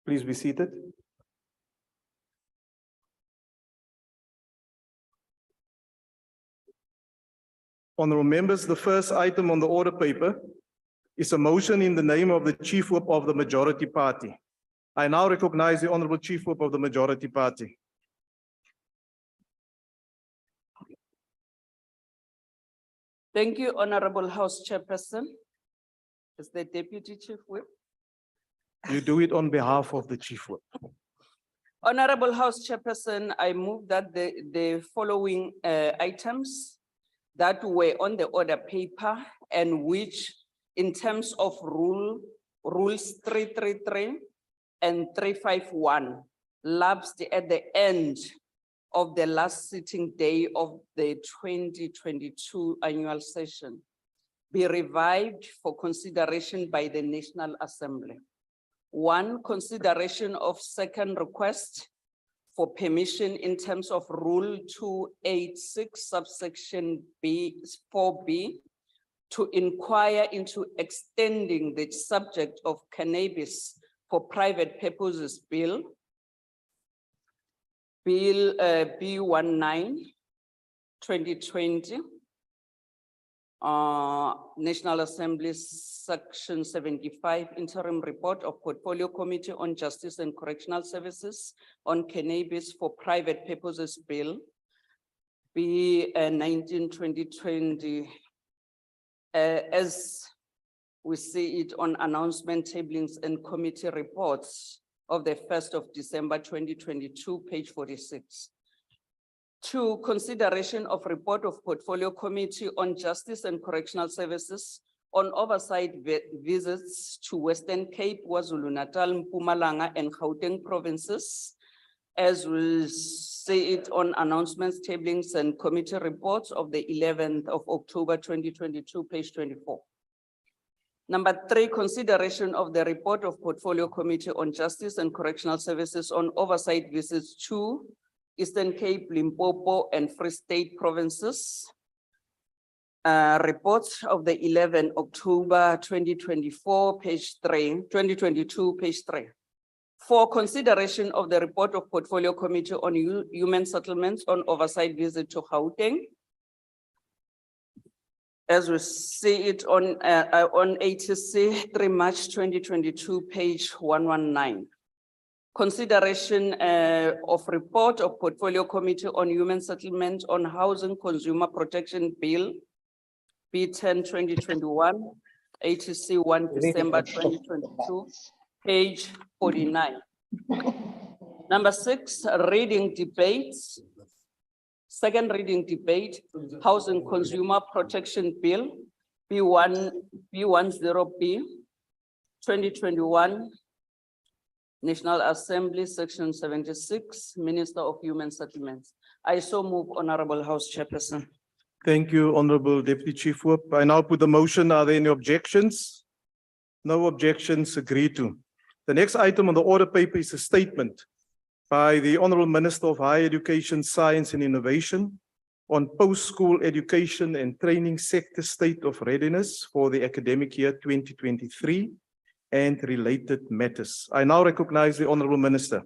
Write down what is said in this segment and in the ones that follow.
Please be seated. Honorable members, the first item on the order paper is a motion in the name of the Chief Whip of the Majority Party. I now recognize the Honorable Chief Whip of the Majority Party. Thank you, Honorable House Chairperson. Is the Deputy Chief Whip? You do it on behalf of the Chief Whip. Honorable House Chairperson, I move that the following items that were on the order paper and which in terms of rules 333 and 351 lapsed at the end of the last sitting day of the 2022 annual session be revived for consideration by the National Assembly. 1, consideration of second request for permission in terms of Rule 286 subsection B 4B to inquire into extending the subject of cannabis for private purposes bill B19 2020 National Assembly Section 75 Interim Report of Portfolio Committee on Justice and Correctional Services on Cannabis for Private Purposes Bill B19 2020 as we see it on announcement tablings and committee reports of the 1st of December 2022, page 46. 2, consideration of report of Portfolio Committee on Justice and Correctional Services on oversight visits to Western Cape, KwaZulu-Natal, Mpumalanga, and Gauteng provinces, as we see it on announcements, tablings, and committee reports of the 11th of October 2022, page 24. Number 3, consideration of the report of Portfolio Committee on Justice and Correctional Services on oversight visits to Eastern Cape, Limpopo, and Free State provinces. Reports of the 11th October 2024, page 3, 2022, page 3. 4, consideration of the report of Portfolio Committee on Human Settlements on oversight visit to Gauteng, as we see it on ATC 3 March 2022, page 119. Consideration of report of Portfolio Committee on Human Settlement on Housing Consumer Protection Bill B10 2021, ATC 1 December 2022, page 49. Number 6, reading debates. Second reading debate, Housing Consumer Protection Bill B10B 2021, National Assembly, Section 76, Minister of Human Settlements. I so move, Honorable House Chairperson. Thank you, Honorable Deputy Chief Whip. I now put the motion. Are there any objections? No objections, agreed to. The next item on the order paper is a statement by the Honorable Minister of Higher Education, Science and Innovation on post-school education and training sector state of readiness for the academic year 2023 and related matters. I now recognize the Honorable Minister.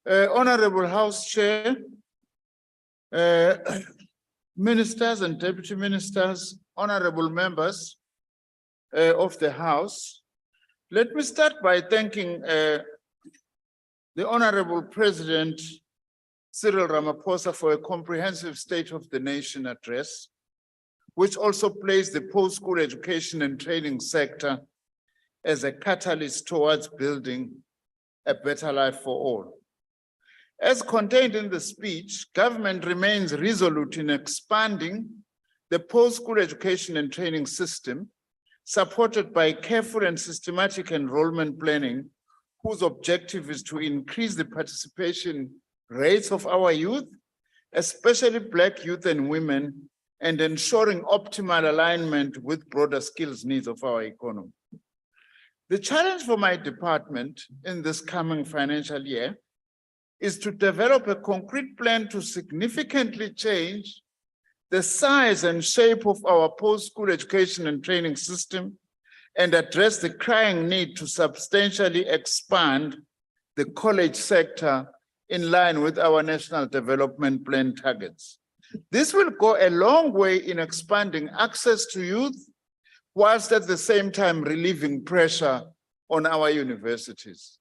Honorable House Chair, ministers and deputy ministers, honorable members of the House, let me start by thanking the Honorable President Cyril Ramaphosa for a comprehensive State of the Nation address, which also placed the post-school education and training sector as a catalyst towards building a better life for all. As contained in the speech, government remains resolute in expanding the post-school education and training system, supported by careful and systematic enrollment planning, whose objective is to increase the participation rates of our youth, especially Black youth and women, and ensuring optimal alignment with broader skills needs of our economy. The challenge for my department in this coming financial year is to develop a concrete plan to significantly change the size and shape of our post-school education and training system and address the crying need to substantially expand the college sector in line with our National Development Plan targets. This will go a long way in expanding access to youth, whilst at the same time relieving pressure on our universities.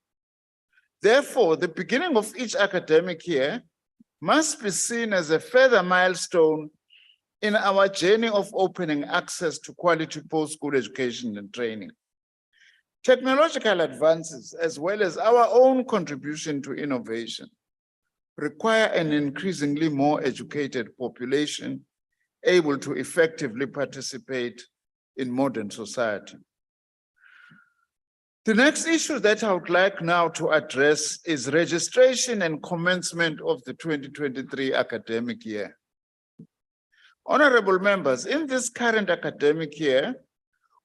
Therefore, the beginning of each academic year must be seen as a further milestone in our journey of opening access to quality post-school education and training. Technological advances, as well as our own contribution to innovation, require an increasingly more educated population able to effectively participate in modern society. The next issue that I would like now to address is registration and commencement of the 2023 academic year. Honorable members, in this current academic year,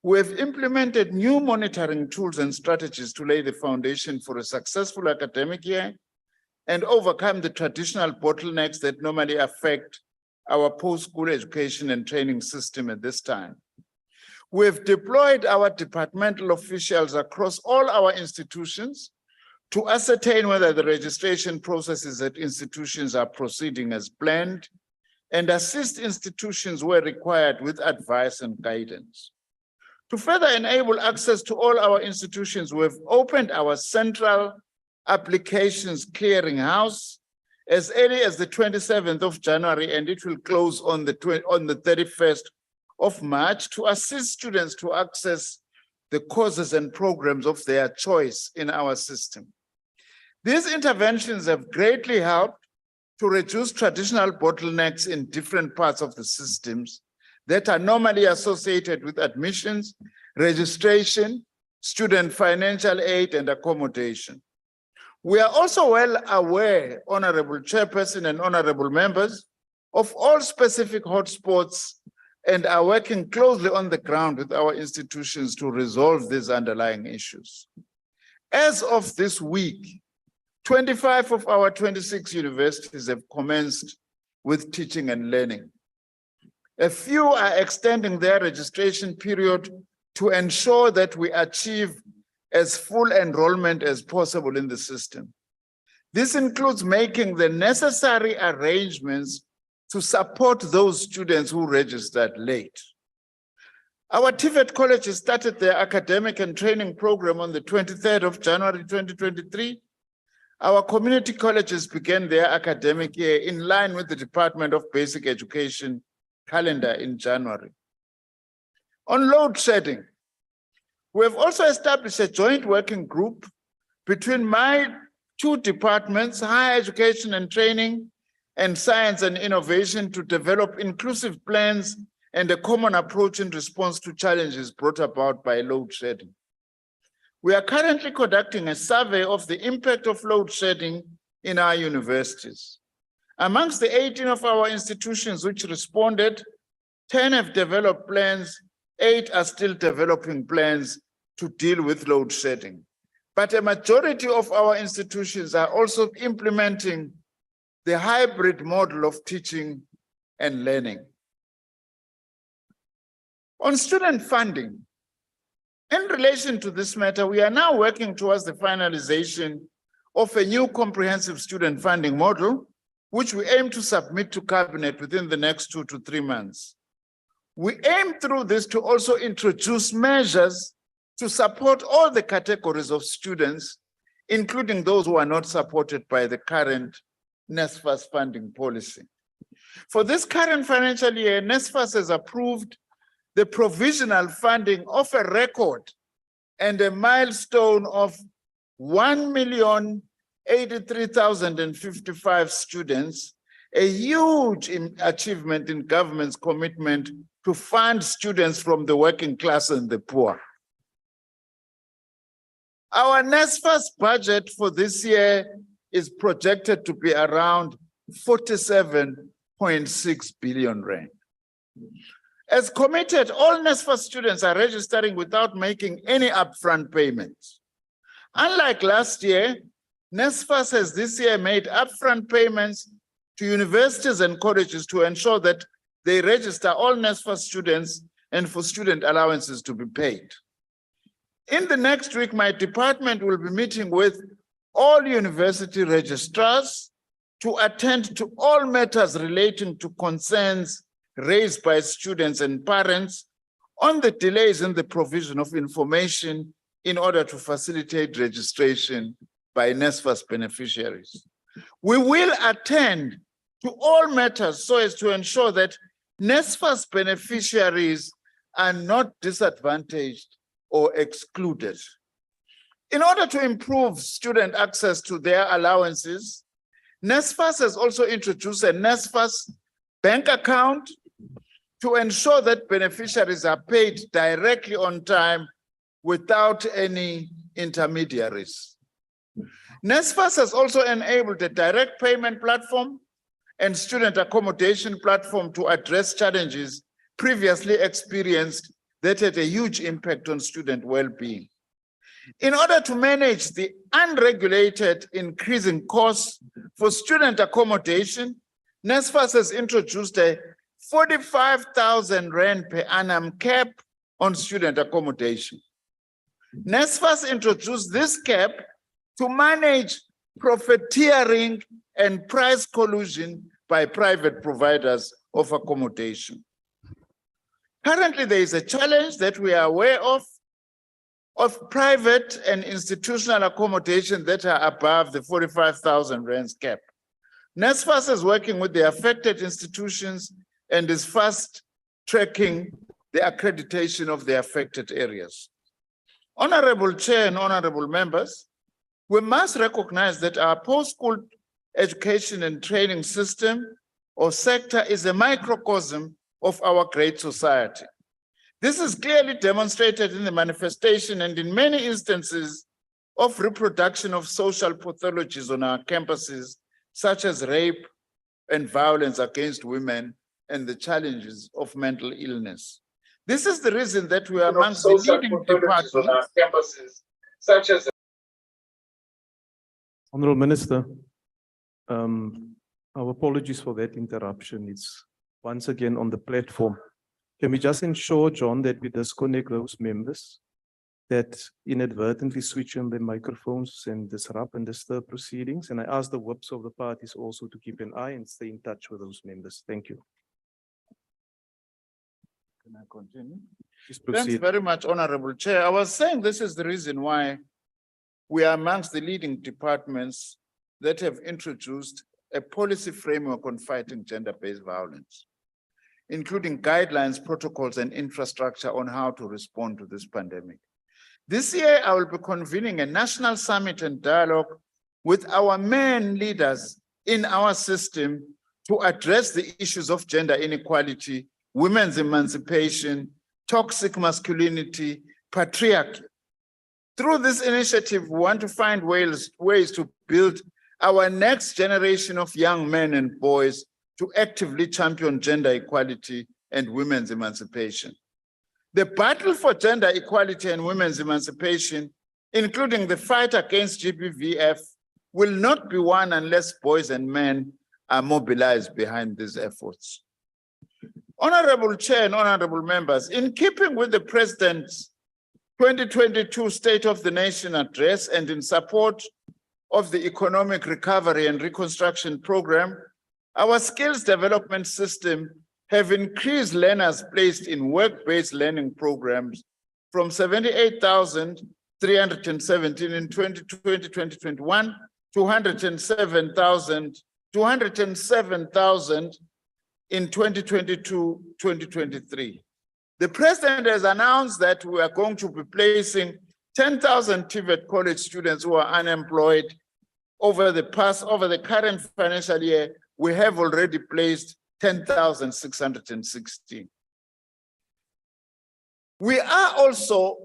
we have implemented new monitoring tools and strategies to lay the foundation for a successful academic year and overcome the traditional bottlenecks that normally affect our post-school education and training system at this time. We have deployed our departmental officials across all our institutions to ascertain whether the registration processes at institutions are proceeding as planned and assist institutions where required with advice and guidance. To further enable access to all our institutions, we have opened our central applications clearinghouse as early as the 27th of January, and it will close on the 31st of March to assist students to access the courses and programs of their choice in our system. These interventions have greatly helped to reduce traditional bottlenecks in different parts of the systems that are normally associated with admissions, registration, student financial aid, and accommodation. We are also well aware, Honorable Chairperson and Honorable members, of all specific hotspots and are working closely on the ground with our institutions to resolve these underlying issues. As of this week, 25 of our 26 universities have commenced with teaching and learning. A few are extending their registration period to ensure that we achieve as full enrollment as possible in the system. This includes making the necessary arrangements to support those students who registered late. Our TVET colleges started their academic and training program on the 23rd of January 2023. Our community colleges began their academic year in line with the Department of Basic Education calendar in January. On load shedding, we have also established a joint working group between my two departments, higher education and training, and science and innovation, to develop inclusive plans and a common approach in response to challenges brought about by load shedding. We are currently conducting a survey of the impact of load shedding in our universities. Amongst the 18 of our institutions which responded, 10 have developed plans, 8 are still developing plans to deal with load shedding. But a majority of our institutions are also implementing the hybrid model of teaching and learning. On student funding, in relation to this matter, we are now working towards the finalization of a new comprehensive student funding model, which we aim to submit to Cabinet within the next 2 to 3 months. We aim through this to also introduce measures to support all the categories of students, including those who are not supported by the current NSFAS funding policy. For this current financial year, NSFAS has approved the provisional funding of a record and a milestone of 1,083,055 students, a huge achievement in government's commitment to fund students from the working class and the poor. Our NSFAS budget for this year is projected to be around 47.6 billion rand. As committed, all NSFAS students are registering without making any upfront payments. Unlike last year, NSFAS has this year made upfront payments to universities and colleges to ensure that they register all NSFAS students and for student allowances to be paid. In the next week, my department will be meeting with all university registrars to attend to all matters relating to concerns raised by students and parents on the delays in the provision of information in order to facilitate registration by NSFAS beneficiaries. We will attend to all matters so as to ensure that NSFAS beneficiaries are not disadvantaged or excluded. In order to improve student access to their allowances, NSFAS has also introduced a NSFAS bank account to ensure that beneficiaries are paid directly on time without any intermediaries. NSFAS has also enabled a direct payment platform and student accommodation platform to address challenges previously experienced that had a huge impact on student well-being. In order to manage the unregulated increasing costs for student accommodation, NSFAS has introduced a 45,000 Rand per annum cap on student accommodation. NSFAS introduced this cap to manage profiteering and price collusion by private providers of accommodation. Currently, there is a challenge that we are aware of private and institutional accommodation that are above the 45,000 Rands cap. NSFAS is working with the affected institutions and is fast tracking the accreditation of the affected areas. Honorable Chair and honorable members, we must recognize that our post-school education and training system or sector is a microcosm of our great society. This is clearly demonstrated in the manifestation and in many instances of reproduction of social pathologies on our campuses, such as rape and violence against women and the challenges of mental illness. This is the reason that we are amongst the leading departments on our campuses, such as Honorable Minister, our apologies for that interruption. It's once again on the platform. Can we just ensure, John, that we disconnect those members that inadvertently switch on their microphones and disrupt and disturb proceedings? And I ask the whips of the parties also to keep an eye and stay in touch with those members. Thank you. Can I continue? Please Thanks proceed. very much, Honorable Chair. I was saying this is the reason why we are amongst the leading departments that have introduced a policy framework on fighting gender-based violence, including guidelines, protocols, and infrastructure on how to respond to this pandemic. This year, I will be convening a national summit and dialogue with our main leaders in our system to address the issues of gender inequality, women's emancipation, toxic masculinity, patriarchy. Through this initiative, we want to find ways to build our next generation of young men and boys to actively champion gender equality and women's emancipation. The battle for gender equality and women's emancipation, including the fight against GBVF, will not be won unless boys and men are mobilized behind these efforts. Honorable Chair and honorable members, in keeping with the President's 2022 State of the Nation address and in support of the Economic Recovery and Reconstruction Program, our skills development system have increased learners placed in work-based learning programs from 78,317 in 2020-2021 to 207,000 in 2022-2023. The President has announced that we are going to be placing 10,000 TVET college students who are unemployed over the current financial year. We have already placed 10,616. We are also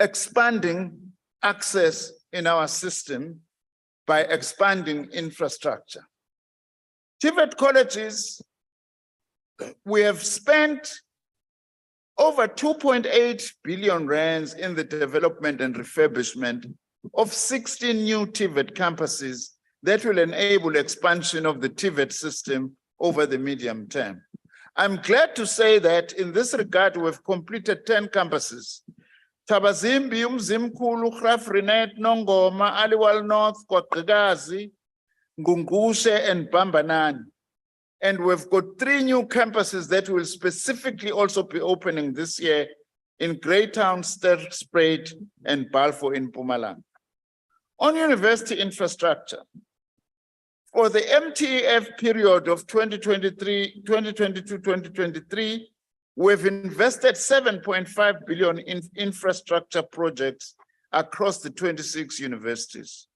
expanding access in our system by expanding infrastructure. TVET colleges, we have spent over 2.8 billion rands in the development and refurbishment of 16 new TVET campuses that will enable expansion of the TVET system over the medium term. I'm glad to say that in this regard, we've completed 10 campuses. Tabazimbi, Umzimkulu, Grafrinet, Nongoma, Aliwal North, Kotgazi, Ngungushe, and Bambanani. And we've got 3 new campuses that will specifically also be opening this year in Greytown, Sterspruit, and Balfour in Mpumalanga. On university infrastructure, for the MTEF period of 2022-2023, we've invested 7.5 billion in infrastructure projects across the 26 universities.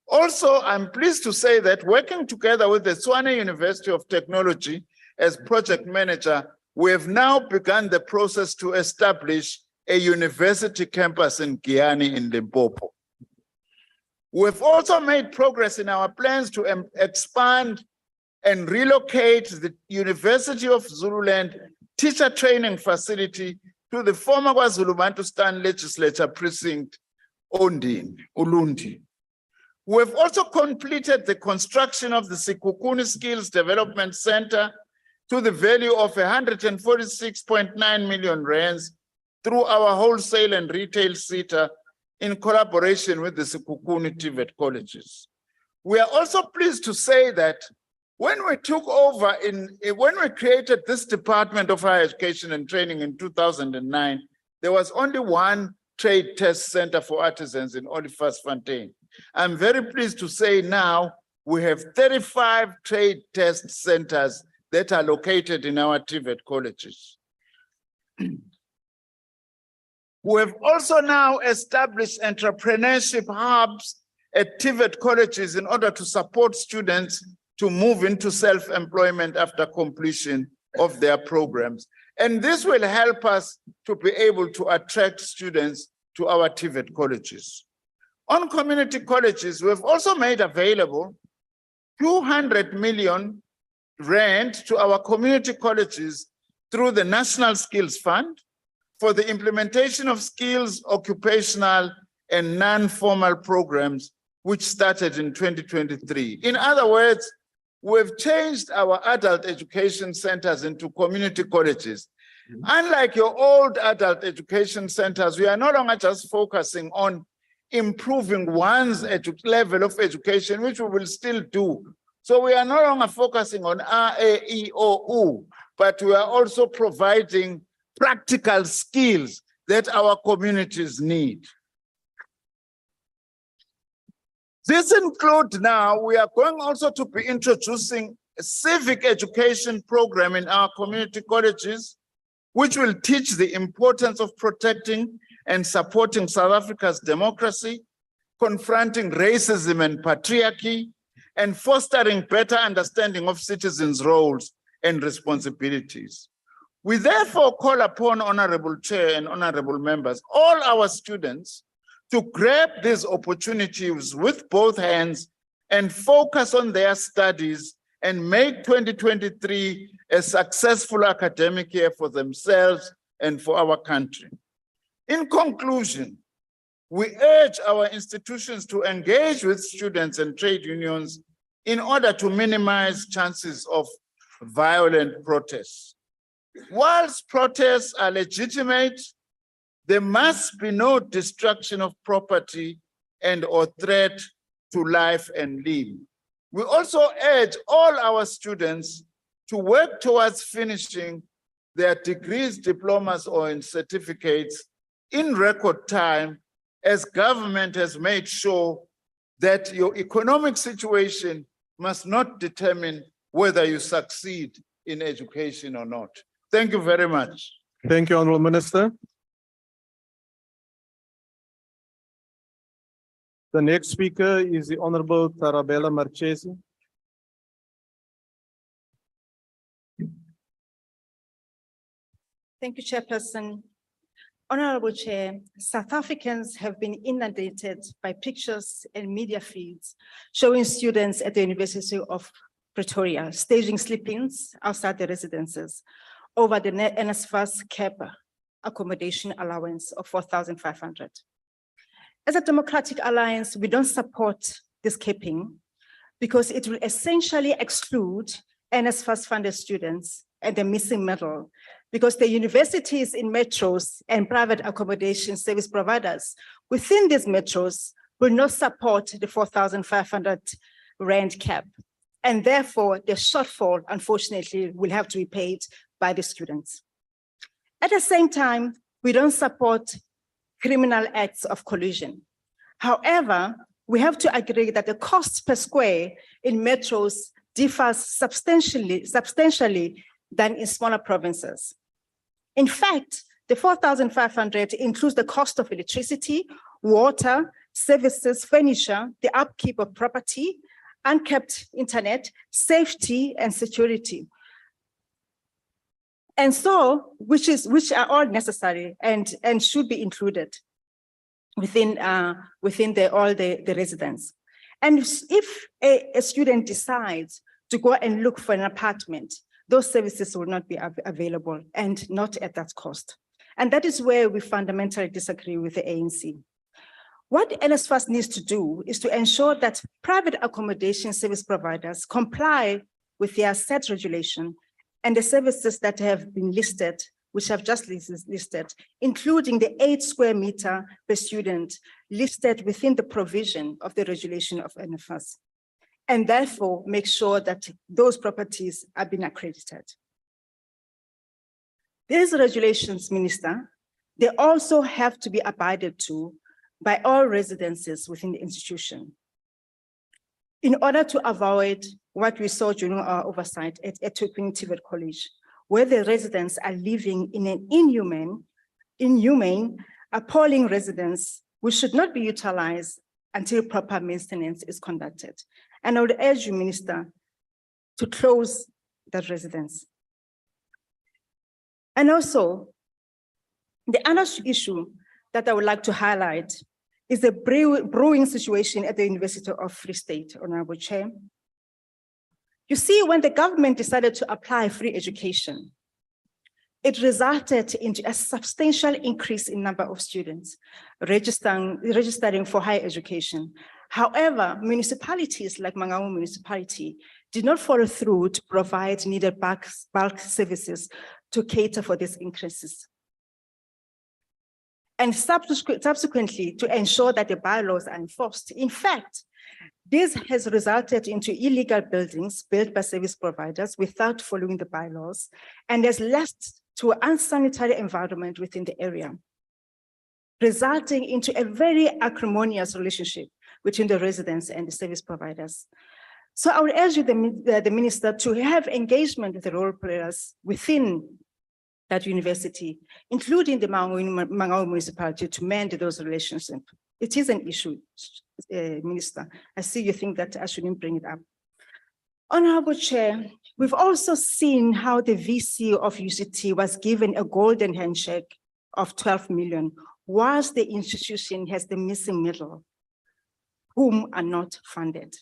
Also, I'm pleased to say that working together with the Tshwane University of Technology as project manager, we have now begun the process to establish a university campus in Giyani in Limpopo. We've also made progress in our plans to expand and relocate the University of Zululand teacher training facility to the former KwaZulu-Natal Legislature Precinct, Ulundi. We've also completed the construction of the Sikukuni Skills Development Center to the value of 146.9 million rands through our wholesale and retail sector in collaboration with the Sikukuni TVET colleges. We are also pleased to say that when we took over, when we created this Department of Higher Education and Training in 2009, there was only one trade test center for artisans in Olifantsfontein. I'm very pleased to say now we have 35 trade test centers that are located in our TVET colleges. We have also now established entrepreneurship hubs at TVET colleges in order to support students to move into self-employment after completion of their programs. And this will help us to be able to attract students to our TVET colleges. On community colleges, we've also made available 200 million rand to our community colleges through the National Skills Fund for the implementation of skills, occupational, and non-formal programs, which started in 2023. In other words, we've changed our adult education centers into community colleges. Unlike your old adult education centers, we are no longer just focusing on improving one's level of education, which we will still do. So we are no longer focusing on R, A, E, O, U, but we are also providing practical skills that our communities need. This includes now, we are going also to be introducing a civic education program in our community colleges, which will teach the importance of protecting and supporting South Africa's democracy, confronting racism and patriarchy, and fostering better understanding of citizens' roles and responsibilities. We therefore call upon Honorable Chair and Honorable Members, all our students, to grab these opportunities with both hands and focus on their studies and make 2023 a successful academic year for themselves and for our country. In conclusion, we urge our institutions to engage with students and trade unions in order to minimize chances of violent protests. Whilst protests are legitimate, there must be no destruction of property and or threat to life and limb. We also urge all our students to work towards finishing their degrees, diplomas, or in certificates in record time, as government has made sure that your economic situation must not determine whether you succeed in education or not. Thank you very much. Thank you, Honourable Minister. The next speaker is the Honourable Tarabella Marchesi. Thank you, Chairperson. Honorable Chair, South Africans have been inundated by pictures and media feeds showing students at the University of Pretoria staging sleep-ins outside their residences over the NSFAS cap accommodation allowance of 4,500. As a Democratic Alliance, we don't support this capping because it will essentially exclude NSFAS funded students and the missing middle, because the universities in metros and private accommodation service providers within these metros will not support the 4,500 rand cap. And therefore, the shortfall, unfortunately, will have to be paid by the students. At the same time, we don't support criminal acts of collusion. However, we have to agree that the cost per square in metros differs substantially than in smaller provinces. In fact, the 4,500 includes the cost of electricity, water, services, furniture, the upkeep of property, unkept internet, safety, and security. And so, which are all necessary and should be included within all the residents. And if a student decides to go and look for an apartment, those services will not be available and not at that cost. And that is where we fundamentally disagree with the ANC. What NSFAS needs to do is to ensure that private accommodation service providers comply with their set regulation and the services that have been listed, which I've just listed, including the 8 square meter per student listed within the provision of the regulation of NSFAS, and therefore make sure that those properties are being accredited. These regulations, Minister, they also have to be abided to by all residences within the institution in order to avoid what we saw during our oversight at TVET College, where the residents are living in an inhumane, appalling residence, which should not be utilized until proper maintenance is conducted. And I would urge you, Minister, to close that residence. And also, the other issue that I would like to highlight is the brewing situation at the University of Free State, Honorable Chair. You see, when the government decided to apply free education, it resulted in a substantial increase in number of students registering for higher education. However, municipalities like Mangaung municipality did not follow through to provide needed bulk services to cater for these increases. And subsequently, to ensure that the bylaws are enforced. In fact, this has resulted into illegal buildings built by service providers without following the bylaws, and has led to an unsanitary environment within the area, resulting into a very acrimonious relationship between the residents and the service providers. So I would urge you, the minister, to have engagement with the role players within that university, including the Mangaung municipality, to mend those relationships. It is an issue, Minister. I see you think that I shouldn't bring it up. Honorable Chair, we've also seen how the VC of UCT was given a golden handshake of 12 million, whilst the institution has the missing middle, whom are not funded.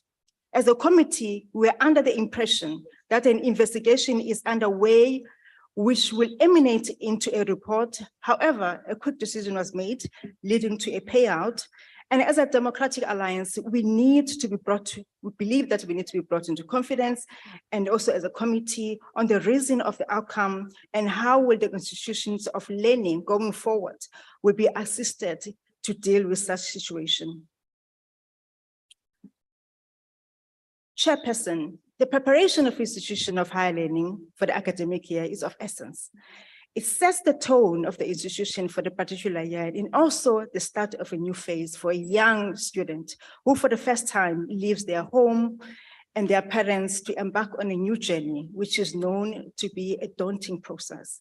As a committee, we're under the impression that an investigation is underway which will emanate into a report. However, a quick decision was made leading to a payout. And as a Democratic Alliance, we believe that we need to be brought into confidence, and also as a committee on the reason of the outcome and how will the institutions of learning going forward will be assisted to deal with such situation. Chairperson, the preparation of institution of higher learning for the academic year is of essence. It sets the tone of the institution for the particular year and also the start of a new phase for a young student who for the first time leaves their home and their parents to embark on a new journey, which is known to be a daunting process.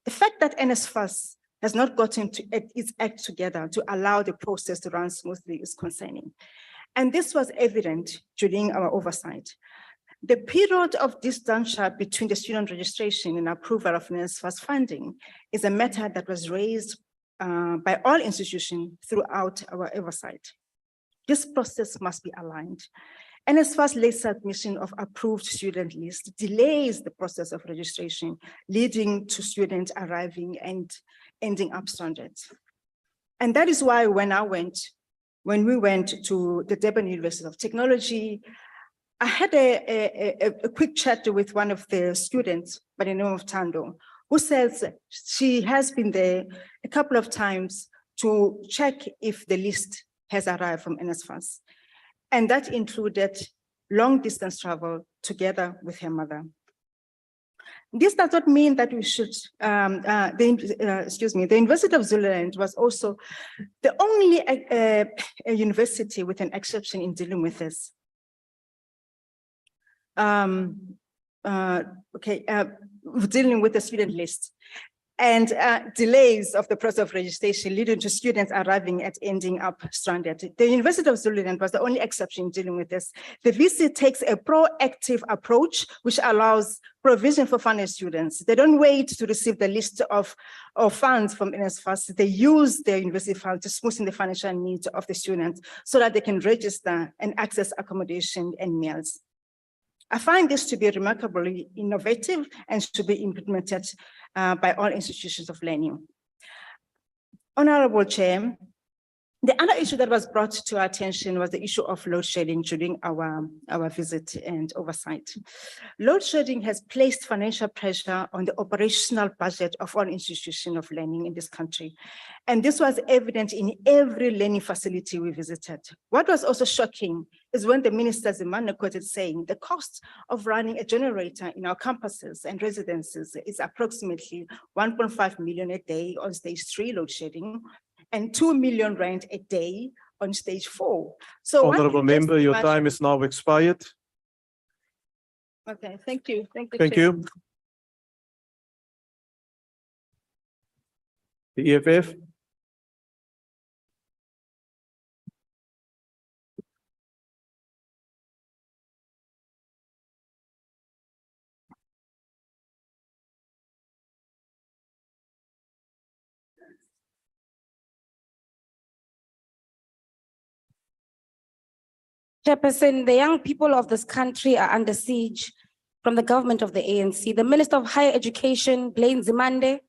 The fact that NSFAS has not gotten its act together to allow the process to run smoothly is concerning. And this was evident during our oversight. The period of disjuncture between the student registration and approval of NSFAS funding is a matter that was raised by all institutions throughout our oversight. This process must be aligned. NSFAS late submission of approved student list delays the process of registration, leading to students arriving and ending up stranded. And that is why when I went when we went to the Durban University of Technology. I had a quick chat with one of the students by the name of Tando, who says she has been there a couple of times to check if the list has arrived from NSFAS. And that included long distance travel together with her mother. This does not mean that we should, the University of Zululand was also the only a university with an exception in dealing with this. Dealing with the student list and delays of the process of registration leading to students arriving at ending up stranded. The University of Zululand was the only exception in dealing with this. The VC takes a proactive approach, which allows provision for funded students. They don't wait to receive the list of funds from NSFAS. They use their university funds to smoothen the financial needs of the students so that they can register and access accommodation and meals. I find this to be remarkably innovative and should be implemented by all institutions of learning. Honorable Chair, the other issue that was brought to our attention was the issue of load shedding during our visit and oversight. Load shedding has placed financial pressure on the operational budget of all institutions of learning in this country. And this was evident in every learning facility we visited. What was also shocking is when the Minister Zimane quoted saying the cost of running a generator in our campuses and residences is approximately 1.5 million a day on stage 3 load shedding, and 2 million rand a day on stage 4. So Honorable member, your time is now expired. Okay, thank you. Thank you. The EFF. Chairperson, the young people of this country are under siege from the government of the ANC. The Minister of Higher Education, Blaine Zimande,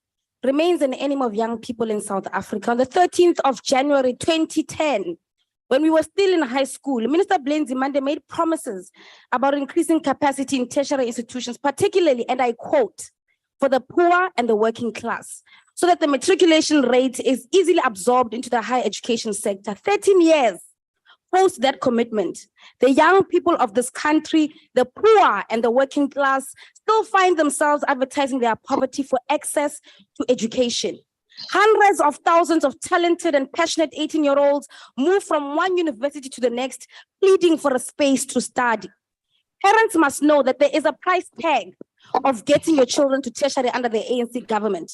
remains an enemy of young people in South Africa. On the 13th of January 2010, when we were still in high school, Minister Blaine Zimande made promises about increasing capacity in tertiary institutions, particularly, and I quote, for the poor and the working class, so that the matriculation rate is easily absorbed into the higher education sector. 13 years post that commitment, the young people of this country, the poor and the working class, still find themselves advertising their poverty for access to education. Hundreds of thousands of talented and passionate 18-year-olds move from one university to the next, pleading for a space to study. Parents must know that there is a price tag of getting your children to tertiary under the ANC government.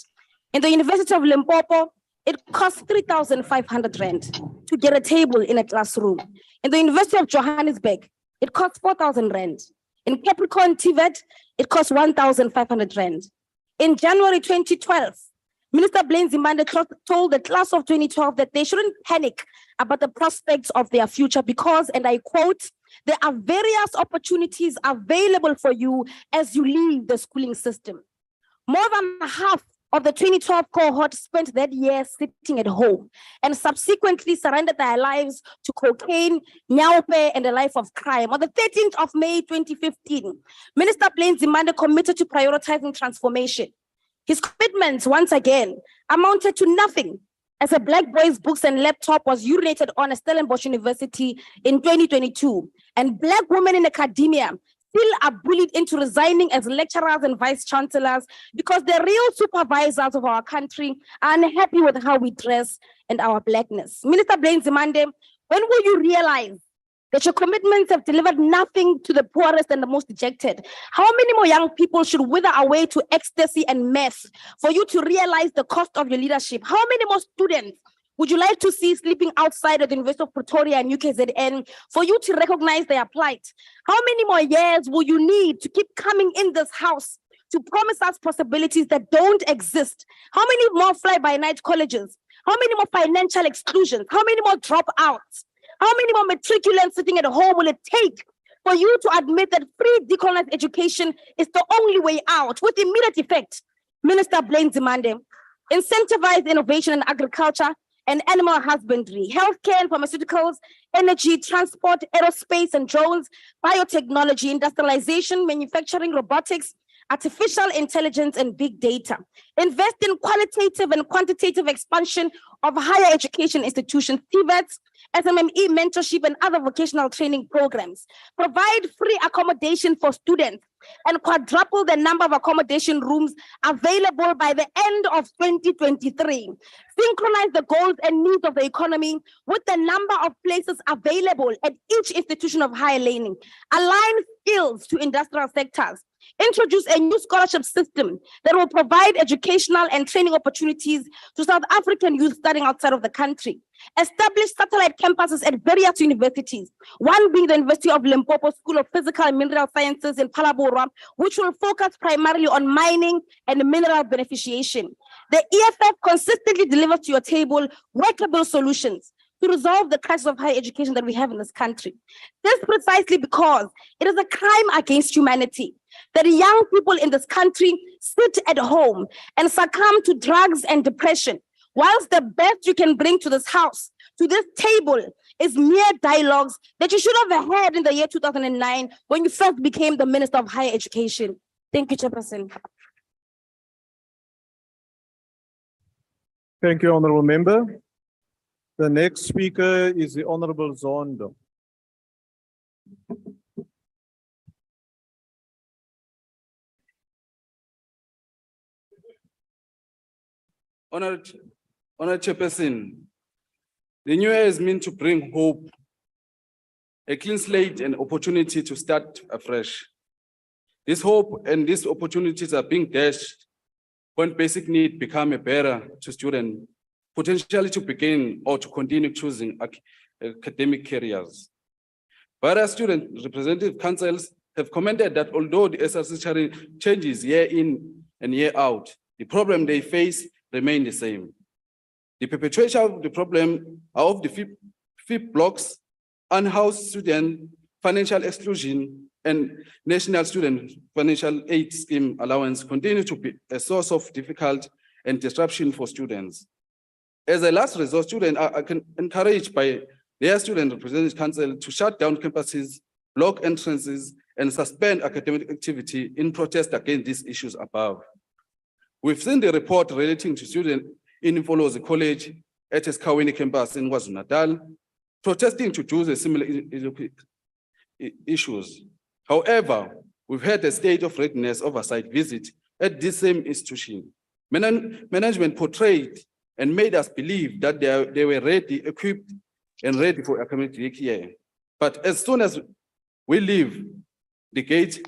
In the University of Limpopo, it costs 3,500 rand to get a table in a classroom. In the University of Johannesburg, it costs 4,000 rand. In Capricorn TVET, it costs 1,500 rand. In January 2012, Minister Blaine Zimande told the class of 2012 that they shouldn't panic about the prospects of their future because, and I quote, there are various opportunities available for you as you leave the schooling system. More than half of the 2012 cohort spent that year sitting at home and subsequently surrendered their lives to cocaine, nyaupe, and a life of crime. On the 13th of May 2015, Minister Blaine Zimande committed to prioritizing transformation. His commitments, once again, amounted to nothing as a black boy's books and laptop was urinated on at Stellenbosch University in 2022, and black women in academia still are bullied into resigning as lecturers and vice chancellors because the real supervisors of our country are unhappy with how we dress and our blackness. Minister Blaine Zimande, when will you realize that your commitments have delivered nothing to the poorest and the most dejected? How many more young people should wither away to ecstasy and meth for you to realize the cost of your leadership? How many more students would you like to see sleeping outside of the University of Pretoria and UKZN for you to recognize their plight? How many more years will you need to keep coming in this house to promise us possibilities that don't exist? How many more fly-by-night colleges? How many more financial exclusions? How many more dropouts? How many more matriculants sitting at home will it take for you to admit that free decolonized education is the only way out with immediate effect? Minister Blaine Zimande, incentivize innovation in agriculture and animal husbandry, healthcare and pharmaceuticals, energy, transport, aerospace and drones, biotechnology, industrialization, manufacturing, robotics, artificial intelligence, and big data. Invest in qualitative and quantitative expansion of higher education institutions, TVETs, SMME mentorship, and other vocational training programs. Provide free accommodation for students and quadruple the number of accommodation rooms available by the end of 2023. Synchronize the goals and needs of the economy with the number of places available at each institution of higher learning. Align skills to industrial sectors. Introduce a new scholarship system that will provide educational and training opportunities to South African youth studying outside of the country. Establish satellite campuses at various universities, one being the University of Limpopo School of Physical and Mineral Sciences in Palabora, which will focus primarily on mining and mineral beneficiation. The EFF consistently delivers to your table workable solutions to resolve the crisis of higher education that we have in this country. This precisely because it is a crime against humanity that young people in this country sit at home and succumb to drugs and depression, whilst the best you can bring to this house, to this table, is mere dialogues that you should have had in the year 2009 when you first became the Minister of Higher Education. Thank you, Chairperson. Thank you, Honorable Member. The next speaker is the Honorable Zondo. Honored Chairperson, the new year is meant to bring hope, a clean slate and opportunity to start afresh. This hope and these opportunities are being dashed when basic needs become a barrier to students, potentially to begin or to continue choosing academic careers. Various student representative councils have commented that although the SRC changes year in and year out, the problem they face remain the same. The perpetrator of the problem are of the FIP blocks, unhoused student financial exclusion, and National Student Financial Aid Scheme allowance continue to be a source of difficulty and disruption for students. As a last resort, students are encouraged by their student representative council to shut down campuses, block entrances, and suspend academic activity in protest against these issues above. We've seen the report relating to students in Mfolozi College at Esikhaweni campus in KwaZulu-Natal, protesting to do the similar issues. However, we've had a state of readiness oversight visit at this same institution. Management portrayed and made us believe that they were ready, equipped, and ready for academic year. But as soon as we leave the gate,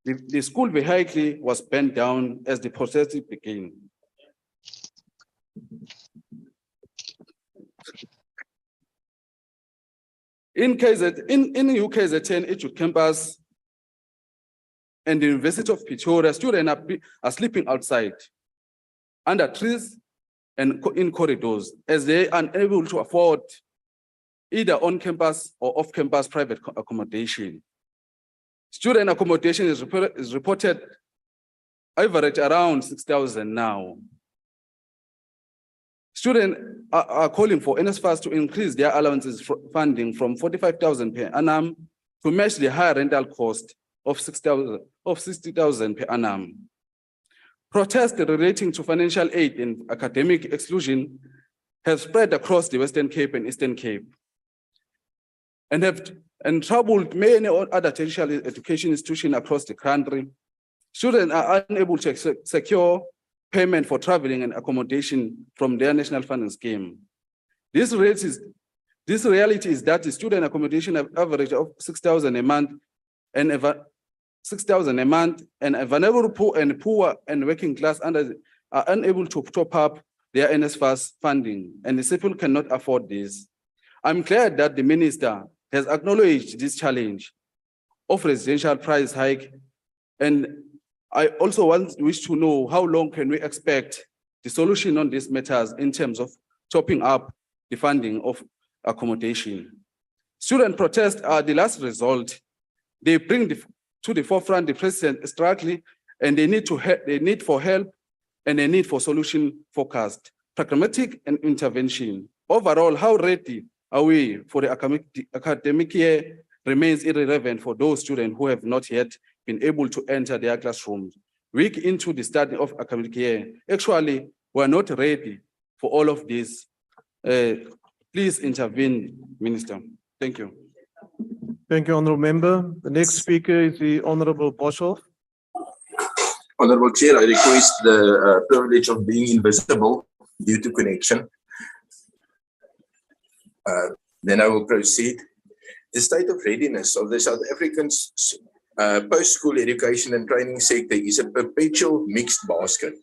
the school vehicle was bent down as the process began. In UKZN Edu campus and the University of Pretoria, students are sleeping outside, under trees and in corridors, as they are unable to afford either on-campus or off-campus private accommodation. Student accommodation is reported average around 6,000 now. Students are calling for NSFAS to increase their allowances funding from 45,000 per annum to match the higher rental cost of 60,000 per annum. Protests relating to financial aid and academic exclusion have spread across the Western Cape and Eastern Cape and have troubled many other tertiary education institutions across the country. Students are unable to secure payment for traveling and accommodation from their national funding scheme. This reality is that the student accommodation average of 6,000 a month and a vulnerable poor and working class are unable to top up their NSFAS funding, and the people cannot afford this. I'm glad that the minister has acknowledged this challenge of residential price hike, and I also wish to know how long can we expect the solution on these matters in terms of topping up the funding of accommodation. Student protests are the last result. They bring to the forefront the president struggling, and they need for help and a need for solution forecast. pragmatic and intervention. Overall, how ready are we for the academic year remains irrelevant for those students who have not yet been able to enter their classrooms. Week into the start of academic year, actually, we are not ready for all of this. Please intervene, Minister. Thank you. Thank you, Honourable Member. The next speaker is the Honourable Boshoff. Honourable Chair, I request the privilege of being invisible due to connection. Then I will proceed. The state of readiness of the South African post-school education and training sector is a perpetual mixed basket.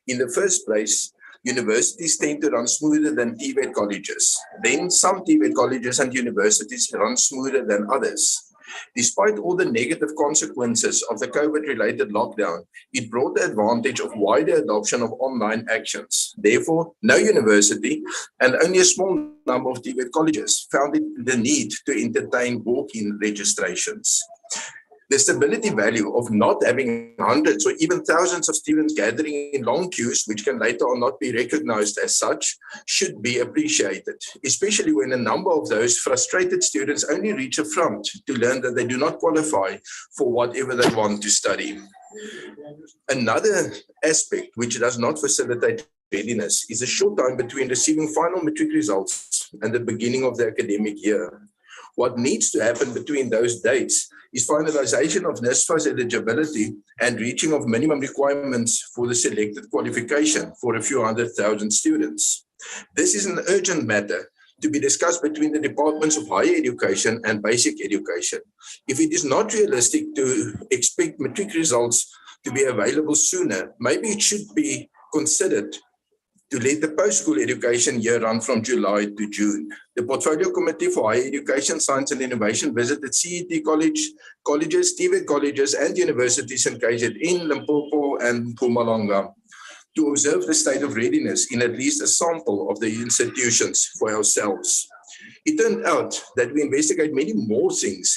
In the first place, universities tend to run smoother than TVET colleges. Then some TVET colleges and universities run smoother than others. Despite all the negative consequences of the COVID-related lockdown, it brought the advantage of wider adoption of online actions. Therefore, no university and only a small number of TVET colleges found the need to entertain walk-in registrations. The stability value of not having hundreds or even thousands of students gathering in long queues, which can later on not be recognized as such, should be appreciated, especially when a number of those frustrated students only reach the front to learn that they do not qualify for whatever they want to study. Another aspect which does not facilitate readiness is the short time between receiving final matric results and the beginning of the academic year. What needs to happen between those dates is finalization of NSFAS eligibility and reaching of minimum requirements for the selected qualification for a few 100,000 students. This is an urgent matter to be discussed between the departments of higher education and basic education. If it is not realistic to expect matric results to be available sooner, maybe it should be considered to let the post-school education year run from July to June. The Portfolio Committee for Higher Education, Science and Innovation visited CET colleges, TVET colleges and universities in KZN, Limpopo and Mpumalanga to observe the state of readiness in at least a sample of the institutions for ourselves. It turned out that we investigate many more things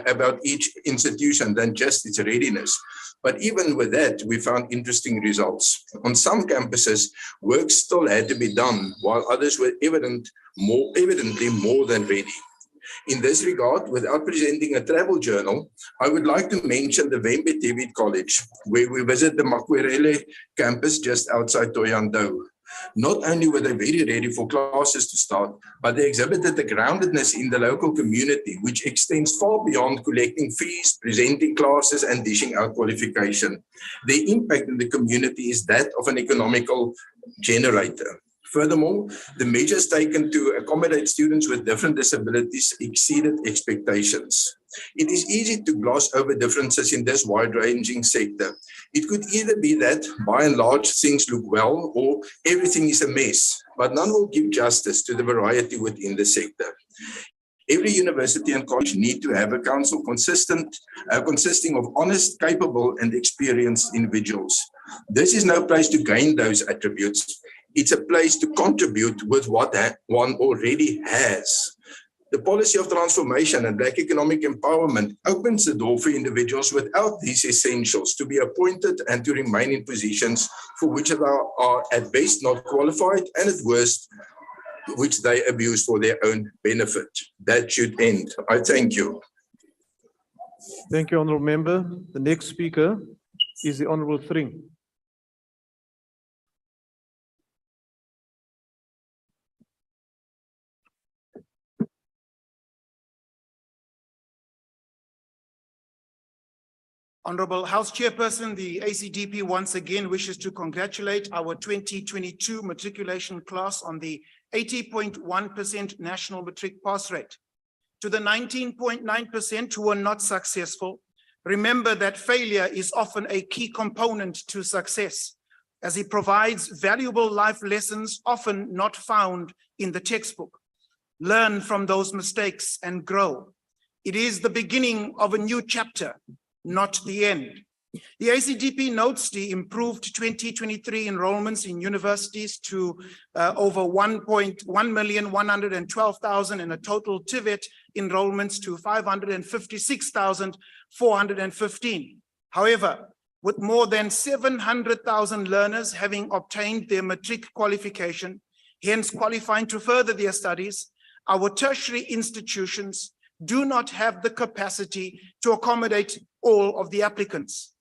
about each institution than just its readiness. But even with that, we found interesting results. On some campuses, work still had to be done, while others were evidently more than ready. In this regard, without presenting a travel journal, I would like to mention the Wembe TVET College, where we visit the Makwerele campus just outside Thohoyandou. Not only were they very ready for classes to start, but they exhibited the groundedness in the local community, which extends far beyond collecting fees, presenting classes, and dishing out qualification. The impact in the community is that of an economical generator. Furthermore, the measures taken to accommodate students with different disabilities exceeded expectations. It is easy to gloss over differences in this wide-ranging sector. It could either be that, by and large, things look well, or everything is a mess, but none will give justice to the variety within the sector. Every university and college need to have a council consisting of honest, capable, and experienced individuals. This is no place to gain those attributes. It's a place to contribute with what one already has. The policy of transformation and Black economic empowerment opens the door for individuals without these essentials to be appointed and to remain in positions for which they are at best not qualified and at worst, which they abuse for their own benefit. That should end. I thank you. Thank you, Honourable Member. The next speaker is the Honourable Thring. Honorable House Chairperson, the ACDP once again wishes to congratulate our 2022 matriculation class on the 80.1% national matric pass rate. To the 19.9% who were not successful, remember that failure is often a key component to success, as it provides valuable life lessons often not found in the textbook. Learn from those mistakes and grow. It is the beginning of a new chapter, not the end. The ACDP notes the improved 2023 enrollments in universities to over 1,112,000 and a total TVET enrollments to 556,415. However, with more than 700,000 learners having obtained their matric qualification, hence qualifying to further their studies, our tertiary institutions do not have the capacity to accommodate all of the applicants.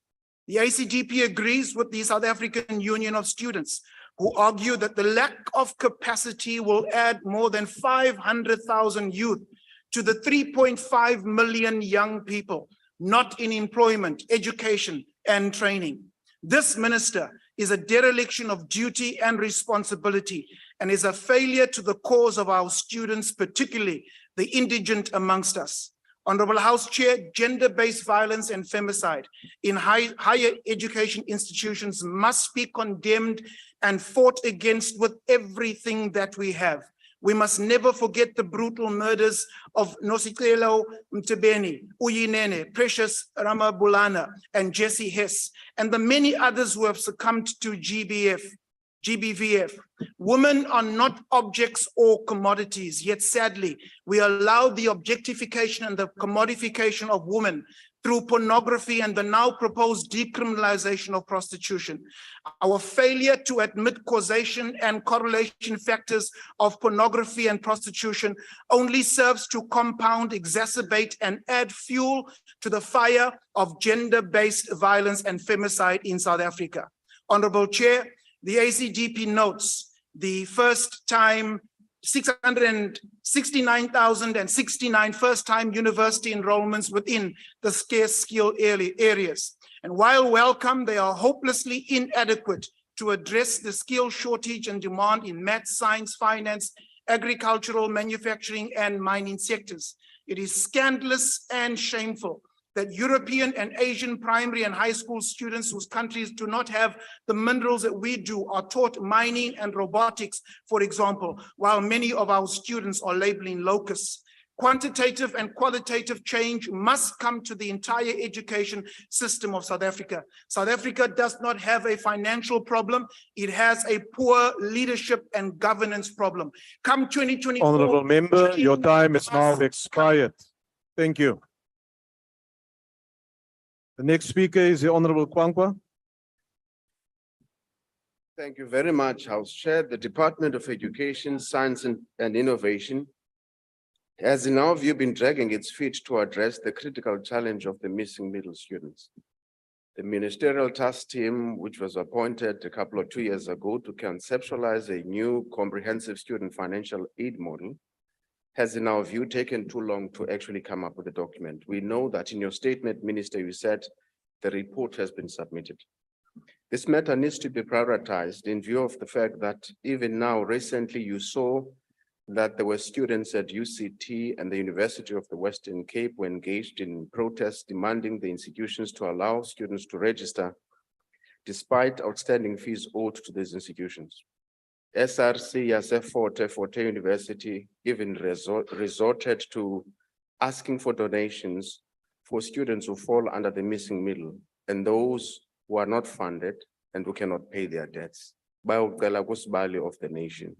The ACDP agrees with the South African Union of Students, who argue that the lack of capacity will add more than 500,000 youth to the 3.5 million young people not in employment, education, and training. This, Minister, is a dereliction of duty and responsibility and is a failure to the cause of our students, particularly the indigent amongst us. Honorable House Chair, gender-based violence and femicide in higher education institutions must be condemned and fought against with everything that we have. We must never forget the brutal murders of Nosikelo Mtebeni, Uyinene, Precious Ramabulana, and Jesse Hess, and the many others who have succumbed to GBVF. Women are not objects or commodities, yet sadly, we allow the objectification and the commodification of women through pornography and the now proposed decriminalization of prostitution. Our failure to admit causation and correlation factors of pornography and prostitution only serves to compound, exacerbate, and add fuel to the fire of gender-based violence and femicide in South Africa. Honorable Chair, the ACDP notes the first time 669,069 first-time university enrollments within the scarce skill areas. And while welcome, they are hopelessly inadequate to address the skill shortage and demand in math, science, finance, agricultural, manufacturing, and mining sectors. It is scandalous and shameful that European and Asian primary and high school students whose countries do not have the minerals that we do are taught mining and robotics, for example, while many of our students are labeling locusts. Quantitative and qualitative change must come to the entire education system of South Africa. South Africa does not have a financial problem. It has a poor leadership and governance problem. Come 2024. Honorable member, your time is now expired. Thank you. The next speaker is the Honorable Kwankwa. Thank you very much, House Chair. The Department of Education, Science and Innovation has in our view been dragging its feet to address the critical challenge of the missing middle students. The ministerial task team, which was appointed 2 years ago to conceptualize a new comprehensive student financial aid model, has in our view taken too long to actually come up with a document. We know that in your statement, Minister, you said the report has been submitted. This matter needs to be prioritized in view of the fact that even now, recently you saw that there were students at UCT and the University of the Western Cape were engaged in protests demanding the institutions to allow students to register despite outstanding fees owed to these institutions. SRC Forte University even resorted to asking for donations for students who fall under the missing middle and those who are not funded and who cannot pay their debts by of the nation.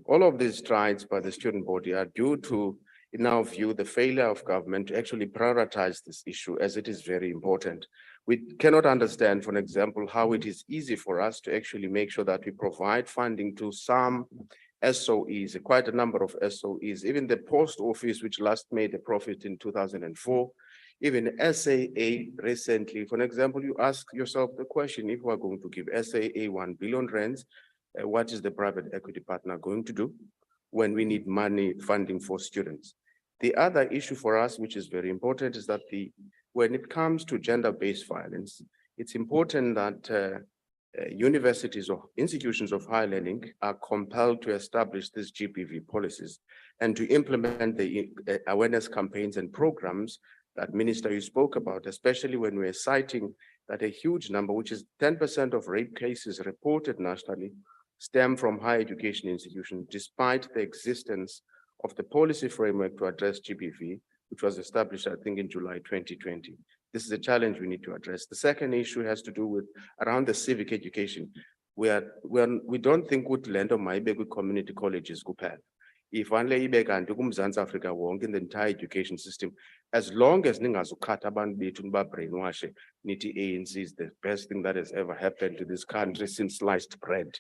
All of these strides by the student body are due to, in our view, the failure of government to actually prioritize this issue, as it is very important. We cannot understand, for example, how it is easy for us to actually make sure that we provide funding to some SOEs, quite a number of SOEs, even the post office, which last made a profit in 2004, even SAA recently. For example, you ask yourself the question, if we're going to give SAA 1 billion rands, what is the private equity partner going to do when we need money funding for students? The other issue for us, which is very important, is that when it comes to gender-based violence, it's important that universities or institutions of higher learning are compelled to establish these GBV policies and to implement the awareness campaigns and programs that, Minister, you spoke about, especially when we're citing that a huge number, which is 10% of rape cases reported nationally, stem from higher education institutions, despite the existence of the policy framework to address GBV, which was established, I think, in July 2020. This is a challenge we need to address. The second issue has to do with around the civic education. We don't think would land on my big community colleges kuphela. If only Mzansi Africa won't in the entire education system, as long as ningazukhatha abantu bethu niba-brainwash, nithi ANC is the best thing that has ever happened to this country since sliced bread.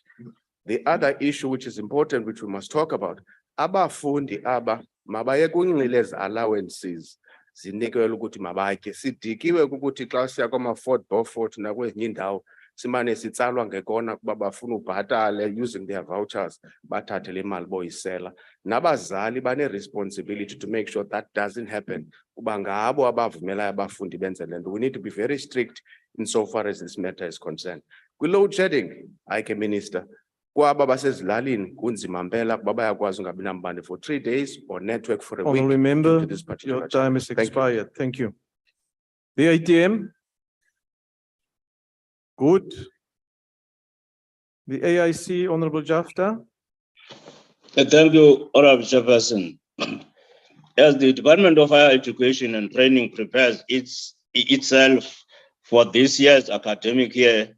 The other issue which is important, which we must talk about, abafundi aba mabayeke unxilela allowances zinikelwe ukuthi mabatye. Sidikiwe ukuthi xa siya kwama-Fort Beaufort nakwezinye indawo simane sitsalwa ngekona kuba bafuna ubhatale using their vouchers bathathe le mali boyisela. Nabazali bane-responsibility to make sure that doesn't happen. Kuba ngabo abavumelayo abafundi benze le nto. We need to be very strict insofar as this matter is concerned. Kwi-load shedding, Ike Minister, kwaba basezilalini kunzima mpela kuba bayakwazi ungabi nambane for 3 days or network for a week. Honorable member, due to this particular your time is challenge. Thank you. expired. Thank you. The ATM? Good. The AIC, Honorable Jafta? Thank you, Honorable Chairperson. As the Department of Higher Education and Training prepares itself for this year's academic year,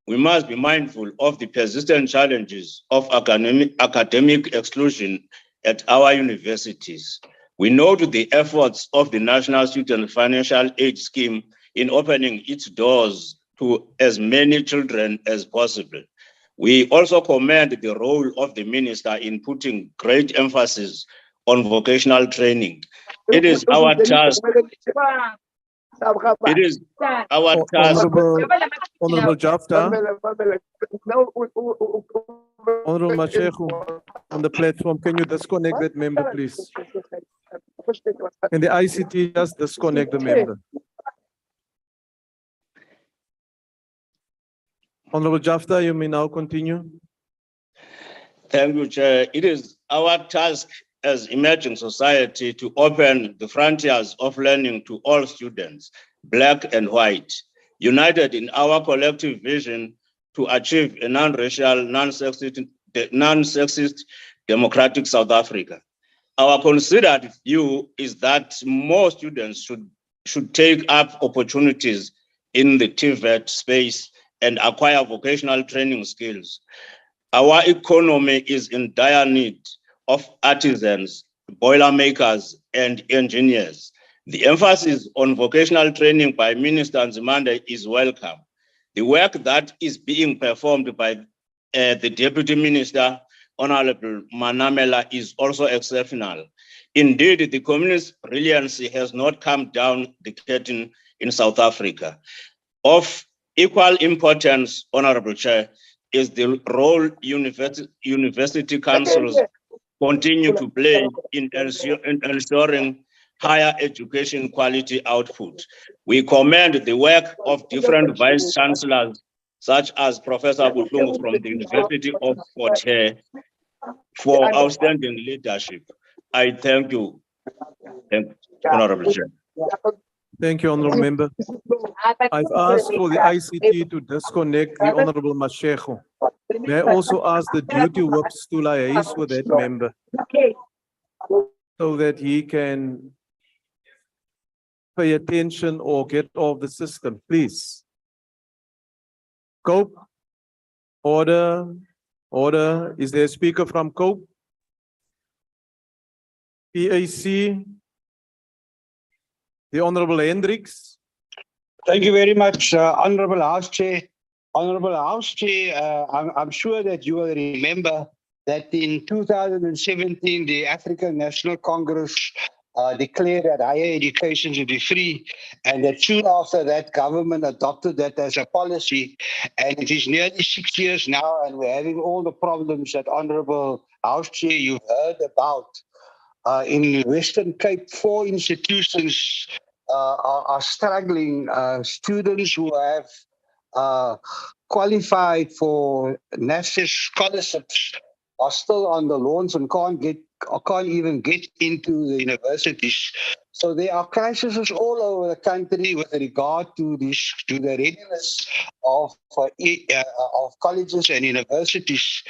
we must be mindful of the persistent challenges of academic exclusion at our universities. We note the efforts of the National Student Financial Aid Scheme in opening its doors to as many children as possible. We also commend the role of the minister in putting great emphasis on vocational training. It is our task. It is our task. Honorable Jafta? Honorable Mashego, on the platform, can you disconnect that member, please? Can the ICT just disconnect the member? Honorable Jafta, you may now continue. Thank you, Chair. It is our task as emerging society to open the frontiers of learning to all students, Black and white, united in our collective vision to achieve a non-racial, non-sexist democratic South Africa. Our considered view is that more students should take up opportunities in the TVET space and acquire vocational training skills. Our economy is in dire need of artisans, boilermakers, and engineers. The emphasis on vocational training by Minister Nzimande is welcome. The work that is being performed by the Deputy Minister, Honorable Manamela, is also exceptional. Indeed, the communist brilliancy has not come down the curtain in South Africa. Of equal importance, Honorable Chair, is the role university councils continue to play in ensuring higher education quality output. We commend the work of different vice chancellors, such as Professor Butlungu from the University of Fort Hare, for outstanding leadership. I thank you, Honorable Chair. Thank you, Honorable Member. I've asked for the ICT to disconnect the Honorable Mashego. May I also ask the duty whip to liaise with that member so that he can pay attention or get off the system, please. Cope. Order. Order. Is there a speaker from Cope? PAC. The Honorable Hendricks. Thank you very much, Honorable House Chair. Honorable House Chair, I'm sure that you will remember that in 2017, the African National Congress declared that higher education should be free, and that soon after that, government adopted that as a policy. And it is nearly 6 years now, and we're having all the problems that Honorable House Chair you've heard about. In Western Cape, 4 institutions are struggling. Students who have qualified for national scholarships are still on the lawns and can't even get into the universities. So there are crises all over the country with regard to this, to the readiness of colleges and universities.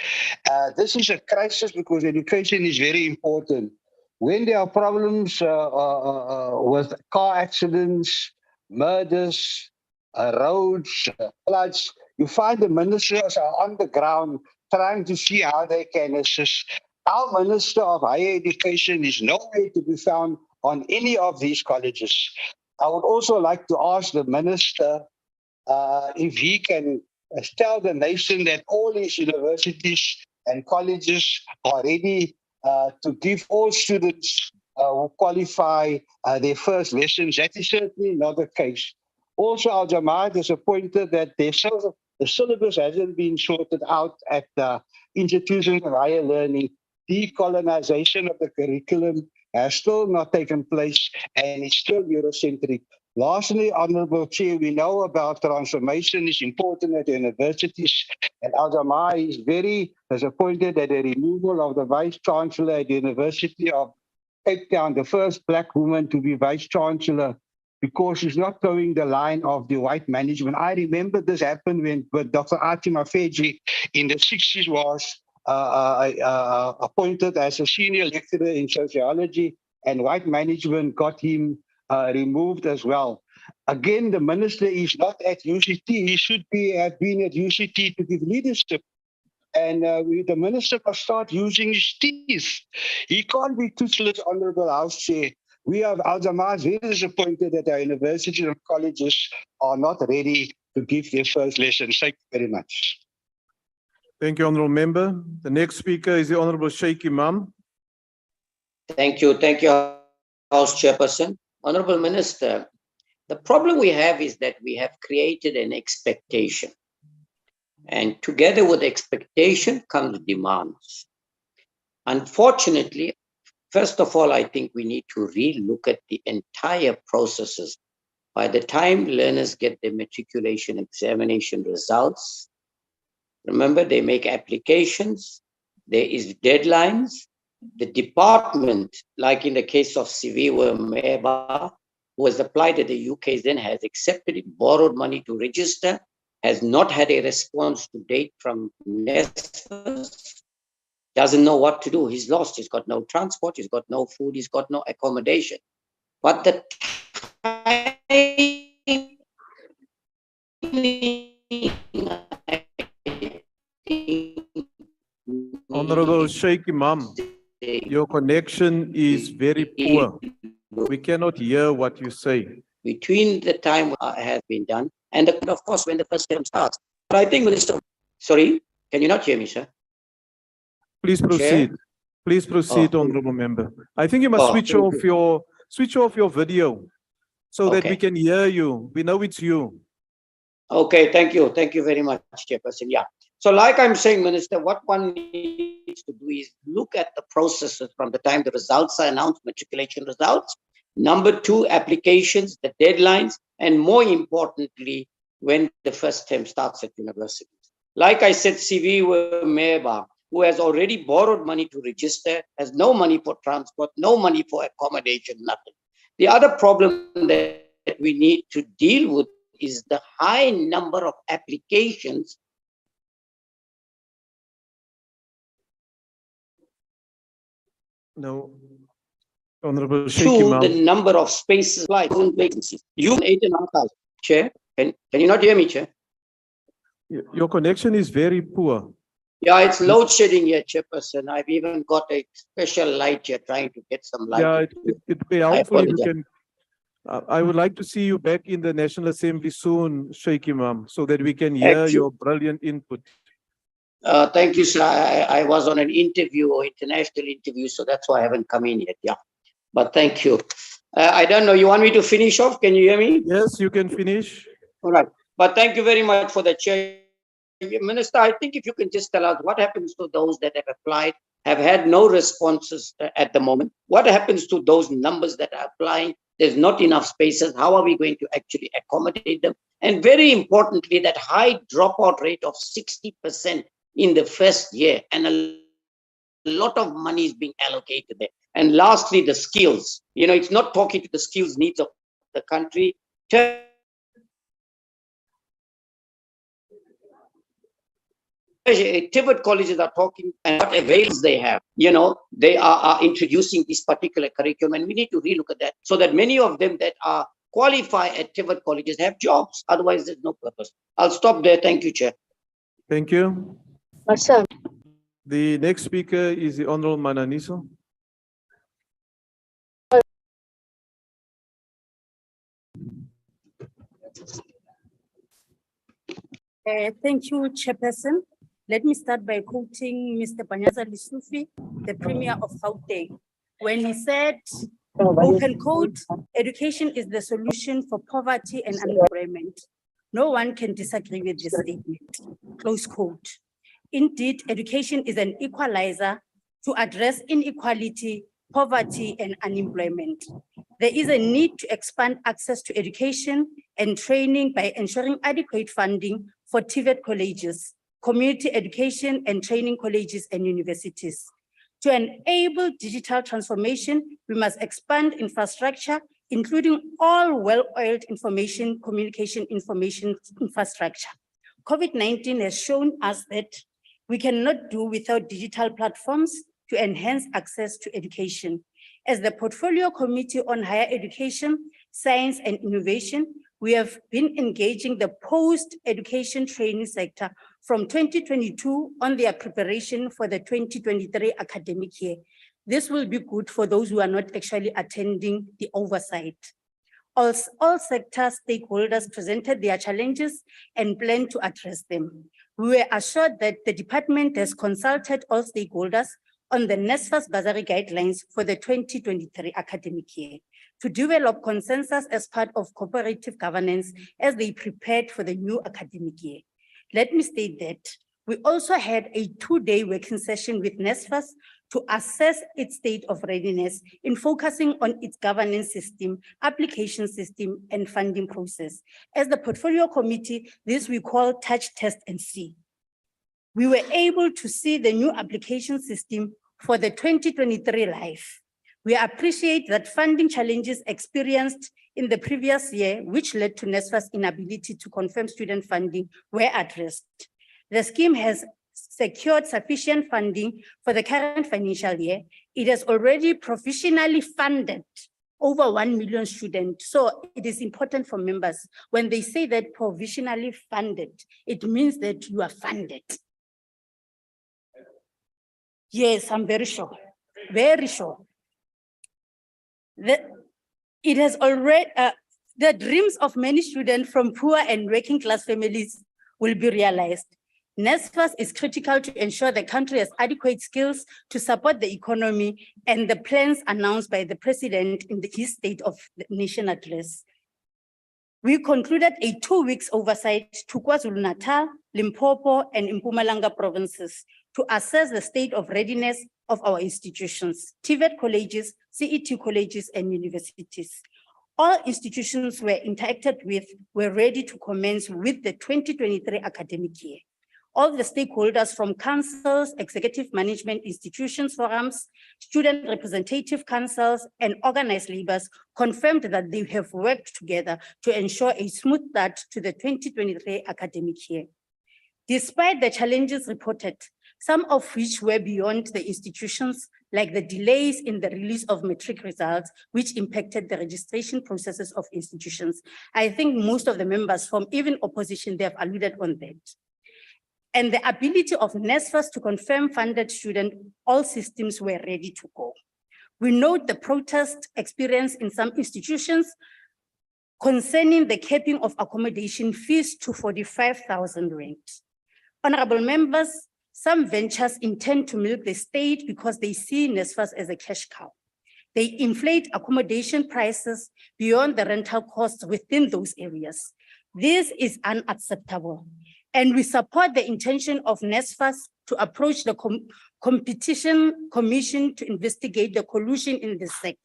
This is a crisis because education is very important. When there are problems with car accidents, murders, roads, floods, you find the ministers are on the ground trying to see how they can assist. Our Minister of Higher Education is nowhere to be found on any of these colleges. I would also like to ask the minister if he can tell the nation that all these universities and colleges are ready to give all students who qualify their first lessons. That is certainly not the case. Also, Al Jamaat is disappointed that the syllabus hasn't been sorted out at the institutions of higher learning. Decolonization of the curriculum has still not taken place and it's still Eurocentric. Lastly, Honorable Chair, we know about transformation is important at universities, and Al Jamaat is very disappointed at the removal of the Vice Chancellor at the University of Cape Town, the first Black woman to be Vice Chancellor, because she's not towing the line of the white management. I remember this happened when Dr. Atima Feji in the 60s was appointed as a senior lecturer in sociology, and white management got him removed as well. Again, the minister is not at UCT. He should have been at UCT to give leadership. And the minister must start using his teeth. He can't be toothless, Honorable House Chair. We have Al Jamaat very disappointed that our universities and colleges are not ready to give their first lessons. Thank you very much. Thank you, Honourable Member. The next speaker is the Honourable Sheikh Imam. Thank you, House Chairperson. Honourable Minister, the problem we have is that we have created an expectation. And together with expectation comes demands. Unfortunately, first of all, I think we need to re-look at the entire processes. By the time learners get their matriculation examination results, remember they make applications, there is deadlines. The department, like in the case of Siviwe Meba, who has applied at the UK, then has accepted it, borrowed money to register, has not had a response to date from NSFAS, doesn't know what to do. He's lost. He's got no transport. He's got no food. He's got no accommodation. But the Honourable Sheikh Imam, your connection is very poor. We cannot hear what you say. Between the time has been done and of course when the first term starts. But I think, Minister, sorry, can you not hear me, sir? Please proceed. Chair? Please proceed, Oh. Honourable Member. I think you must switch off your video so that we can hear you. We know it's you. Okay, thank you. Thank you very much, Chairperson. Yeah. So like I'm saying, Minister, what one needs to do is look at the processes from the time the results are announced, matriculation results. Number two, applications, the deadlines, and more importantly, when the first term starts at universities. Like I said, Siviwe Meba, who has already borrowed money to register, has no money for transport, no money for accommodation, nothing. The other problem that we need to deal with is the high number of applications No. Honourable Sheikh to Imam. the number of spaces like vacancies. You 8,500, Chair. Can you not hear me, Chair? Your connection is very poor. Yeah, it's load shedding here, Chairperson. I've even got a special light here trying to get some light. Yeah, it'd be helpful if you apologize. can. I would like to see you back in the National Assembly soon, Sheikh Imam, so that we can hear Actually- your brilliant input. Thank you, sir. I was on an interview or international interview, so that's why I haven't come in yet. Yeah, but thank you. I don't know. You want me to finish off? Can you hear me? Yes, you can finish. All right. But thank you very much for the chair. Minister, I think if you can just tell us what happens to those that have applied, have had no responses at the moment. What happens to those numbers that are applying? There's not enough spaces. How are we going to actually accommodate them? And very importantly, that high dropout rate of 60% in the first year, and a lot of money is being allocated there. And lastly, the skills. You know, it's not talking to the skills needs of the country. Private colleges are talking and what avails they have. You know, they are introducing this particular curriculum, and we need to relook at that so that many of them that are qualified at private colleges have jobs. Otherwise, there's no purpose. I'll stop there. Thank you, Chair. Thank you. The next speaker is the Honourable Mananiso. Thank you, Chairperson. Let me start by quoting Mr. Panyaza Lisufi, the Premier of Gauteng, when he said, open quote, education is the solution for poverty and unemployment. No one can disagree with this statement, close quote. Indeed, education is an equalizer to address inequality, poverty, and unemployment. There is a need to expand access to education and training by ensuring adequate funding for TVET colleges, community education and training colleges and universities. To enable digital transformation, we must expand infrastructure, including all well-oiled communication information infrastructure. COVID-19 has shown us that we cannot do without digital platforms to enhance access to education. As the Portfolio Committee on Higher Education, Science and Innovation, we have been engaging the post-education training sector from 2022 on their preparation for the 2023 academic year. This will be good for those who are not actually attending the oversight. All sector stakeholders presented their challenges and plan to address them. We were assured that the department has consulted all stakeholders on the NSFAS bursary guidelines for the 2023 academic year to develop consensus as part of cooperative governance as they prepared for the new academic year. Let me state that we also had a 2-day working session with NSFAS to assess its state of readiness in focusing on its governance system, application system, and funding process. As the Portfolio Committee, this we call touch, test, and see. We were able to see the new application system for the 2023 life. We appreciate that funding challenges experienced in the previous year, which led to NSFAS inability to confirm student funding, were addressed. The scheme has secured sufficient funding for the current financial year. It has already provisionally funded over 1 million students. So it is important for members, when they say that provisionally funded, it means that you are funded. Yes, I'm very sure, very sure. It has already, the dreams of many students from poor and working class families will be realized. NSFAS is critical to ensure the country has adequate skills to support the economy and the plans announced by the president in his State of the Nation address. We concluded a 2-week oversight to KwaZulu-Natal, Limpopo, and Mpumalanga provinces to assess the state of readiness of our institutions, TVET colleges, CET colleges, and universities. All institutions were interacted with were ready to commence with the 2023 academic year. All the stakeholders from councils, executive management institutions forums, student representative councils, and organized labors confirmed that they have worked together to ensure a smooth start to the 2023 academic year. Despite the challenges reported, some of which were beyond the institutions, like the delays in the release of matric results, which impacted the registration processes of institutions. I think most of the members from even opposition, they have alluded on that. And the ability of NSFAS to confirm funded student, all systems were ready to go. We note the protest experience in some institutions concerning the capping of accommodation fees to 45,000 rand. Honorable members, some ventures intend to milk the state because they see NSFAS as a cash cow. They inflate accommodation prices beyond the rental costs within those areas. This is unacceptable. And we support the intention of NSFAS to approach the Competition Commission to investigate the collusion in the sector.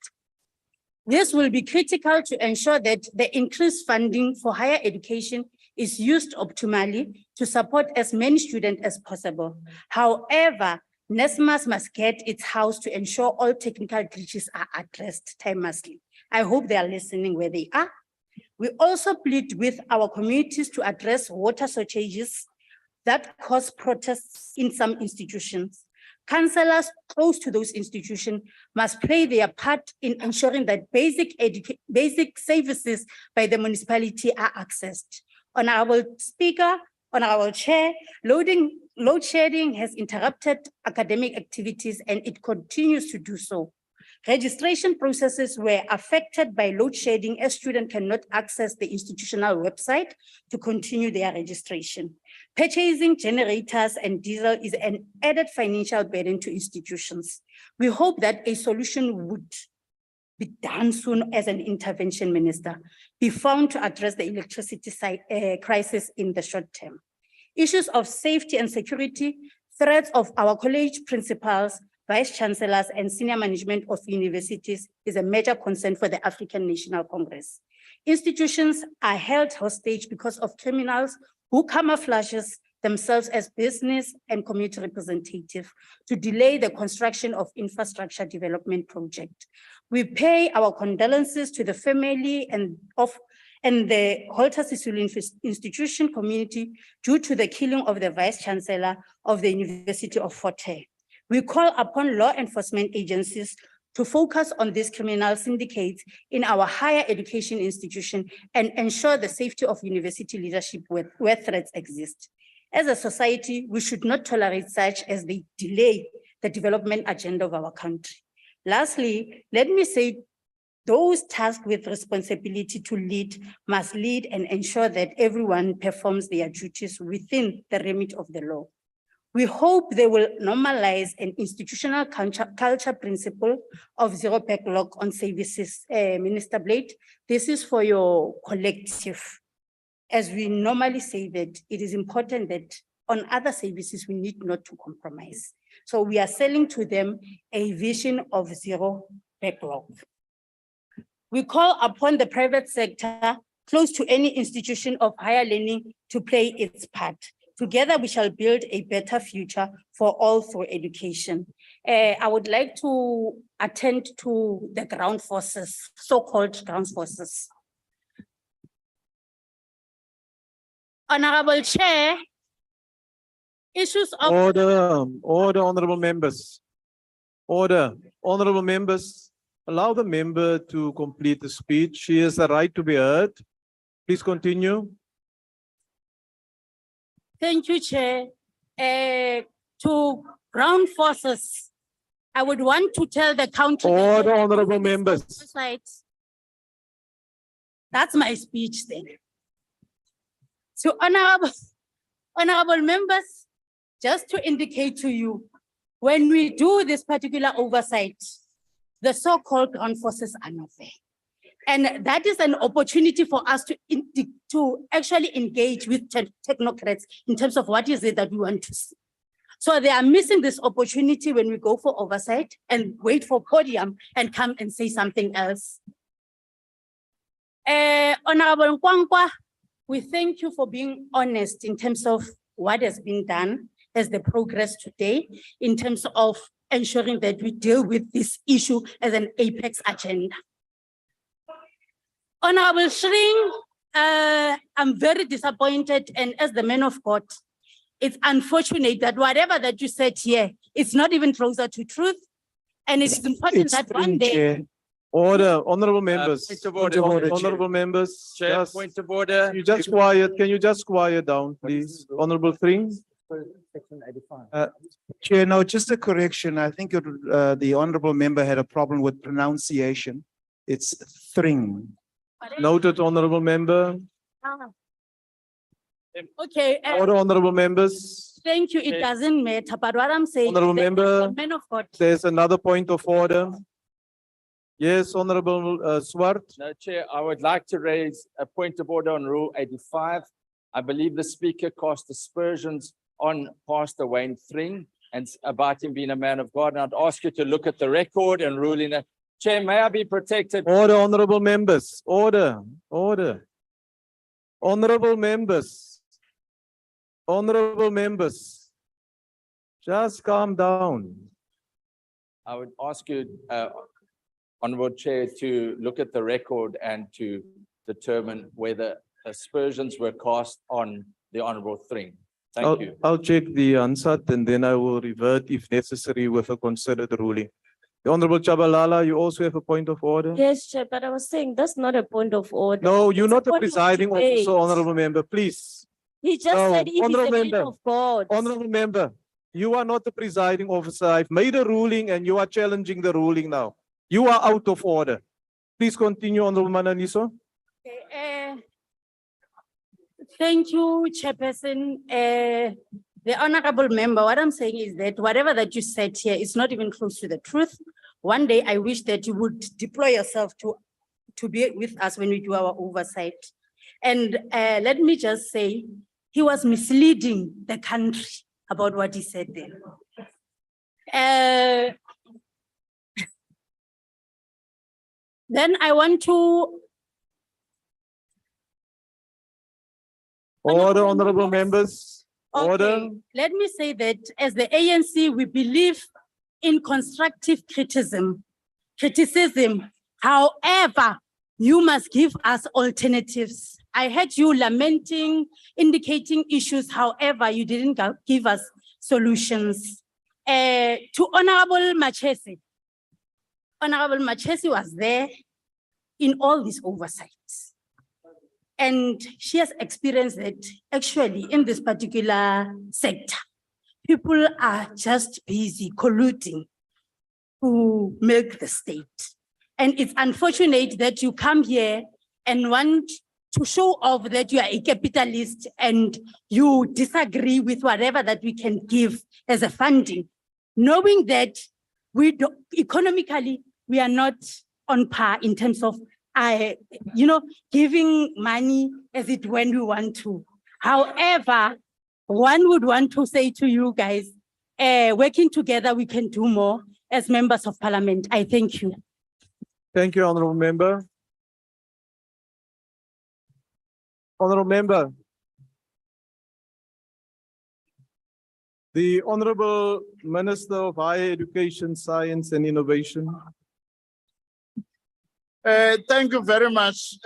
This will be critical to ensure that the increased funding for higher education is used optimally to support as many students as possible. However, NSFAS must get its house to ensure all technical glitches are addressed timelessly. I hope they are listening where they are. We also plead with our communities to address water shortages that cause protests in some institutions. Councillors close to those institutions must play their part in ensuring that basic services by the municipality are accessed. Honorable Speaker, Honorable Chair, load shedding has interrupted academic activities and it continues to do so. Registration processes were affected by load shedding as students cannot access the institutional website to continue their registration. Purchasing generators and diesel is an added financial burden to institutions. We hope that a solution would be done soon as an intervention minister, be found to address the electricity crisis in the short term. Issues of safety and security, threats of our college principals, vice chancellors, and senior management of universities is a major concern for the African National Congress. Institutions are held hostage because of criminals who camouflages themselves as business and community representatives to delay the construction of infrastructure development project. We pay our condolences to the family and the Walter Sisulu institution community due to the killing of the vice chancellor of the University of Fort Hare. We call upon law enforcement agencies to focus on these criminal syndicates in our higher education institution and ensure the safety of university leadership where threats exist. As a society, we should not tolerate such as they delay the development agenda of our country. Lastly, let me say those tasked with responsibility to lead must lead and ensure that everyone performs their duties within the remit of the law. We hope they will normalize an institutional culture principle of zero backlog on services. Minister Blade, this is for your collective. As we normally say that it is important that on other services, we need not to compromise. So we are selling to them a vision of zero backlog. We call upon the private sector close to any institution of higher learning to play its part. Together, we shall build a better future for all through education. I would like to attend to the ground forces, so-called ground forces. Honorable Chair, issues of— Order, honorable members. Order, honorable members, allow the member to complete the speech. She has the right to be heard. Please continue. Thank you, Chair. To ground forces, I would want to tell the country— Order, honorable members. That's my speech then. So honorable members, just to indicate to you, when we do this particular oversight, the so-called ground forces are not there. And that is an opportunity for us to actually engage with technocrats in terms of what is it that we want to see. So they are missing this opportunity when we go for oversight and wait for podium and come and say something else. Honorable Nkwankwa, we thank you for being honest in terms of what has been done as the progress today, in terms of ensuring that we deal with this issue as an apex agenda. Honorable Shring, I'm very disappointed, and as the man of God, it's unfortunate that whatever that you said here, it's not even closer to truth. And it's important that one day— Chair. Order, honorable members. Point of order, Honorable members. Chair, just- point of order. You just quiet. Can you just quiet down, please? Honorable Thring. Chair, no, just a correction. I think the honorable member had a problem with pronunciation. It's Thring. Noted, honorable member. Okay. Order, honorable members. Thank you. It doesn't matter, but what I'm saying— Honorable is that member. the man of God— There's another point of order. Yes, honorable Swart. No, Chair, I would like to raise a point of order on Rule 85. I believe the speaker cast aspersions on Pastor Wayne Thring and about him being a man of God. And I'd ask you to look at the record and rule in it. Chair, may I be protected? Order, honorable members. Order. Honorable members. Honorable members. Just calm down. I would ask you, Honorable Chair, to look at the record and to determine whether aspersions were cast on the Honorable Thring. Thank you. I'll check the answer and then I will revert if necessary with a considered ruling. The Honorable Chabalala, you also have a point of order? Yes, Chair, but I was saying that's not a point of order. No, you're It's a not the point of presiding debate. officer, honorable member, please. He just No, said he is a honorable man member. of God. Honorable member, you are not the presiding officer. I've made a ruling and you are challenging the ruling now. You are out of order. Please continue, Honorable Mananiso. Thank you, Chairperson. The honorable member, what I'm saying is that whatever that you said here is not even close to the truth. One day, I wish that you would deploy yourself to be with us when we do our oversight. And let me just say, he was misleading the country about what he said there. Then I want to Order, honorable members. Order. Okay, let me say that as the ANC, we believe in constructive criticism. However, you must give us alternatives. I heard you lamenting, indicating issues. However, you didn't give us solutions. To Honorable Machesi was there in all these oversights. And she has experienced that actually in this particular sector, people are just busy colluding to milk the state. And it's unfortunate that you come here and want to show off that you are a capitalist and you disagree with whatever that we can give as a funding, knowing that economically, we are not on par in terms of giving money as it when we want to. However, one would want to say to you guys, working together, we can do more as members of parliament. I thank you. Thank you, honorable member. Honorable member. The Honorable Minister of Higher Education, Science and Innovation. Thank you very much.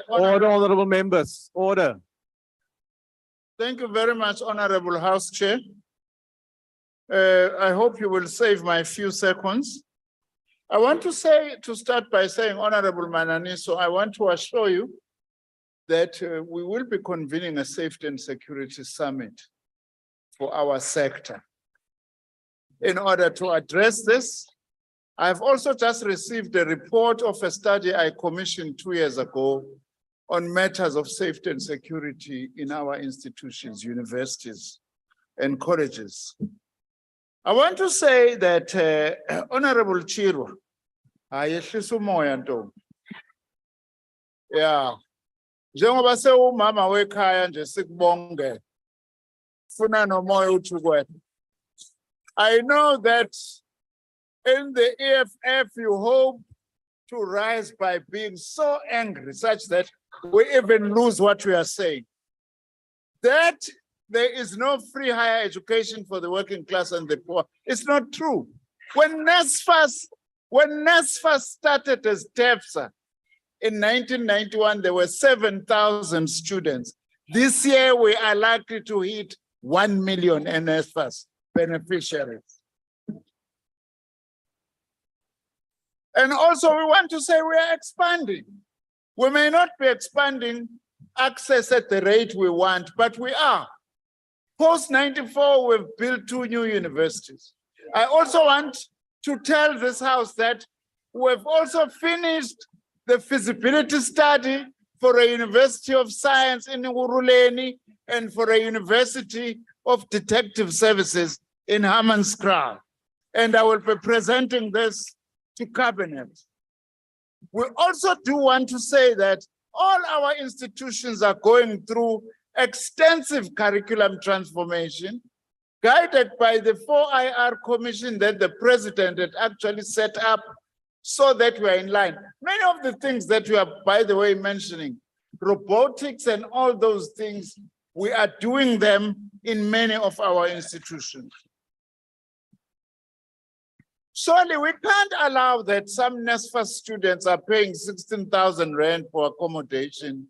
Order, honorable members, order. Thank you very much, Honorable House Chair. I hope you will save my few seconds. I want to start by saying, Honorable Mananiso, I want to assure you that we will be convening a safety and security summit for our sector. In order to address this, I've also just received a report of a study I commissioned 2 years ago on matters of safety and security in our institutions, universities, and colleges. I want to say that Honorable Chirwa, yeah, njengoba sewumama wekhaya nje sikubonge funa nomoya uthukwe. I know that in the EFF you hope to rise by being so angry such that we even lose what we are saying. That there is no free higher education for the working class and the poor. It's not true. When NSFAS started as TEPSA in 1991, there were 7,000 students. This year, we are likely to hit 1 million NSFAS beneficiaries. And also, we want to say we are expanding. We may not be expanding access at the rate we want, but we are. Post-94, we've built 2 new universities. I also want to tell this House that we've also finished the feasibility study for a University of Science in Uruleni and for a University of Detective Services in Hammanskraal. And I will be presenting this to Cabinet. We also do want to say that all our institutions are going through extensive curriculum transformation, guided by the 4IR Commission that the President had actually set up so that we are in line. Many of the things that you are, by the way, mentioning, robotics and all those things, we are doing them in many of our institutions. Surely we can't allow that some NSFAS students are paying 16,000 rand for accommodation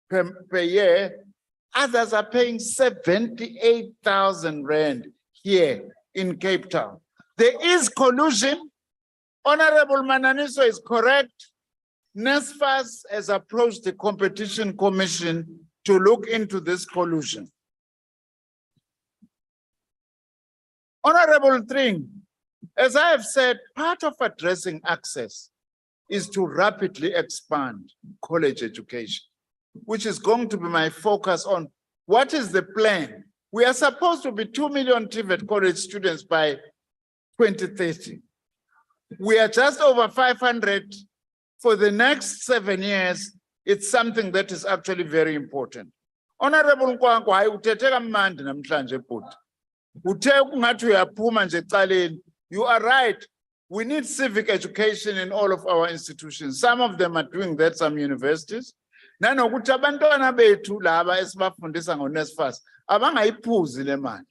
per year. Others are paying 78,000 rand here in Cape Town. There is collusion. Honorable Mananiso is correct. NSFAS has approached the Competition Commission to look into this collusion. Honorable Tring, as I have said, part of addressing access is to rapidly expand college education, which is going to be my focus on what is the plan. We are supposed to be 2 million TVET college students by 2030. We are just over 500 for the next 7 years. It's something that is actually very important. Honorable Nkwankwa, hayi uthethe kamnandi namhlanje bhuti. Uthe kungathi uyaphuma nje ecaleni. You are right. We need civic education in all of our institutions. Some of them are doing that, some universities. Nanokuthi abantwana bethu laba esibafundisa ngoNSFAS abangayiphuzi le mali.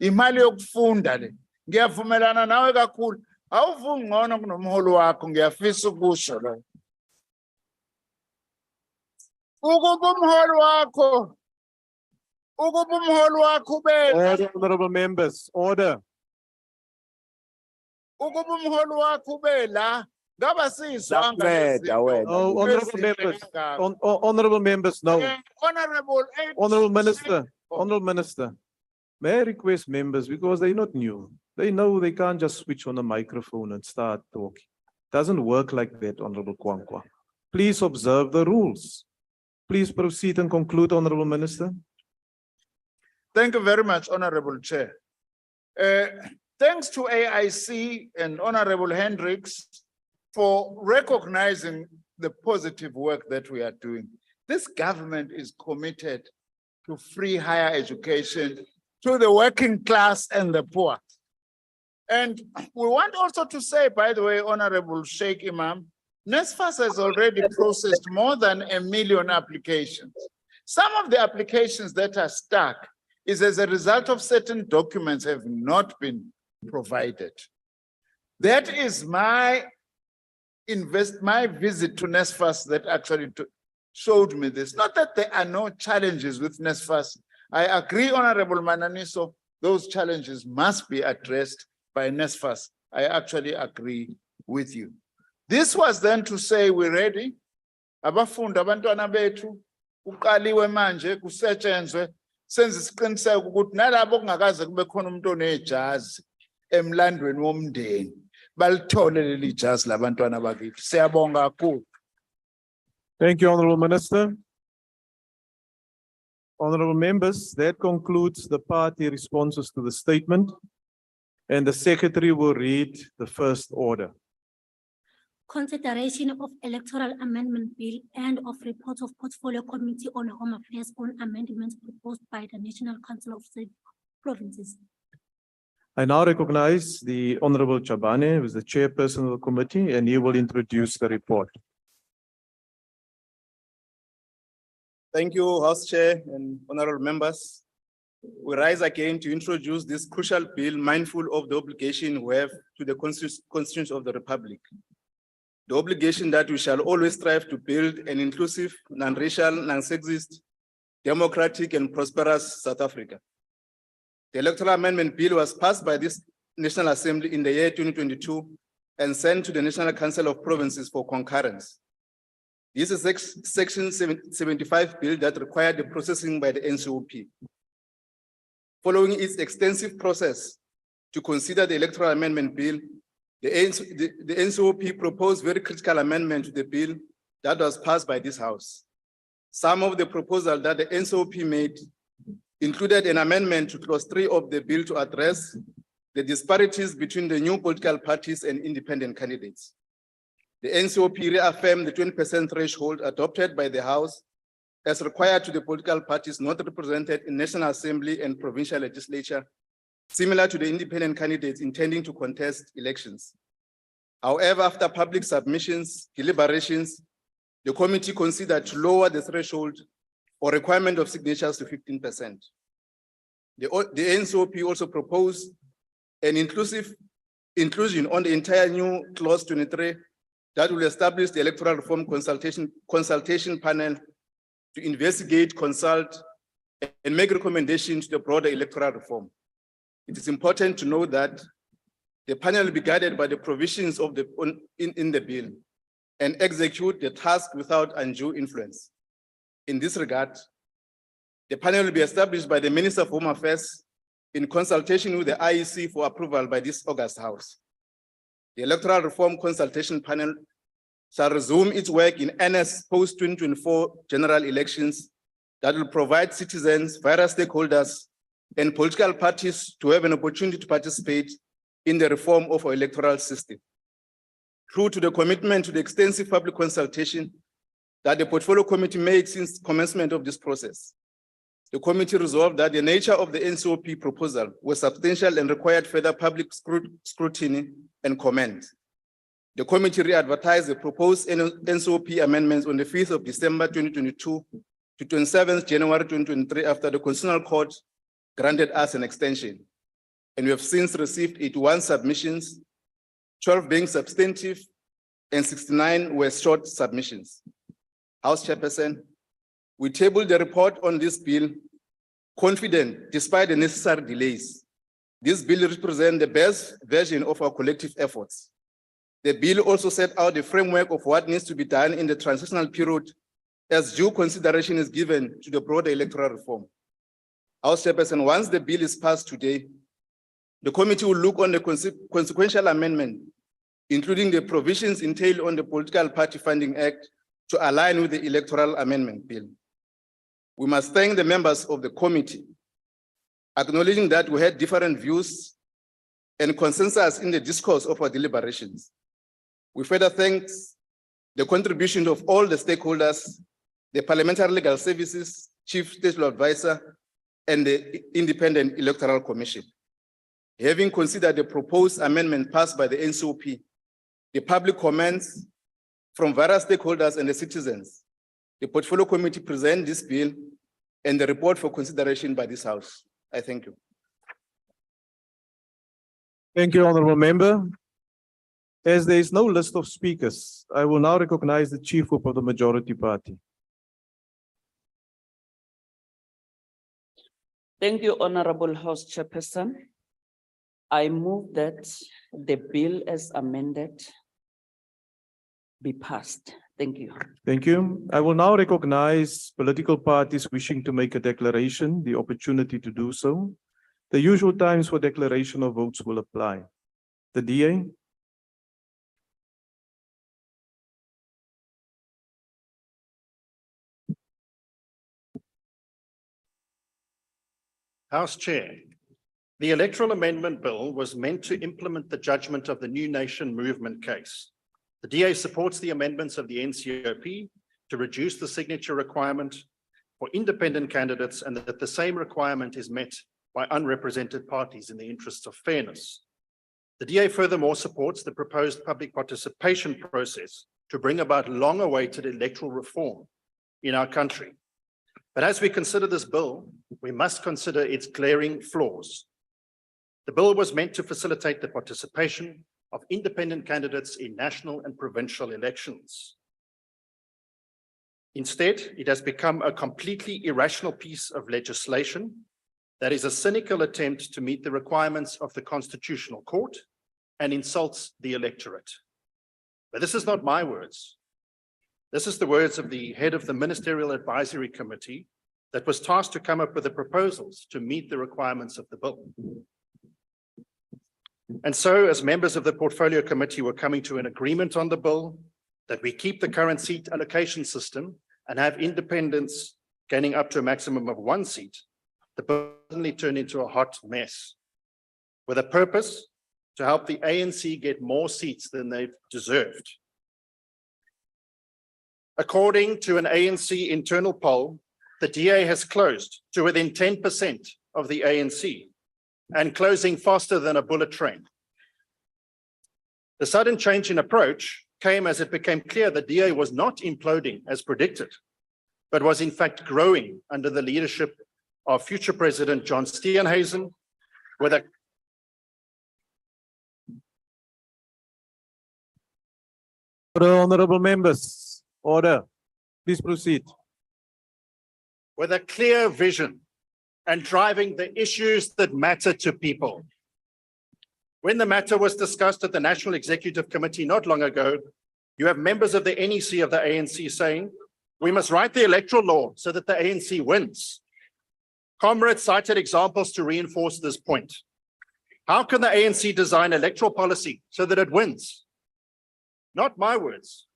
Imali yokufunda le. Ngiyavumelana nawe kakhulu. Awuvuki ngcono kunomholi wakho, ngiyafisa ukusho lo. Ukuba umholi wakho Order, honorable members, order. ukuba umholi wakho ube la ngaba siyizwanga lezi. Oh, honorable members, honorable members, no. Honorable Minister, may I request members, because they're not new. They know they can't just switch on the microphone and start talking. Doesn't work like that, Honorable Kwankwa. Please observe the rules. Please proceed and conclude, Honorable Minister. Thank you very much, Honorable Chair. Thanks to AIC and Honorable Hendricks for recognizing the positive work that we are doing. This government is committed to free higher education to the working class and the poor. And we want also to say, by the way, Honorable Sheikh Imam, NSFAS has already processed more than 1 million applications. Some of the applications that are stuck is as a result of certain documents have not been provided. That is my visit to NSFAS that actually showed me this. Not that there are no challenges with NSFAS. I agree, Honorable Mananiso, those challenges must be addressed by NSFAS. I actually agree with you. This was then to say we're ready. Abafunda abantwana bethu uqaliwe manje kusetshenzwe senze isiqiniseko ukuthi nalabo kungakaze kube khona umuntu onejazi emlandweni womndeni balithole leli jazi labantwana bakithi. Siyabonga kakhulu. Thank you, Honorable Minister. Honorable members, that concludes the party responses to the statement. And the secretary will read the first order. Consideration of electoral amendment bill and of report of portfolio committee on home affairs on amendments proposed by the National Council of State Provinces. I now recognize the Honorable Chabane, who is the chairperson of the committee, and he will introduce the report. Thank you, House Chair and honorable members. We rise again to introduce this crucial bill, mindful of the obligation we have to the constitution of the Republic. The obligation that we shall always strive to build an inclusive, non-racial, non-sexist, democratic and prosperous South Africa. The Electoral Amendment Bill was passed by this National Assembly in the year 2022 and sent to the National Council of Provinces for concurrence. This is Section 75 bill that required the processing by the NCOP. Following its extensive process to consider the Electoral Amendment Bill, the NCOP proposed very critical amendment to the bill that was passed by this House. Some of the proposals that the NCOP made included an amendment to clause 3 of the bill to address the disparities between the new political parties and independent candidates. The NCOP reaffirmed the 20% threshold adopted by the House as required to the political parties not represented in National Assembly and provincial legislature, similar to the independent candidates intending to contest elections. However, after public submissions, deliberations, the committee considered to lower the threshold or requirement of signatures to 15%. The NCOP also proposed an inclusion on the entire new clause 23 that will establish the electoral reform consultation panel to investigate, consult, and make recommendations to the broader electoral reform. It is important to note that the panel will be guided by the provisions of in the bill and execute the task without undue influence. In this regard, the panel will be established by the Minister of Home Affairs in consultation with the IEC for approval by this August House. The Electoral Reform Consultation Panel shall resume its work in earnest post-2024 general elections that will provide citizens, various stakeholders, and political parties to have an opportunity to participate in the reform of our electoral system. True to the commitment to the extensive public consultation that the Portfolio Committee made since commencement of this process, the committee resolved that the nature of the NCOP proposal was substantial and required further public scrutiny and comment. The committee re-advertised the proposed NCOP amendments on the 5th of December 2022 to 27th January 2023 after the Constitutional Court granted us an extension. And we have since received 81 submissions, 12 being substantive and 69 were short submissions. House Chairperson, we tabled the report on this bill confident despite the necessary delays. This bill represents the best version of our collective efforts. The bill also set out the framework of what needs to be done in the transitional period as due consideration is given to the broader electoral reform. House Chairperson, once the bill is passed today, the committee will look on the consequential amendment, including the provisions entailed on the Political Party Funding Act to align with the electoral amendment bill. We must thank the members of the committee, acknowledging that we had different views and consensus in the discourse of our deliberations. We further thank the contribution of all the stakeholders, the Parliamentary Legal Services, Chief Special Advisor, and the Independent Electoral Commission. Having considered the proposed amendment passed by the NCOP, the public comments from various stakeholders and the citizens, the Portfolio Committee presents this bill and the report for consideration by this House. I thank you. Thank you, Honorable Member. As there is no list of speakers, I will now recognize the Chief Whip of the Majority Party. Thank you, Honorable House Chairperson. I move that the bill as amended be passed. Thank you. Thank you. I will now recognize political parties wishing to make a declaration, the opportunity to do so. The usual times for declaration of votes will apply. The DA. House Chair, the Electoral Amendment Bill was meant to implement the judgment of the New Nation Movement case. The DA supports the amendments of the NCOP to reduce the signature requirement for independent candidates and that the same requirement is met by unrepresented parties in the interests of fairness. The DA furthermore supports the proposed public participation process to bring about long-awaited electoral reform in our country. But as we consider this bill, we must consider its glaring flaws. The bill was meant to facilitate the participation of independent candidates in national and provincial elections. Instead, it has become a completely irrational piece of legislation that is a cynical attempt to meet the requirements of the Constitutional Court and insults the electorate. But this is not my words. This is the words of the head of the Ministerial Advisory Committee that was tasked to come up with the proposals to meet the requirements of the bill. And so, as members of the Portfolio Committee were coming to an agreement on the bill, that we keep the current seat allocation system and have independents gaining up to a maximum of 1 seat, the bill suddenly turned into a hot mess with a purpose to help the ANC get more seats than they've deserved. According to an ANC internal poll, the DA has closed to within 10% of the ANC and closing faster than a bullet train. The sudden change in approach came as it became clear the DA was not imploding as predicted, but was in fact growing under the leadership of future President John Steenhuisen with a Honorable members, order. Please proceed. with a clear vision and driving the issues that matter to people. When the matter was discussed at the National Executive Committee not long ago, you have members of the NEC of the ANC saying, we must write the electoral law so that the ANC wins. Comrades cited examples to reinforce this point. How can the ANC design electoral policy so that it wins? Not my words.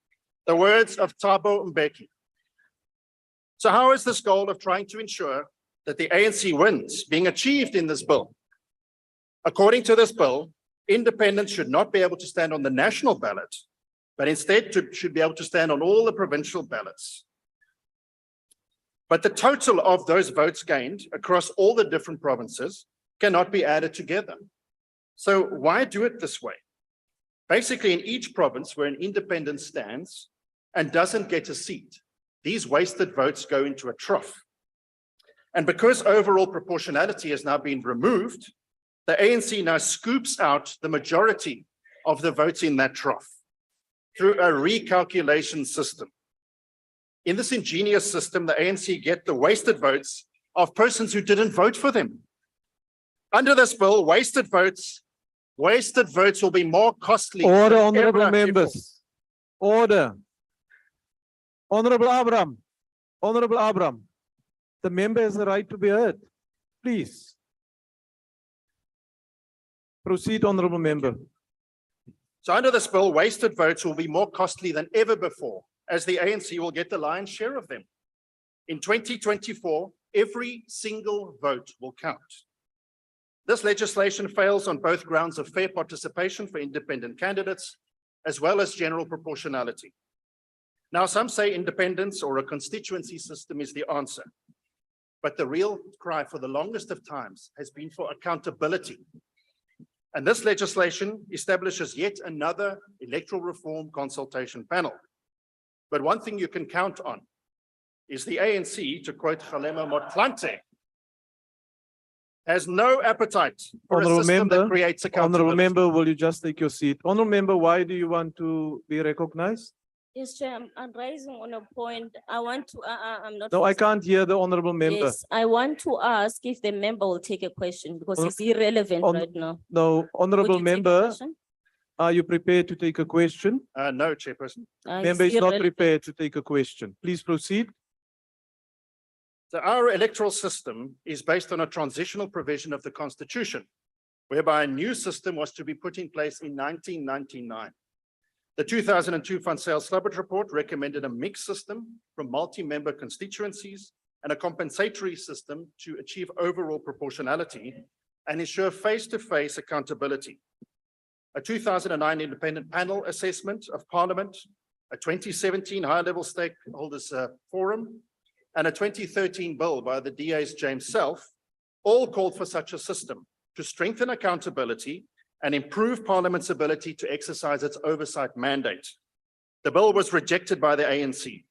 The words of Thabo Mbeki. So how is this goal of trying to ensure that the ANC wins being achieved in this bill? According to this bill, independents should not be able to stand on the national ballot, but instead should be able to stand on all the provincial ballots. But the total of those votes gained across all the different provinces cannot be added together. So why do it this way? Basically, in each province where an independent stands and doesn't get a seat, these wasted votes go into a trough. And because overall proportionality has now been removed, the ANC now scoops out the majority of the votes in that trough through a recalculation system. In this ingenious system, the ANC get the wasted votes of persons who didn't vote for them. Under this bill, wasted votes will be more costly. Order, than honorable ever members. Order. Honorable Abram. The member has the right to be heard. Please. Proceed, honorable member. So under this bill, wasted votes will be more costly than ever before, as the ANC will get the lion's share of them. In 2024, every single vote will count. This legislation fails on both grounds of fair participation for independent candidates, as well as general proportionality. Now, some say independence or a constituency system is the answer. But the real cry for the longest of times has been for accountability. And this legislation establishes yet another electoral reform consultation panel. But one thing you can count on is the ANC, to quote Kgalema Motlanthe, has no appetite for a system that creates accountability. Honorable member, will you just take your seat? Honorable member, why do you want to be recognized? Yes, Chair, I'm raising on a point. I want to, I'm not. No, I can't hear the honorable member. Yes, I want to ask if the member will take a question because Hon- it's irrelevant hon- right now. No, honorable Would you take a member, question? are you prepared to take a question? No, Chairperson. It's Member is not irrelevant. prepared to take a question. Please proceed. So our electoral system is based on a transitional provision of the Constitution, whereby a new system was to be put in place in 1999. The 2002 Van Zyl-Slabbert report recommended a mixed system from multi-member constituencies and a compensatory system to achieve overall proportionality and ensure face-to-face accountability. A 2009 independent panel assessment of Parliament, a 2017 high-level stakeholders forum, and a 2013 bill by the DA's James Self all called for such a system to strengthen accountability and improve Parliament's ability to exercise its oversight mandate. The bill was rejected by the ANC.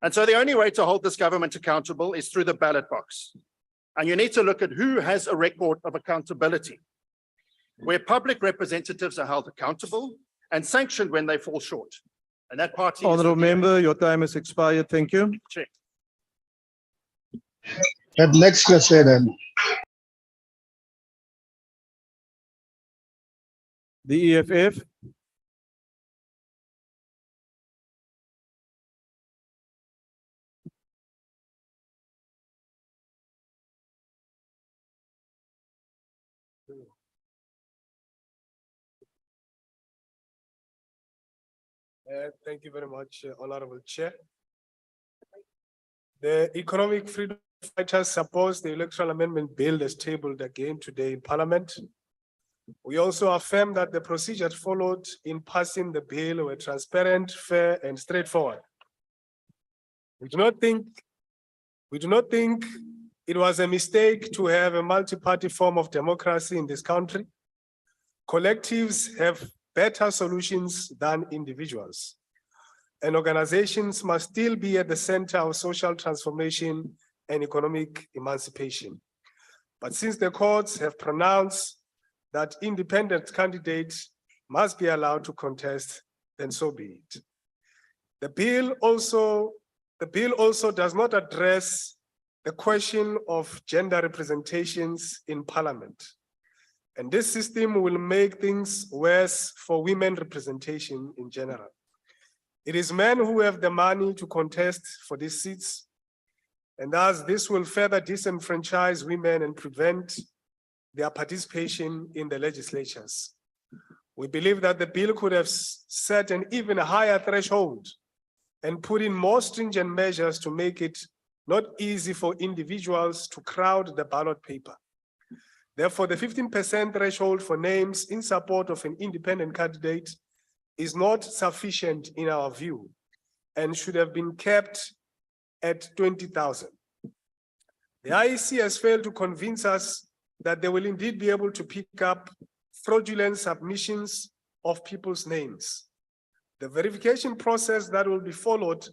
And so the only way to hold this government accountable is through the ballot box. And you need to look at who has a record of accountability, where public representatives are held accountable and sanctioned when they fall short. And that party is Honorable the DA. member, your time has expired. Thank you. Check. Next question. The EFF. Thank you very much, Honorable Chair. The Economic Freedom Fighters support the Electoral Amendment Bill as tabled again today in Parliament. We also affirm that the procedures followed in passing the bill were transparent, fair, and straightforward. We do not think it was a mistake to have a multi-party form of democracy in this country. Collectives have better solutions than individuals. And organizations must still be at the center of social transformation and economic emancipation. But since the courts have pronounced that independent candidates must be allowed to contest, then so be it. The bill also does not address the question of gender representations in Parliament. And this system will make things worse for women representation in general. It is men who have the money to contest for these seats, and thus this will further disenfranchise women and prevent their participation in the legislatures. We believe that the bill could have set an even higher threshold and put in more stringent measures to make it not easy for individuals to crowd the ballot paper. Therefore, the 15% threshold for names in support of an independent candidate is not sufficient in our view and should have been kept at 20,000. The IEC has failed to convince us that they will indeed be able to pick up fraudulent submissions of people's names. The verification process that will be followed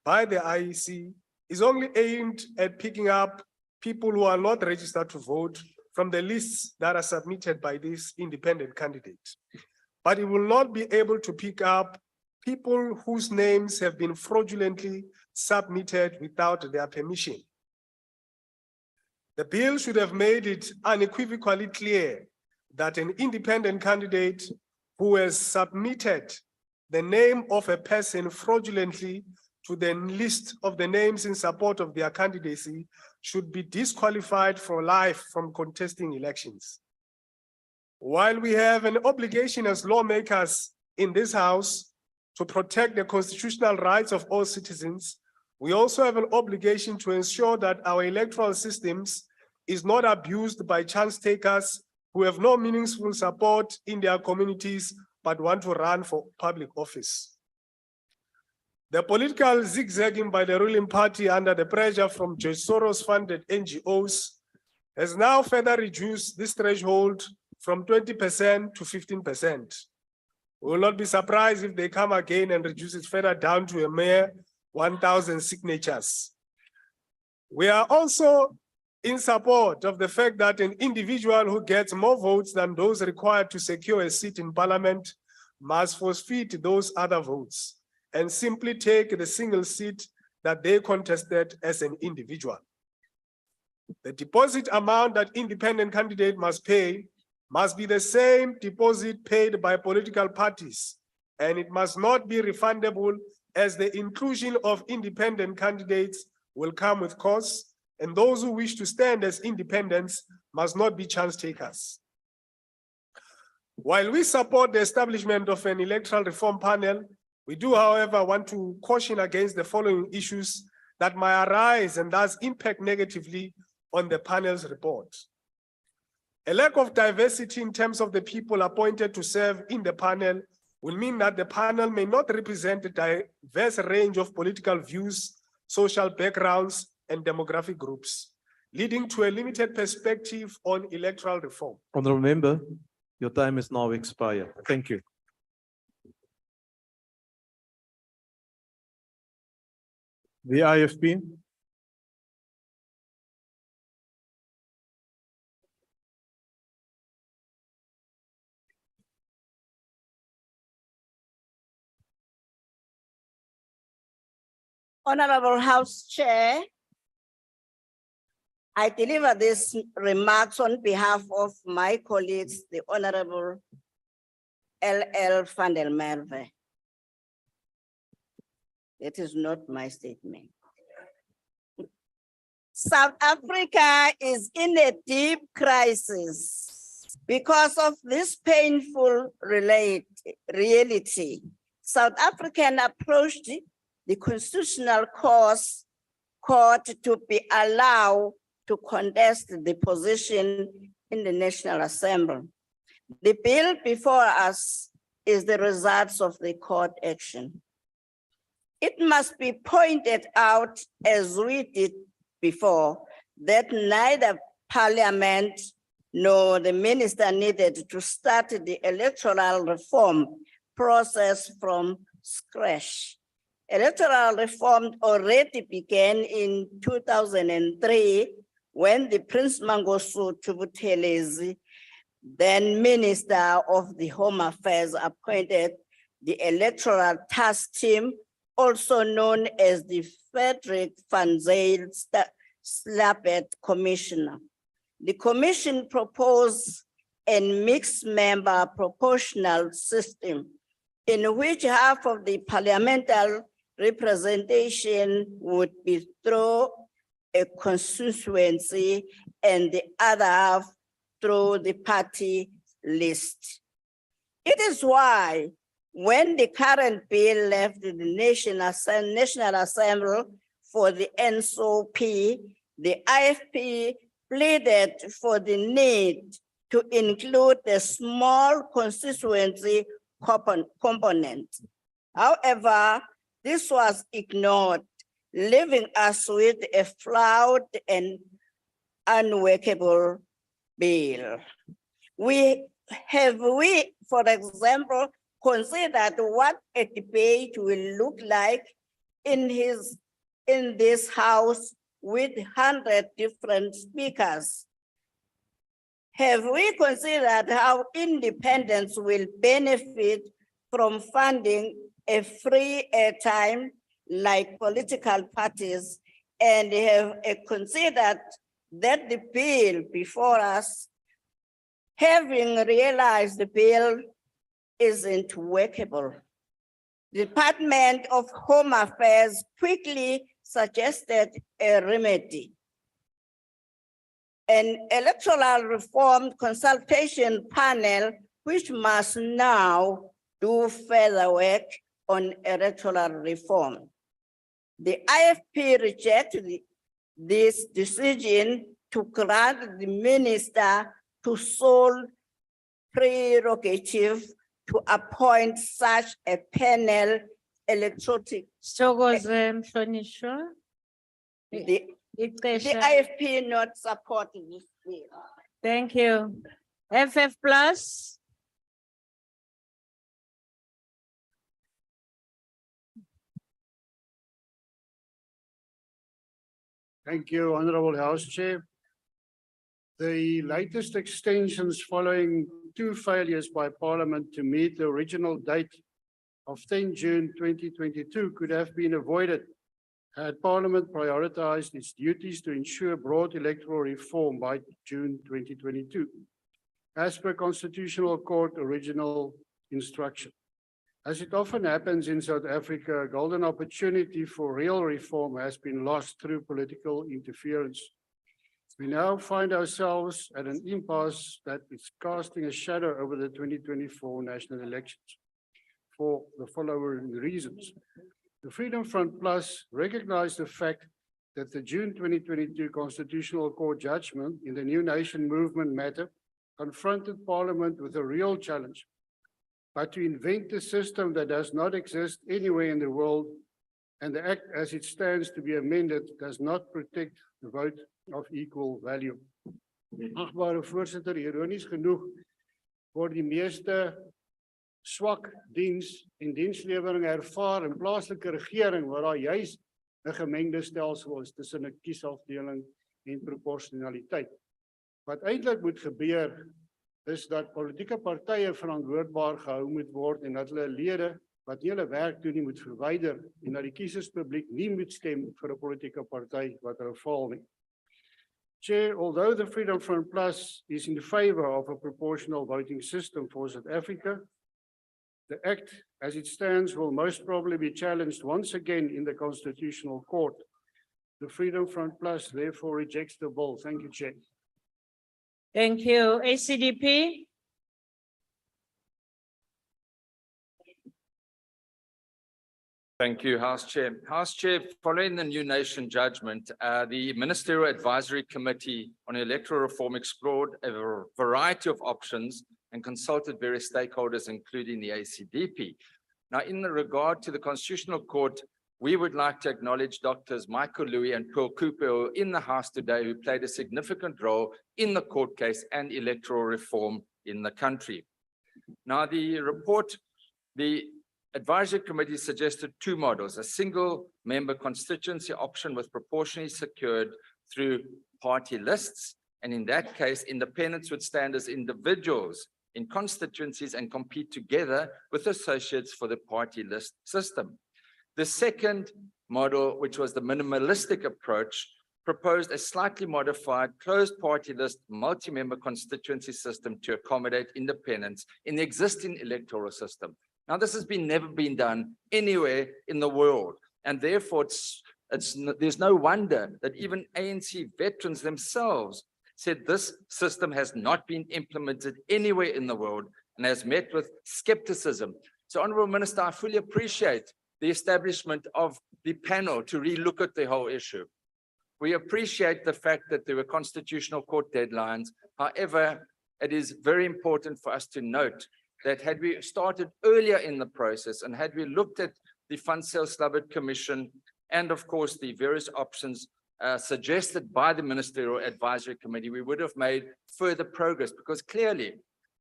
by the IEC is only aimed at picking up people who are not registered to vote from the lists that are submitted by this independent candidate. But it will not be able to pick up people whose names have been fraudulently submitted without their permission. The bill should have made it unequivocally clear that an independent candidate who has submitted the name of a person fraudulently to the list of the names in support of their candidacy should be disqualified for life from contesting elections. While we have an obligation as lawmakers in this House to protect the constitutional rights of all citizens, we also have an obligation to ensure that our electoral systems is not abused by chance takers who have no meaningful support in their communities but want to run for public office. The political zigzagging by the ruling party under the pressure from George Soros-funded NGOs has now further reduced this threshold from 20% to 15%. We will not be surprised if they come again and reduce it further down to a mere 1,000 signatures. We are also in support of the fact that an individual who gets more votes than those required to secure a seat in parliament must forfeit those other votes and simply take the single seat that they contested as an individual. The deposit amount that independent candidate must pay must be the same deposit paid by political parties, and it must not be refundable, as the inclusion of independent candidates will come with costs, and those who wish to stand as independents must not be chance takers. While we support the establishment of an electoral reform panel, we do, however, want to caution against the following issues that might arise and thus impact negatively on the panel's report. A lack of diversity in terms of the people appointed to serve in the panel will mean that the panel may not represent a diverse range of political views, social backgrounds, and demographic groups, leading to a limited perspective on electoral reform. Honourable Member, your time is now expired. Thank you. The IFP. Honorable House Chair, I deliver these remarks on behalf of my colleagues, the Honorable L.L. van der Merwe. It is not my statement. South Africa is in a deep crisis because of this painful reality. South African approached the Constitutional Court to be allowed to contest the position in the National Assembly. The bill before us is the results of the court action. It must be pointed out, as we did before, that neither Parliament nor the minister needed to start the electoral reform process from scratch. Electoral reform already began in 2003 when the Prince Mangosuthu Buthelezi, then Minister of the Home Affairs, appointed the Electoral Task Team, also known as the Frederick Van Zyl Slabbert Commissioner. The commission proposed a mixed member proportional system in which half of the parliamentary representation would be through a constituency and the other half through the party list. It is why when the current bill left the National Assembly for the NSOP, the IFP pleaded for the need to include the small constituency component. However, this was ignored, leaving us with a flawed and unworkable bill. For example, considered what a debate will look like in this house with 100 different speakers? Have we considered how independents will benefit from funding a free airtime like political parties, and have considered that the bill before us, having realized the bill isn't workable? The Department of Home Affairs quickly suggested a remedy. An electoral reform consultation panel, which must now do further work on electoral reform. The IFP rejected this decision to grant the minister to sole prerogative to appoint such a panel electronic. The IFP not supporting this bill. Thank you. FF plus. Thank you, Honorable House Chair. The latest extensions following 2 failures by Parliament to meet the original date of 10 June 2022 could have been avoided had Parliament prioritized its duties to ensure broad electoral reform by June 2022, as per Constitutional Court original instruction. As it often happens in South Africa, a golden opportunity for real reform has been lost through political interference. We now find ourselves at an impasse that is casting a shadow over the 2024 national elections for the following reasons. The Freedom Front Plus recognized the fact that the June 2022 Constitutional Court judgment in the New Nation Movement matter confronted Parliament with a real challenge. But to invent a system that does not exist anywhere in the world, and the Act as it stands to be amended does not protect the vote of equal value. Agbare voorsitter, ironies genoeg word die meeste swak diens en dienslewering ervaar in plaaslike regering waar daar juis 'n gemengde stelsel is tussen 'n kiesafdeling en proporsionaliteit. Wat eintlik moet gebeur is dat politieke partye verantwoordbaar gehou moet word en dat hulle lede wat nie hulle werk doen nie moet verwyder en dat die kieserspubliek nie moet stem vir 'n politieke party wat hulle val nie. Chair, although the Freedom Front Plus is in favor of a proportional voting system for South Africa, the Act as it stands will most probably be challenged once again in the Constitutional Court. The Freedom Front Plus therefore rejects the bill. Thank you, Chair. Thank you. ACDP. Thank you, House Chair. House Chair, following the New Nation judgment, the Ministerial Advisory Committee on Electoral Reform explored a variety of options and consulted various stakeholders, including the ACDP. Now, in regard to the Constitutional Court, we would like to acknowledge Doctors Michael Louis and Pearl Cooper, who are in the House today, who played a significant role in the court case and electoral reform in the country. Now, the Advisory Committee suggested 2 models, a single member constituency option with proportionally secured through party lists. And in that case, independents would stand as individuals in constituencies and compete together with associates for the party list system. The second model, which was the minimalistic approach, proposed a slightly modified closed party list multi-member constituency system to accommodate independents in the existing electoral system. Now, this has never been done anywhere in the world, and therefore there's no wonder that even ANC veterans themselves said this system has not been implemented anywhere in the world, and has met with skepticism. So, Honourable Minister, I fully appreciate the establishment of the panel to relook at the whole issue. We appreciate the fact that there were constitutional court deadlines. However, it is very important for us to note that had we started earlier in the process and had we looked at the Fund Sales Slubbert Commission and of course the various options suggested by the Ministerial Advisory Committee, we would have made further progress, because clearly,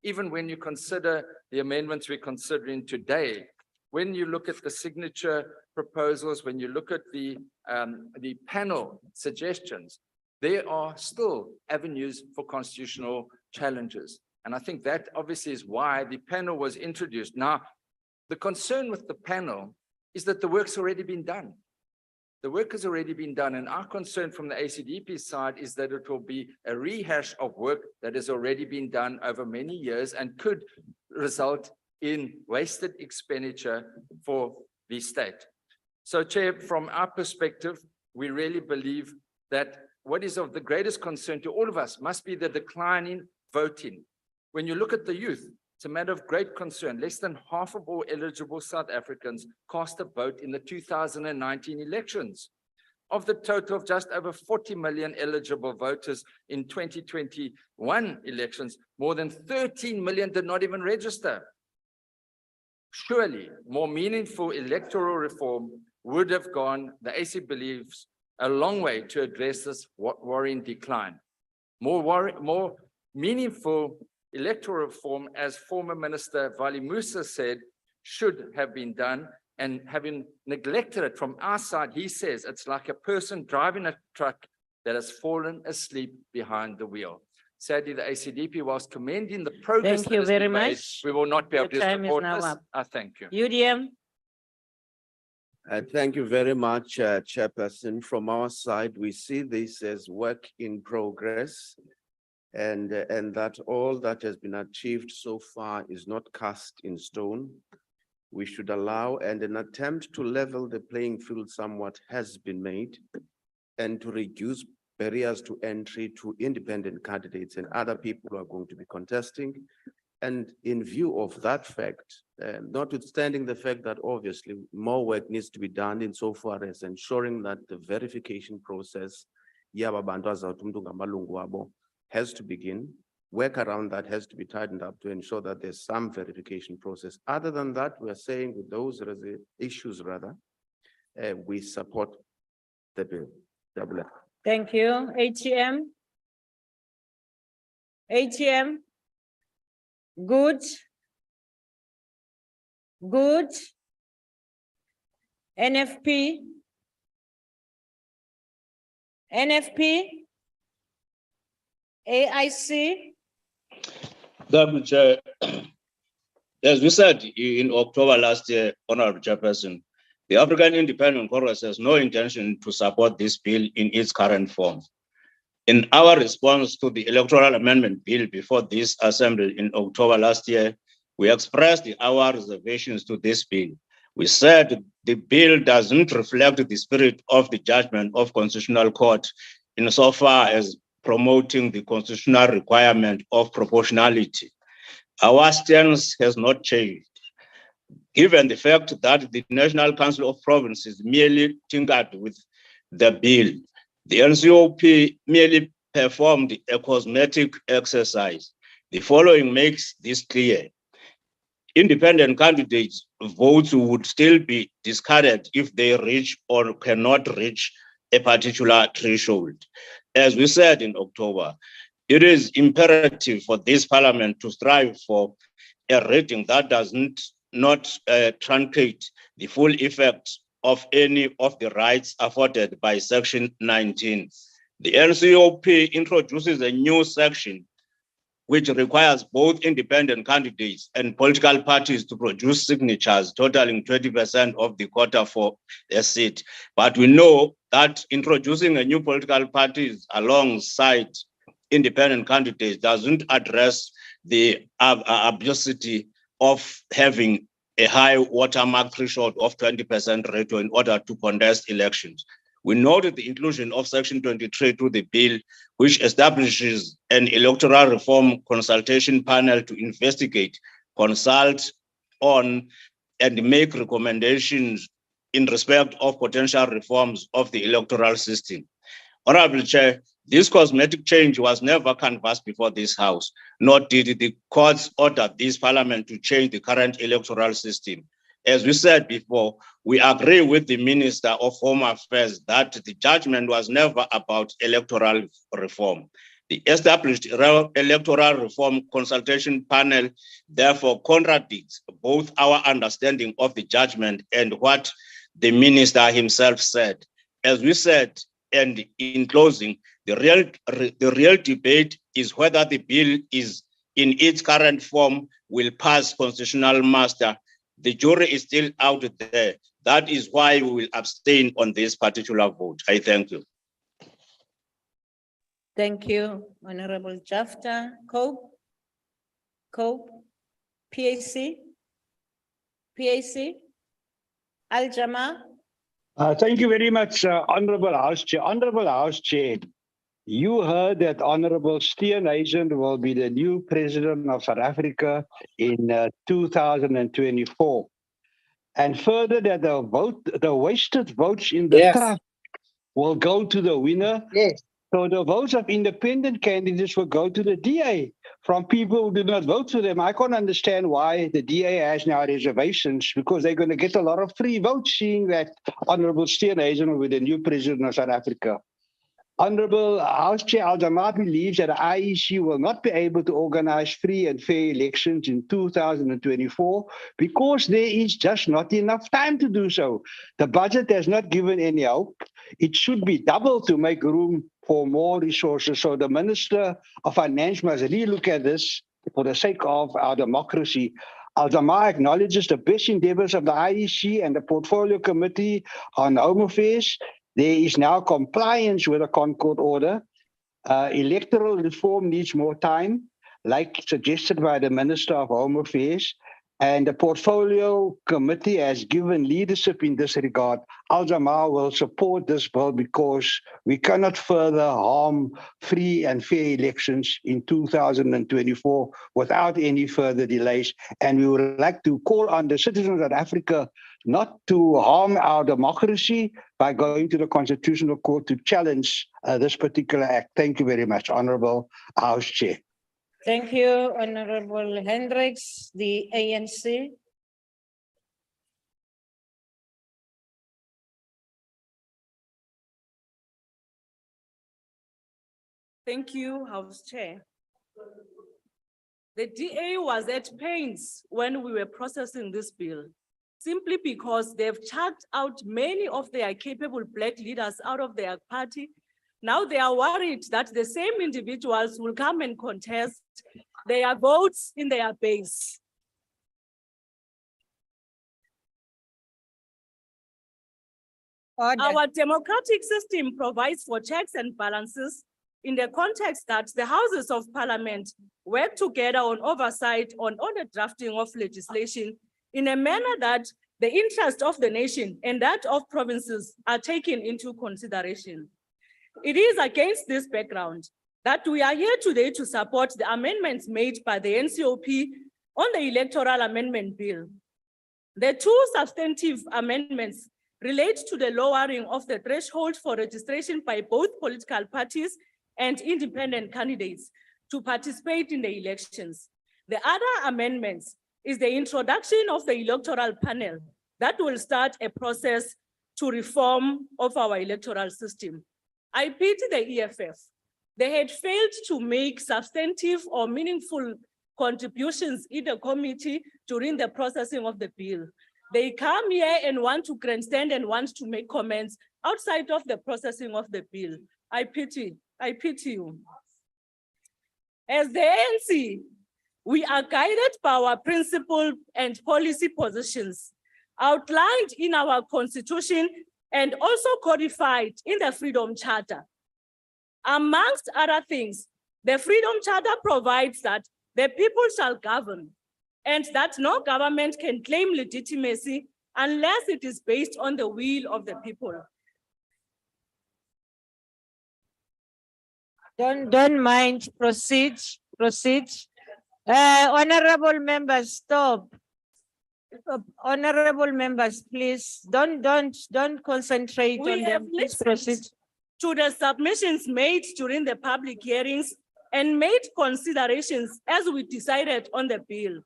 even when you consider the amendments we're considering today, when you look at the signature proposals, when you look at the panel suggestions, there are still avenues for constitutional challenges. And I think that obviously is why the panel was introduced. Now, the concern with the panel is that the work's already been done. The work has already been done, and our concern from the ACDP side is that it will be a rehash of work that has already been done over many years and could result in wasted expenditure for the state. So, Chair, from our perspective, we really believe that what is of the greatest concern to all of us must be the declining voting. When you look at the youth, it's a matter of great concern. Less than half of all eligible South Africans cast a vote in the 2019 elections. Of the total of just over 40 million eligible voters in 2021 elections, more than 13 million did not even register. Surely, more meaningful electoral reform would have gone, the AC believes, a long way to address this worrying decline. More meaningful electoral reform, as former Minister Vali Musa said, should have been done, and having neglected it from our side, he says it's like a person driving a truck that has fallen asleep behind the wheel. Sadly, the ACDP, whilst commending the progress Thank you that has very been made, much. we will not be able Your to time is support now this. up. I thank you. UDM. Thank you very much, Chairperson. From our side, we see this as work in progress, and that all that has been achieved so far is not cast in stone. We should allow, and an attempt to level the playing field somewhat has been made, and to reduce barriers to entry to independent candidates and other people who are going to be contesting. And in view of that fact, notwithstanding the fact that obviously more work needs to be done insofar as ensuring that the verification process has to begin, work around that has to be tightened up to ensure that there's some verification process. Other than that, we're saying with those issues, we support the bill. Thank you. ATM. ATM. Good. Good. NFP. NFP. AIC. Chair, as we said in October last year, Honorable Chairperson, the African Independent Congress has no intention to support this bill in its current form. In our response to the Electoral Amendment Bill before this Assembly in October last year, we expressed our reservations to this bill. We said the bill doesn't reflect the spirit of the judgment of Constitutional Court insofar as promoting the constitutional requirement of proportionality. Our stance has not changed. Given the fact that the National Council of Provinces merely tinkered with the bill, the NCOP merely performed a cosmetic exercise. The following makes this clear. Independent candidates' votes would still be discarded if they reach or cannot reach a particular threshold. As we said in October, it is imperative for this Parliament to strive for a rating that does not truncate the full effect of any of the rights afforded by Section 19. The NCOP introduces a new section which requires both independent candidates and political parties to produce signatures totaling 20% of the quota for a seat. But we know that introducing a new political parties alongside independent candidates doesn't address the absurdity of having a high watermark threshold of 20% ratio in order to contest elections. We noted the inclusion of Section 23 to the bill, which establishes an electoral reform consultation panel to investigate consult on and make recommendations in respect of potential reforms of the electoral system. Honorable Chair, this cosmetic change was never canvassed before this House, nor did the courts order this Parliament to change the current electoral system. As we said before, we agree with the Minister of Home Affairs that the judgment was never about electoral reform. The established electoral reform consultation panel therefore contradicts both our understanding of the judgment and what the minister himself said. As we said, and in closing, the real debate is whether the bill is in its current form will pass constitutional muster. The jury is still out there. That is why we will abstain on this particular vote. I thank you. Thank you, Honorable Jafta. Cope, PAC, Al-Jama. Thank you very much, Honorable House Chair. Honorable House Chair, you heard that Honorable Steenhuisen will be the new president of South Africa in 2024. And further that the wasted votes in the trust will go to the winner. Yes. So the votes of independent candidates will go to the DA from people who did not vote for them. I can't understand why the DA has now reservations, because they're going to get a lot of free votes, seeing that Honorable Steenhuisen will be the new president of South Africa. Honorable House Chair Al-Jama believes that the IEC will not be able to organize free and fair elections in 2024 because there is just not enough time to do so. The budget has not given any hope. It should be doubled to make room for more resources. So the Minister of Finance must really look at this for the sake of our democracy. Al-Jama acknowledges the best endeavors of the IEC and the Portfolio Committee on Home Affairs. There is now compliance with the Concord Order. Electoral reform needs more time, like suggested by the Minister of Home Affairs. And the Portfolio Committee has given leadership in this regard. Al-Jama will support this bill because we cannot further harm free and fair elections in 2024 without any further delays. And we would like to call on the citizens of Africa not to harm our democracy by going to the Constitutional Court to challenge this particular act. Thank you very much, Honorable House Chair. Thank you, Honorable Hendricks, the ANC. Thank you, House Chair. The DA was at pains when we were processing this bill, simply because they've chucked out many of their capable Black leaders out of their party. Now they are worried that the same individuals will come and contest their votes in their base. Order. Our democratic system provides for checks and balances in the context that the Houses of Parliament work together on oversight on the drafting of legislation in a manner that the interest of the nation and that of provinces are taken into consideration. It is against this background that we are here today to support the amendments made by the NCOP on the Electoral Amendment Bill. The two substantive amendments relate to the lowering of the threshold for registration by both political parties and independent candidates to participate in the elections. The other amendments is the introduction of the electoral panel that will start a process to reform of our electoral system. I pity the EFF. They had failed to make substantive or meaningful contributions in the committee during the processing of the bill. They come here and want to grandstand and want to make comments outside of the processing of the bill. I pity you. As the ANC, we are guided by our principle and policy positions outlined in our constitution and also codified in the Freedom Charter. Amongst other things, the Freedom Charter provides that the people shall govern and that no government can claim legitimacy unless it is based on the will of the people. Don't mind, proceed. Honorable members, stop. Honorable members, please don't concentrate We on have them. Please proceed. listened to the submissions made during the public hearings and made considerations as we decided on the bill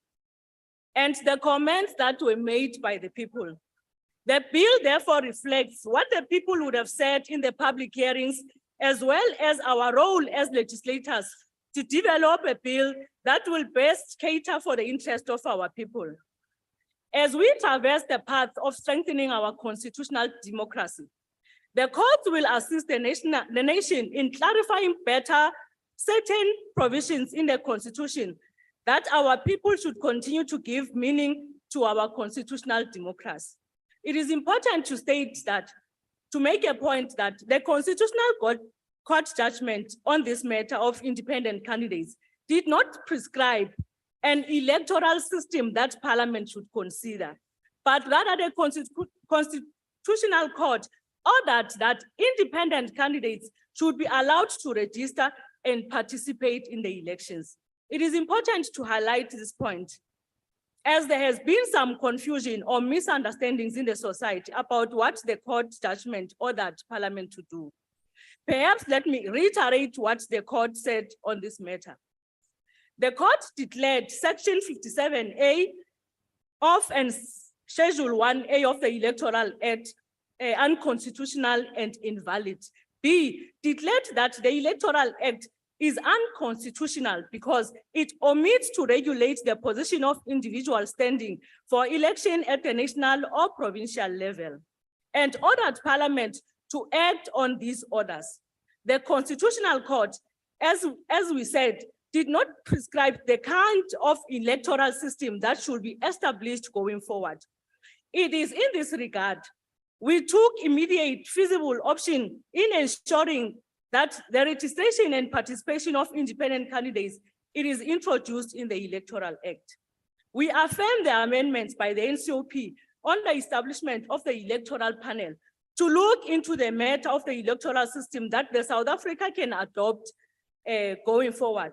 and the comments that were made by the people. The bill therefore reflects what the people would have said in the public hearings, as well as our role as legislators to develop a bill that will best cater for the interest of our people. As we traverse the path of strengthening our constitutional democracy, the courts will assist the nation in clarifying better certain provisions in the Constitution that our people should continue to give meaning to our constitutional democracy. It is important to state that, to make a point that the Constitutional Court judgment on this matter of independent candidates did not prescribe an electoral system that Parliament should consider, but rather the Constitutional Court ordered that independent candidates should be allowed to register and participate in the elections. It is important to highlight this point, as there has been some confusion or misunderstandings in the society about what the court judgment ordered Parliament to do. Perhaps let me reiterate what the court said on this matter. The court declared Section 57A of and Schedule 1A of the Electoral Act unconstitutional and invalid. B, declared that the Electoral Act is unconstitutional because it omits to regulate the position of individuals standing for election at the national or provincial level, and ordered Parliament to act on these orders. The Constitutional Court, as we said, did not prescribe the kind of electoral system that should be established going forward. It is in this regard we took immediate feasible option in ensuring that the registration and participation of independent candidates, it is introduced in the Electoral Act. We affirm the amendments by the NCOP on the establishment of the electoral panel to look into the matter of the electoral system that the South Africa can adopt going forward.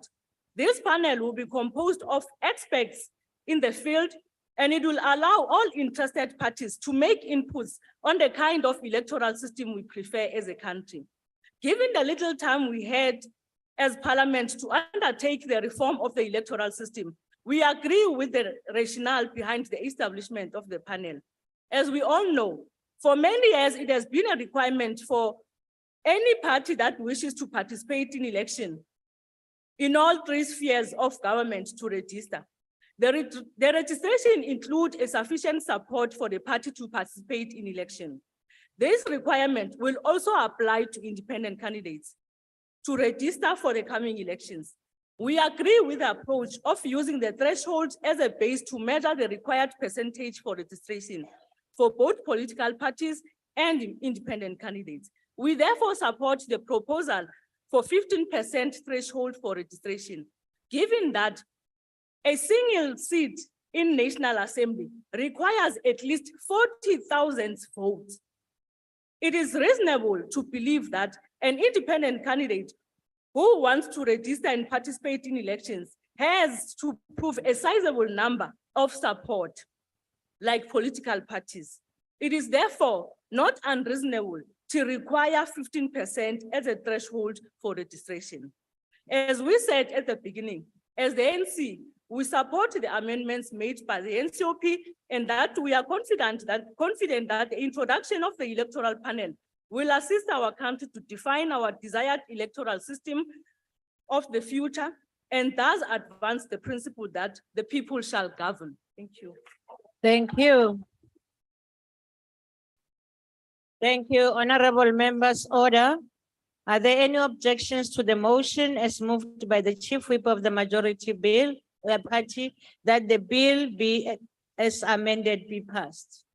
This panel will be composed of experts in the field, and it will allow all interested parties to make inputs on the kind of electoral system we prefer as a country. Given the little time we had as Parliament to undertake the reform of the electoral system, we agree with the rationale behind the establishment of the panel. As we all know, for many years, it has been a requirement for any party that wishes to participate in election in all three spheres of government to register. The registration includes a sufficient support for the party to participate in election. This requirement will also apply to independent candidates to register for the coming elections. We agree with the approach of using the threshold as a base to measure the required percentage for registration for both political parties and independent candidates. We therefore support the proposal for 15% threshold for registration, given that a single seat in National Assembly requires at least 40,000 votes. It is reasonable to believe that an independent candidate who wants to register and participate in elections has to prove a sizable number of support, like political parties. It is therefore not unreasonable to require 15% as a threshold for registration. As we said at the beginning, as the NC, we support the amendments made by the NCOP, and that we are confident that the introduction of the electoral panel will assist our country to define our desired electoral system of the future, and thus advance the principle that the people shall govern. Thank you. Thank you. Thank you, honorable members. Order. Are there any objections to the motion as moved by the Chief Whip of the majority bill, party, that the bill be as amended be passed?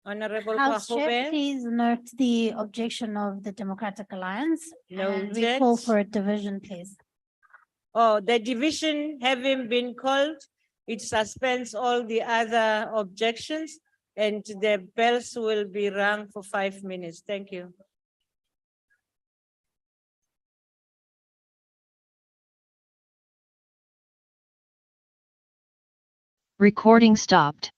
Honorable House Chair, Kwagube. please note the objection of the Democratic Alliance. And we Noted. call for a division, please. Oh, the division having been called, it suspends all the other objections, and the bells will be rung for 5 minutes. Thank you. Recording stopped.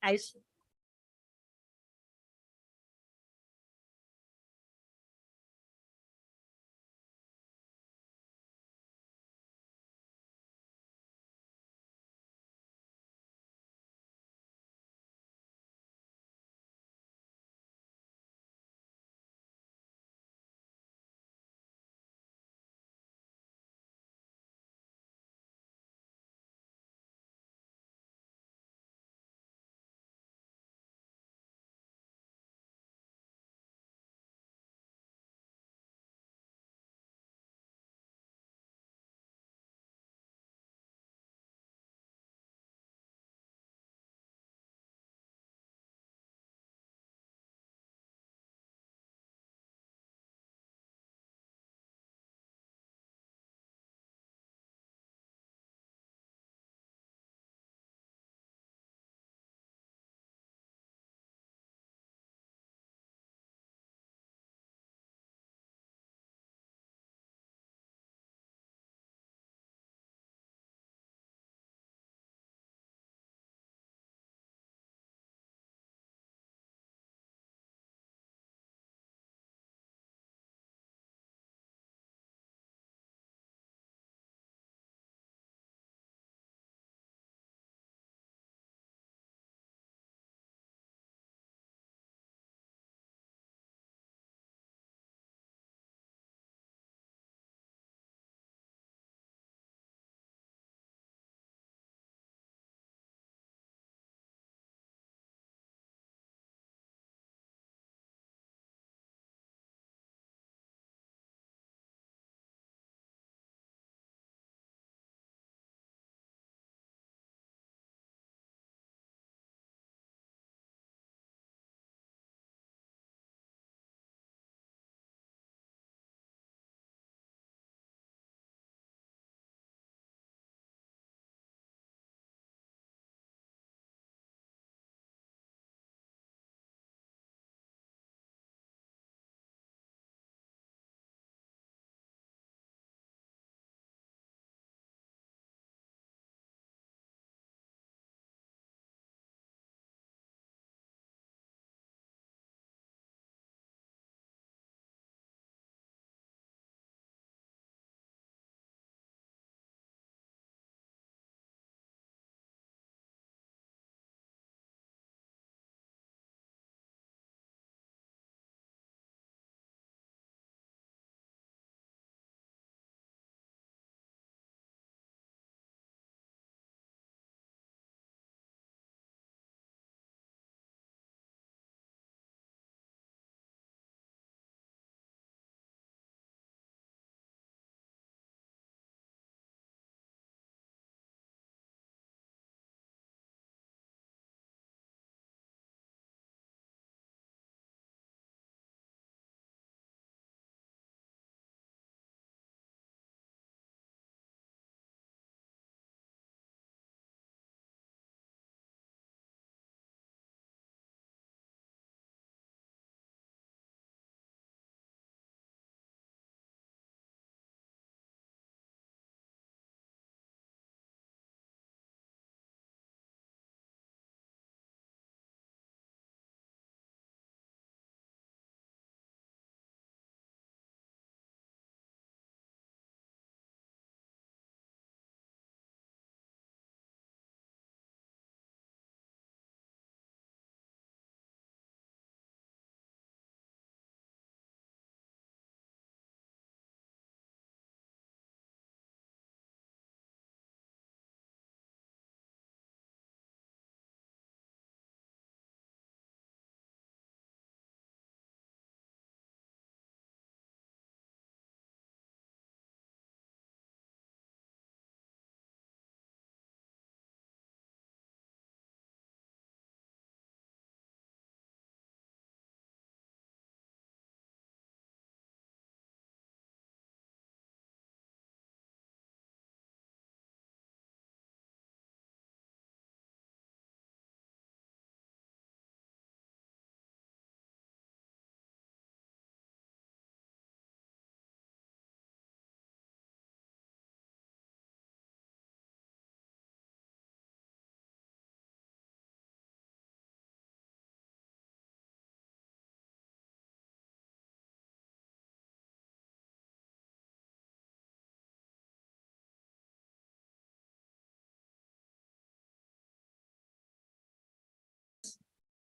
I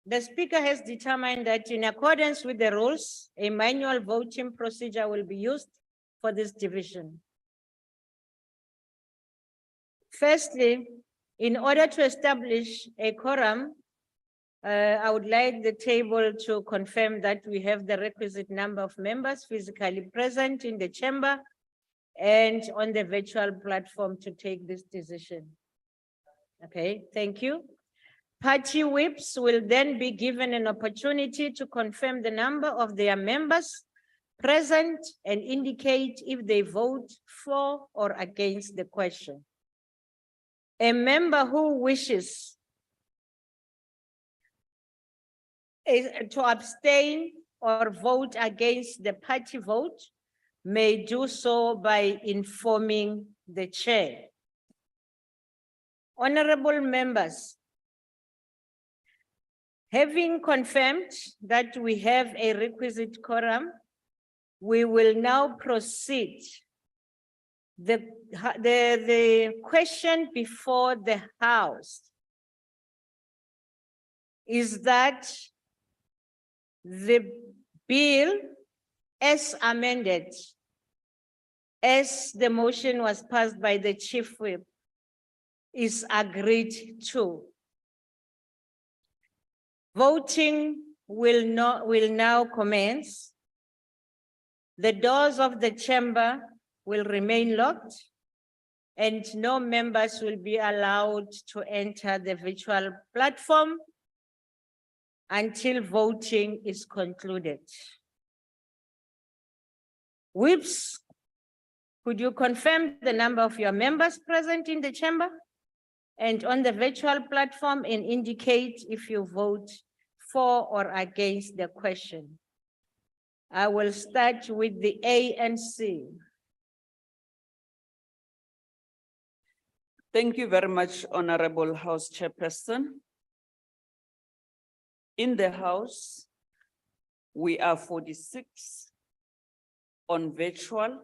The speaker has determined that in accordance with the rules, a manual voting procedure will be used for this division. Firstly, in order to establish a quorum, I would like the table to confirm that we have the requisite number of members physically present in the chamber and on the virtual platform to take this decision. Okay, thank you. Party whips will then be given an opportunity to confirm the number of their members present and indicate if they vote for or against the question. A member who wishes to abstain or vote against the party vote may do so by informing the chair. Honorable members, having confirmed that we have a requisite quorum, we will now proceed. The question before the House is that the bill as amended, as the motion was passed by the Chief Whip, is agreed to. Voting will now commence. The doors of the chamber will remain locked and no members will be allowed to enter the virtual platform until voting is concluded. Whips, could you confirm the number of your members present in the chamber and on the virtual platform and indicate if you vote for or against the question? I will start with the ANC. Thank you very much, Honorable House Chairperson. In the House, we are 46. On virtual,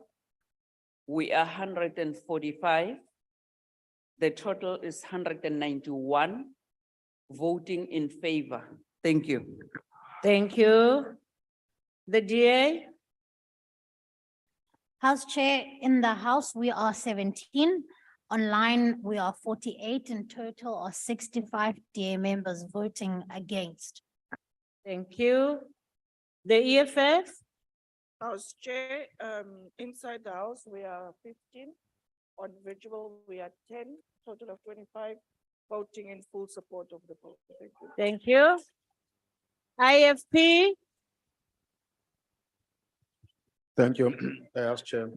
we are 145. The total is 191 voting in favor. Thank you. Thank you. The DA? House Chair, in the House, we are 17. Online, we are 48. In total are 65 DA members voting against. Thank you. The EFF? House Chair, inside the House, we are 15. On virtual, we are 10, total of 25, voting in full support of the vote. Thank you. Thank you. IFP? Thank you, House Chair.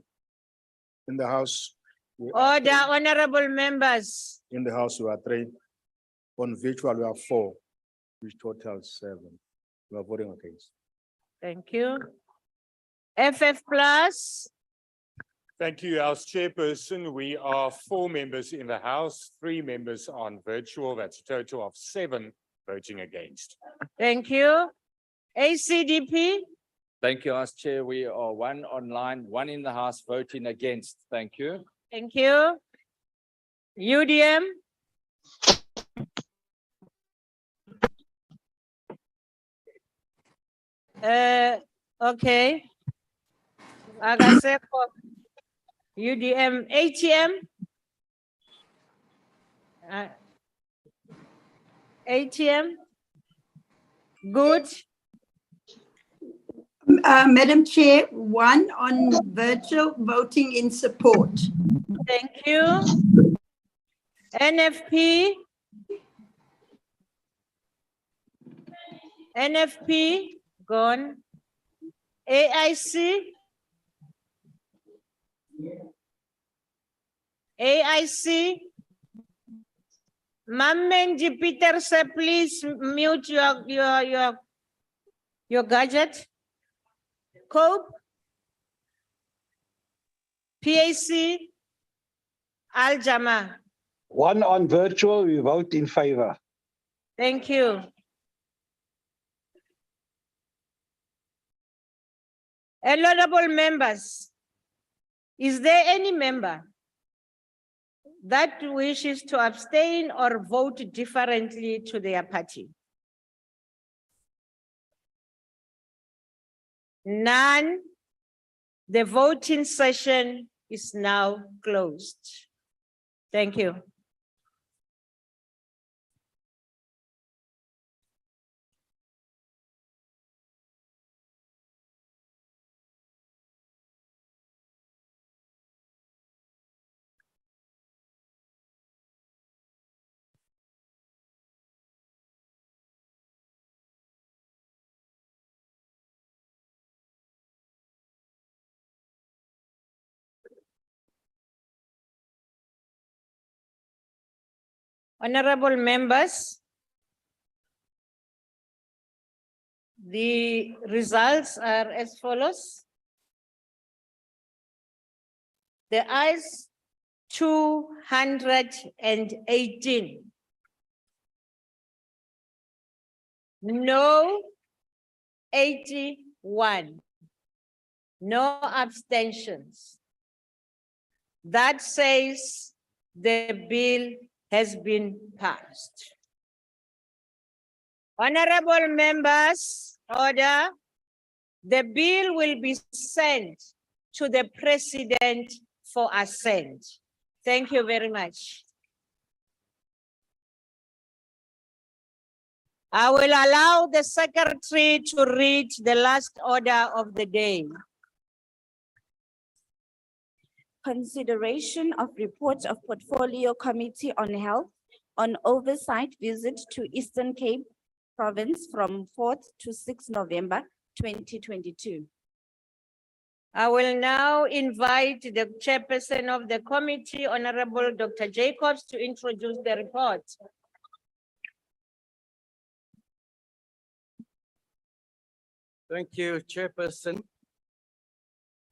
In the House. Order, honorable members. In the House, we are 3. On virtual, we are 4, which totals 7. We are voting against. Thank you. FF Plus? Thank you, House Chairperson. We are 4 members in the House, 3 members on virtual. That's a total of 7 voting against. Thank you. ACDP? Thank you, House Chair. We are 1 online, 1 in the House voting against. Thank you. Thank you. UDM? Okay. Agaseko. UDM, ATM? ATM? Good. Madam Chair, 1 on virtual, voting in support. Thank you. NFP? NFP, gone. AIC? AIC? Mamenji Peter, sir, please mute your gadget. Cope? PAC? Al-Jama? 1 on virtual, we vote in favor. Thank you. Honorable members, is there any member that wishes to abstain or vote differently to their party? None. The voting session is now closed. Thank you. Honorable members, the results are as follows. The ayes 218. No 81. No abstentions. That says the bill has been passed. Honorable members, order. The bill will be sent to the President for assent. Thank you very much. I will allow the Secretary to read the last order of the day. Consideration of report of Portfolio Committee on Health on Oversight visit to Eastern Cape Province from 4th to 6th November 2022. I will now invite the chairperson of the committee, Honorable Dr. Jacobs, to introduce the report. Thank you, Chairperson.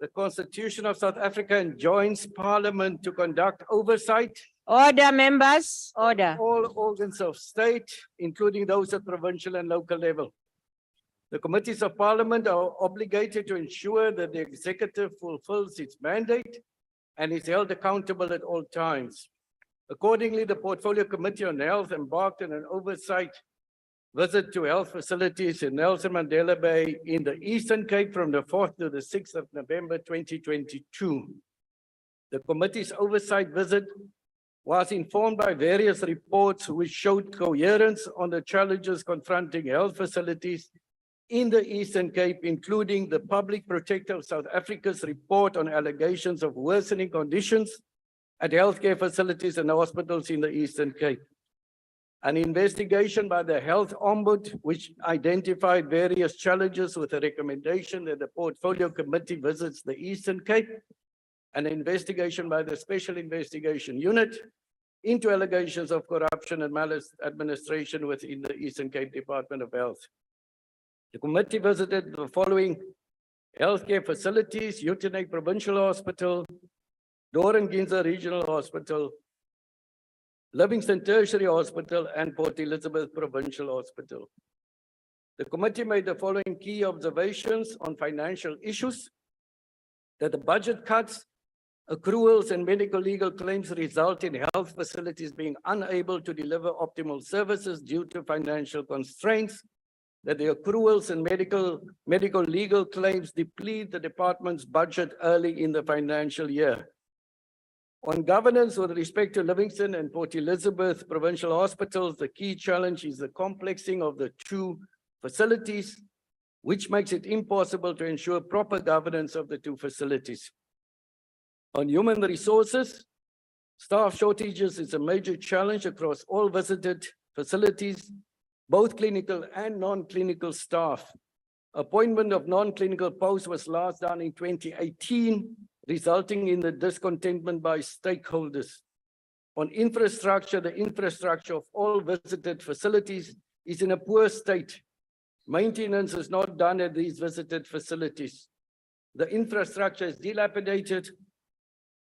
The Constitution of South Africa enjoins Parliament to conduct oversight. Order, members, order. All organs of state, including those at provincial and local level. The committees of Parliament are obligated to ensure that the executive fulfills its mandate and is held accountable at all times. Accordingly, the Portfolio Committee on Health embarked on an oversight visit to health facilities in Nelson Mandela Bay in the Eastern Cape from the 4th to the 6th of November 2022. The committee's oversight visit was informed by various reports which showed coherence on the challenges confronting health facilities in the Eastern Cape, including the Public Protector of South Africa's report on allegations of worsening conditions at healthcare facilities and hospitals in the Eastern Cape. An investigation by the Health Ombud, which identified various challenges with a recommendation that the Portfolio Committee visits the Eastern Cape. An investigation by the Special Investigation Unit into allegations of corruption and maladministration within the Eastern Cape Department of Health. The committee visited the following healthcare facilities: Uitenhage Provincial Hospital, Doran Ginza Regional Hospital, Livingston Tertiary Hospital, and Port Elizabeth Provincial Hospital. The committee made the following key observations on financial issues: that the budget cuts, accruals, and medical legal claims result in health facilities being unable to deliver optimal services due to financial constraints, that the accruals and medical legal claims deplete the department's budget early in the financial year. On governance with respect to Livingston and Port Elizabeth Provincial Hospitals, the key challenge is the complexing of the two facilities, which makes it impossible to ensure proper governance of the two facilities. On human resources, staff shortages is a major challenge across all visited facilities, both clinical and non-clinical staff. Appointment of non-clinical posts was last done in 2018, resulting in the discontentment by stakeholders. On infrastructure, the infrastructure of all visited facilities is in a poor state. Maintenance is not done at these visited facilities. The infrastructure is dilapidated,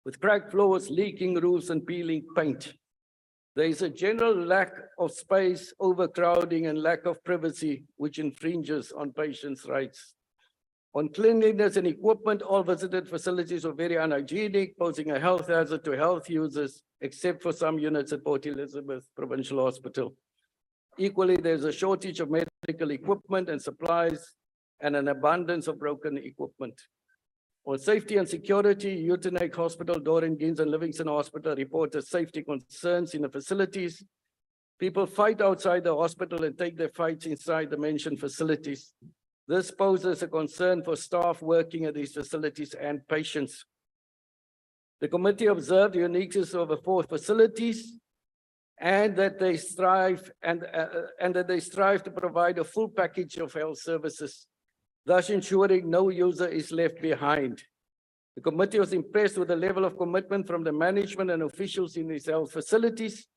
with cracked floors, leaking roofs, and peeling paint. There is a general lack of space, overcrowding, and lack of privacy, which infringes on patients' rights. On cleanliness and equipment, all visited facilities are very unhygienic, posing a health hazard to health users, except for some units at Port Elizabeth Provincial Hospital. Equally, there's a shortage of medical equipment and supplies and an abundance of broken equipment. On safety and security, Utenake Hospital, Doran Gins and Livingston Hospital reported safety concerns in the facilities. People fight outside the hospital and take their fights inside the mentioned facilities. This poses a concern for staff working at these facilities and patients. The committee observed the uniqueness of the 4 facilities and that they strive to provide a full package of health services, thus ensuring no user is left behind. The committee was impressed with the level of commitment from the management and officials in these health facilities.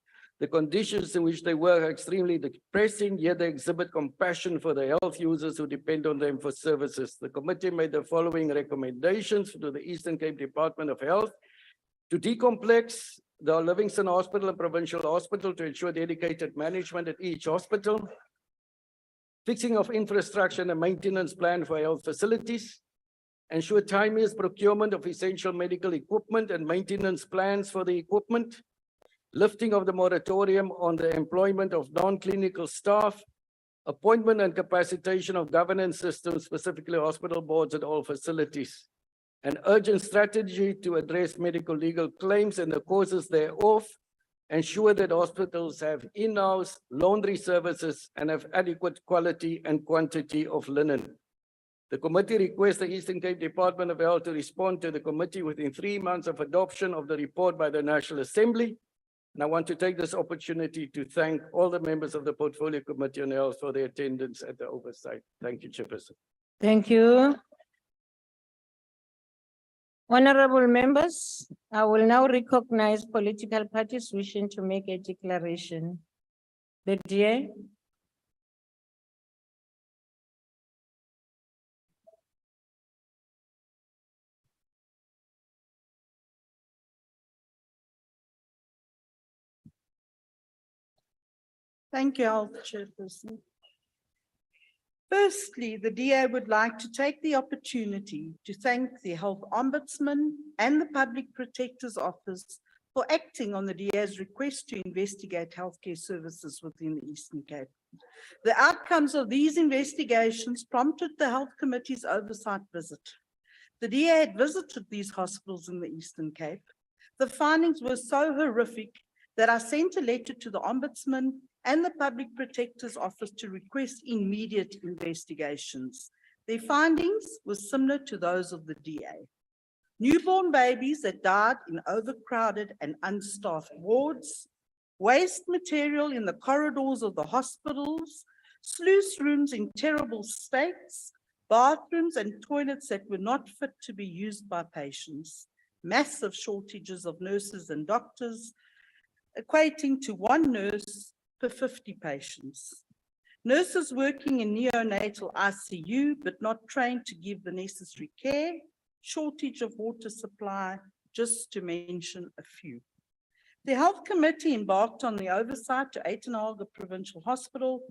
The conditions in which they work are extremely depressing, yet they exhibit compassion for the health users who depend on them for services. The committee made the following recommendations to the Eastern Cape Department of Health: to decomplex the Livingston Hospital and Provincial Hospital to ensure dedicated management at each hospital, fixing of infrastructure and a maintenance plan for health facilities, ensure timely procurement of essential medical equipment and maintenance plans for the equipment, lifting of the moratorium on the employment of non-clinical staff, appointment and capacitation of governance systems, specifically hospital boards at all facilities, an urgent strategy to address medical legal claims and the causes thereof, ensure that hospitals have in-house laundry services and have adequate quality and quantity of linen. The committee requests the Eastern Cape Department of Health to respond to the committee within 3 months of adoption of the report by the National Assembly. And I want to take this opportunity to thank all the members of the Portfolio Committee on Health for their attendance at the oversight. Thank you, Chairperson. Thank you. Honorable members, I will now recognize political parties wishing to make a declaration. The DA. Thank you, Health Chairperson. Firstly, the DA would like to take the opportunity to thank the Health Ombudsman and the Public Protector's Office for acting on the DA's request to investigate healthcare services within the Eastern Cape. The outcomes of these investigations prompted the Health Committee's oversight visit. The DA had visited these hospitals in the Eastern Cape. The findings were so horrific that I sent a letter to the Ombudsman and the Public Protector's Office to request immediate investigations. Their findings were similar to those of the DA. Newborn babies that died in overcrowded and unstaffed wards, waste material in the corridors of the hospitals, sluice rooms in terrible states, bathrooms and toilets that were not fit to be used by patients, massive shortages of nurses and doctors, equating to 1 nurse per 50 patients. Nurses working in neonatal ICU, but not trained to give the necessary care, shortage of water supply, just to mention a few. The Health Committee embarked on the oversight to Uitenhage Provincial Hospital,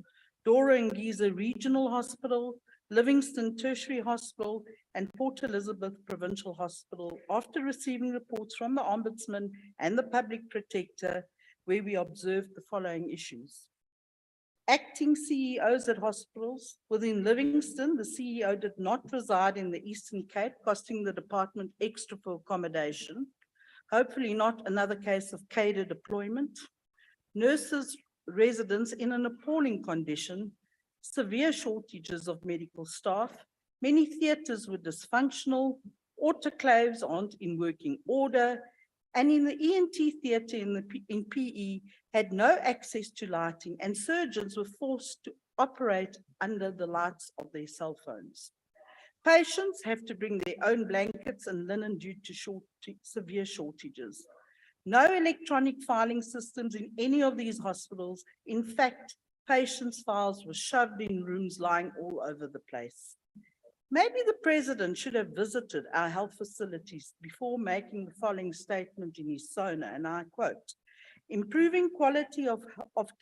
Dora and Giza Regional Hospital, Livingston Tertiary Hospital, and Port Elizabeth Provincial Hospital after receiving reports from the Ombudsman and the Public Protector, where we observed the following issues. Acting CEOs at hospitals. Within Livingston, the CEO did not reside in the Eastern Cape, costing the department extra for accommodation. Hopefully not another case of cadre deployment. Nurses' residents in an appalling condition, severe shortages of medical staff. Many theatres were dysfunctional, autoclaves aren't in working order, and in the ENT theatre in PE had no access to lighting, and surgeons were forced to operate under the lights of their cell phones. Patients have to bring their own blankets and linen due to severe shortages. No electronic filing systems in any of these hospitals. In fact, patients' files were shoved in rooms lying all over the place. Maybe the president should have visited our health facilities before making the following statement in his SONA, and I quote, improving quality of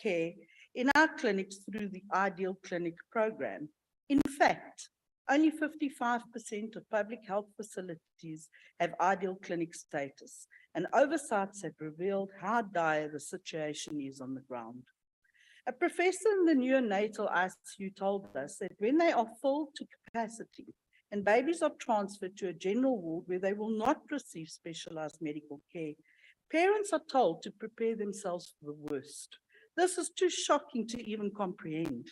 care in our clinics through the Ideal Clinic program. In fact, only 55% of public health facilities have Ideal Clinic status, and oversights have revealed how dire the situation is on the ground. A professor in the neonatal ICU told us that when they are full to capacity and babies are transferred to a general ward where they will not receive specialized medical care, parents are told to prepare themselves for the worst. This is too shocking to even comprehend.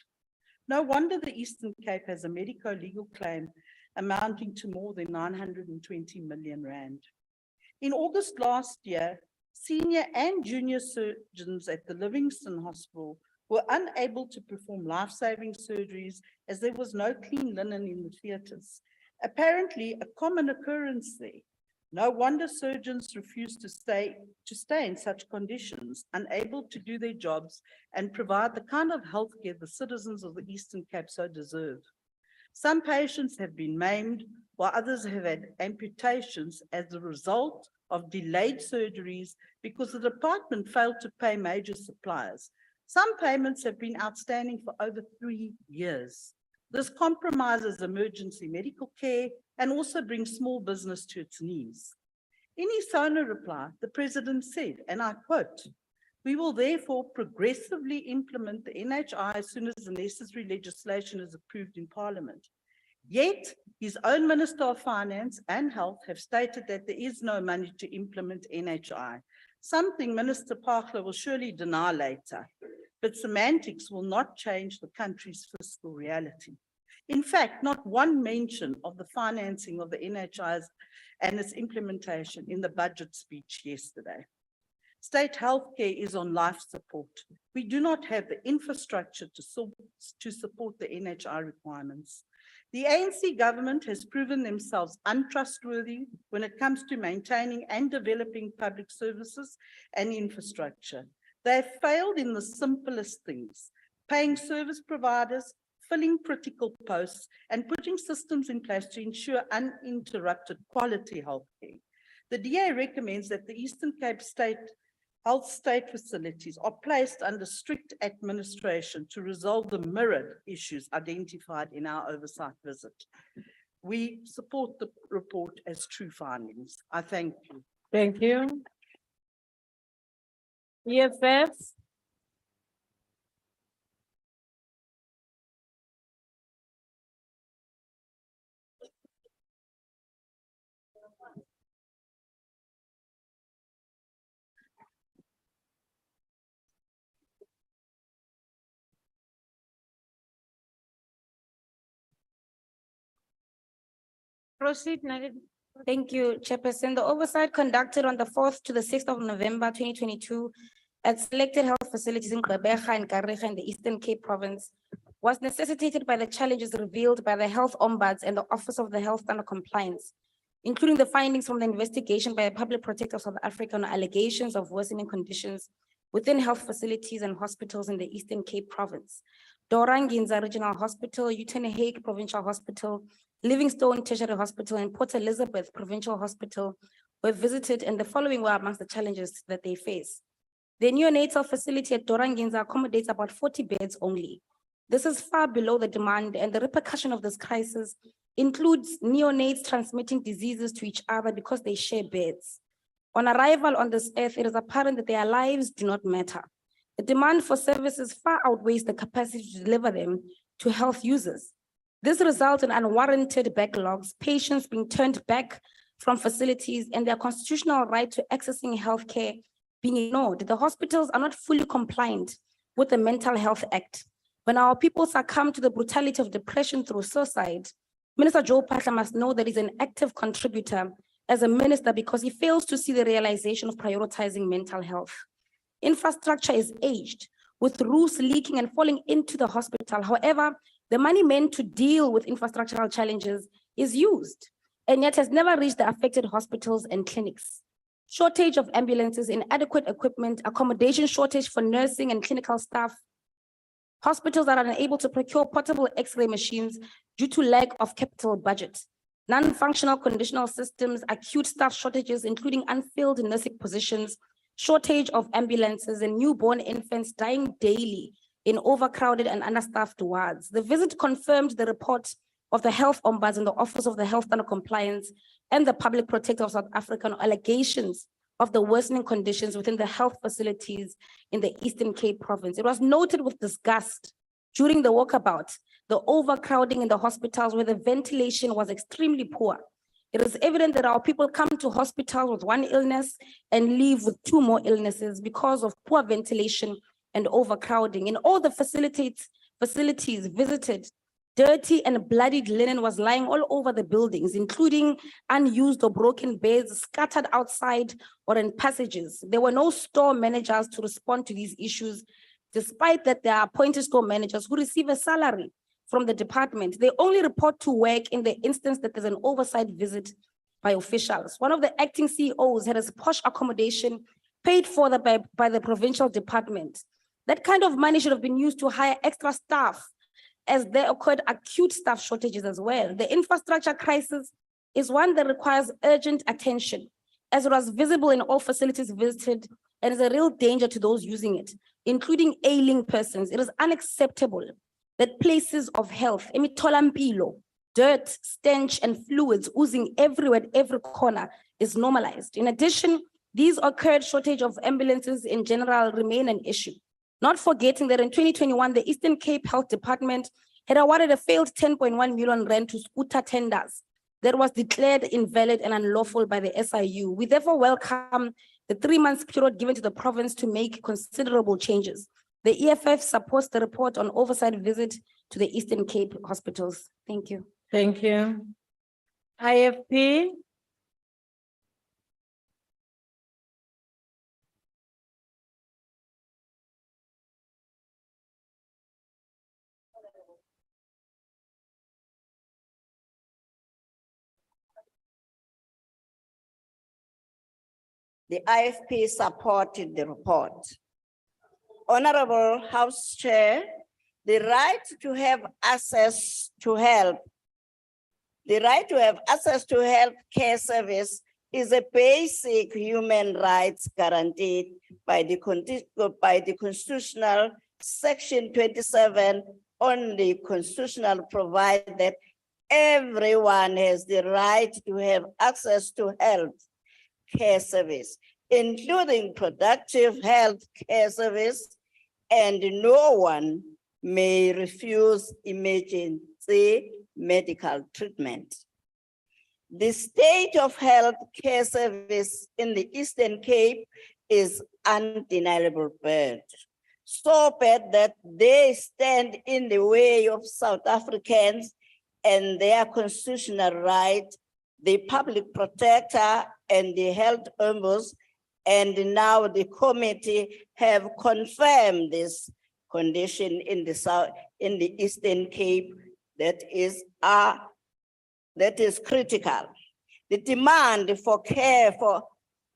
No wonder the Eastern Cape has a medico-legal claim amounting to more than 920 million rand. In August last year, senior and junior surgeons at the Livingston Hospital were unable to perform life-saving surgeries as there was no clean linen in the theatres. Apparently a common occurrence there. No wonder surgeons refuse to stay in such conditions, unable to do their jobs and provide the kind of healthcare the citizens of the Eastern Cape so deserve. Some patients have been maimed, while others have had amputations as a result of delayed surgeries because the department failed to pay major suppliers. Some payments have been outstanding for over 3 years. This compromises emergency medical care and also brings small business to its knees. In his SONA reply, the president said, and I quote, "We will therefore progressively implement the NHI as soon as the necessary legislation is approved in Parliament." Yet, his own Minister of Finance and Health have stated that there is no money to implement NHI, something Minister Pachler will surely deny later. But semantics will not change the country's fiscal reality. In fact, not one mention of the financing of the NHIs and its implementation in the budget speech yesterday. State healthcare is on life support. We do not have the infrastructure to support the NHI requirements. The ANC government has proven themselves untrustworthy when it comes to maintaining and developing public services and infrastructure. They have failed in the simplest things, paying service providers, filling critical posts, and putting systems in place to ensure uninterrupted quality healthcare. The DA recommends that the Eastern Cape Health State facilities are placed under strict administration to resolve the myriad issues identified in our oversight visit. We support the report as true findings. I thank you. Thank you. EFF. Proceed, Naledi. Thank you, Chairperson. The oversight conducted on the 4th to the 6th of November 2022 at selected health facilities in Gqeberha and Karega in the Eastern Cape Province was necessitated by the challenges revealed by the Health Ombuds and the Office of the Health Standard Compliance, including the findings from the investigation by the Public Protector of South Africa on allegations of worsening conditions within health facilities and hospitals in the Eastern Cape Province. Doranginza Regional Hospital, Uitenhage Provincial Hospital, Livingstone Tertiary Hospital, and Port Elizabeth Provincial Hospital were visited, and the following were amongst the challenges that they face. The neonatal facility at Doranginza accommodates about 40 beds only. This is far below the demand, and the repercussion of this crisis includes neonates transmitting diseases to each other because they share beds. On arrival on this earth, it is apparent that their lives do not matter. The demand for services far outweighs the capacity to deliver them to health users. This results in unwarranted backlogs, patients being turned back from facilities, and their constitutional right to accessing healthcare being ignored. The hospitals are not fully compliant with the Mental Health Act. When our people succumb to the brutality of depression through suicide, Minister Joe Pachler must know that he's an active contributor as a minister because he fails to see the realization of prioritizing mental health. Infrastructure is aged, with roofs leaking and falling into the hospital. However, the money meant to deal with infrastructural challenges is used, and yet has never reached the affected hospitals and clinics. Shortage of ambulances, inadequate equipment, accommodation shortage for nursing and clinical staff. Hospitals are unable to procure portable X-ray machines due to lack of capital budget. Non-functional conditional systems, acute staff shortages, including unfilled nursing positions, shortage of ambulances, and newborn infants dying daily in overcrowded and understaffed wards. The visit confirmed the report of the Health Ombuds and the Office of the Health Standard Compliance and the Public Protector of South Africa on allegations of the worsening conditions within the health facilities in the Eastern Cape province. It was noted with disgust during the walkabout, the overcrowding in the hospitals where the ventilation was extremely poor. It is evident that our people come to hospitals with one illness and leave with two more illnesses because of poor ventilation and overcrowding. In all the facilities visited, dirty and bloodied linen was lying all over the buildings, including unused or broken beds scattered outside or in passages. There were no store managers to respond to these issues, despite that there are appointed store managers who receive a salary from the department. They only report to work in the instance that there's an oversight visit by officials. One of the acting CEOs had a posh accommodation paid for by the provincial department. That kind of money should have been used to hire extra staff, as there occurred acute staff shortages as well. The infrastructure crisis is one that requires urgent attention, as it was visible in all facilities visited and is a real danger to those using it, including ailing persons. It is unacceptable that places of health, emitholampilo, dirt, stench, and fluids oozing everywhere at every corner is normalized. In addition, these occurred shortage of ambulances in general remain an issue. Not forgetting that in 2021, the Eastern Cape Health Department had awarded a failed 10.1 million rand to scooter tenders that was declared invalid and unlawful by the SIU. We therefore welcome the 3-month period given to the province to make considerable changes. The EFF supports the report on oversight visit to the Eastern Cape hospitals. Thank you. Thank you. IFP. The IFP supported the report. Honorable House Chair, the right to have access to health, health care service is a basic human rights guaranteed by the constitutional section 27 on the constitutional provide that everyone has the right to have access to health care service, including productive health care service, and no one may refuse emergency medical treatment. The state of health care service in the Eastern Cape is undeniable bad. So bad that they stand in the way of South Africans and their constitutional right, the public protector and the health ombuds, and now the committee have confirmed this condition in the Eastern Cape that is critical. The demand for care for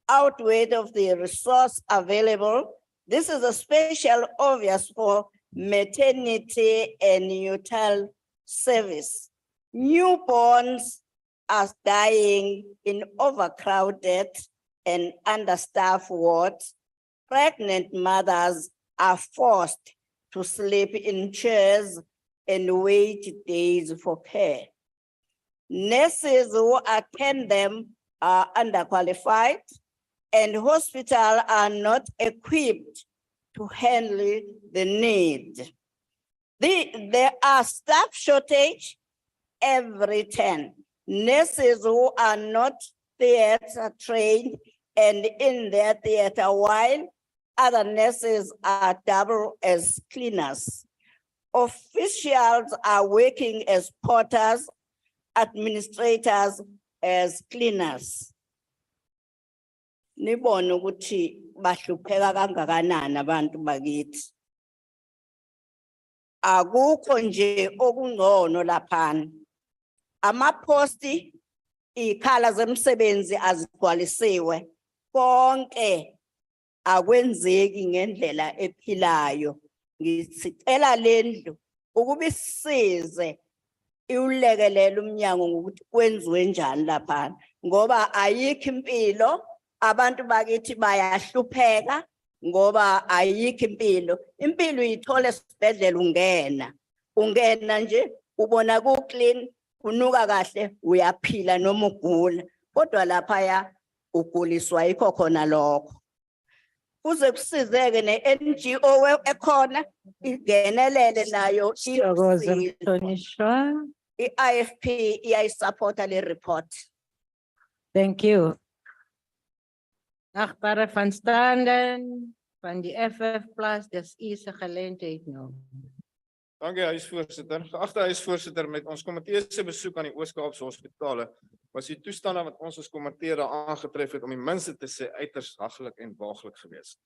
outweighed of the resource available. This is a special obvious for maternity and neonatal service. Newborns are dying in overcrowded and understaffed wards. Pregnant mothers are forced to sleep in chairs and wait days for care. Nurses who attend them are underqualified, and hospitals are not equipped to handle the need. There are staff shortage every 10. Nurses who are not theater trained and in their theater, while other nurses are double as cleaners. Officials are working as porters, administrators as cleaners. Nibone ukuthi bahlupheka kangakanani abantu bakithi. Akukho nje okungcono laphana. Amaposti, ikhala zemsebenzi azigcwalisiwe. Konke akwenzeki ngendlela ephilayo. Ngicela lendlu ukuba isize iwulekelela umnyango ngokuthi kwenziwe njani lapha, ngoba ayikho impilo, abantu bakithi bayahlupheka ngoba ayikho impilo. Impilo uyithola esibhedlela ungena nje ubona ku clean, unuka kahle, uyaphila noma ugula. Kodwa lapha uguliswa yikho khona lokho. Kuze kusizeke ne-NGO ekhona ingenelele nayo Sithokoza, ikusize. Mhlonishwa. I-IFP iyayisupporta le report. Thank you. Agbare van Standen van die FF Plus, dis is 'n geleentheid nou. Dankie huisvoorsitter. Geagte huisvoorsitter, met ons komitee se besoek aan die Oos-Kaapse hospitale was die toestande wat ons as komitee daar aangetref het om die minste te sê uiters haglik en waaglik geweest.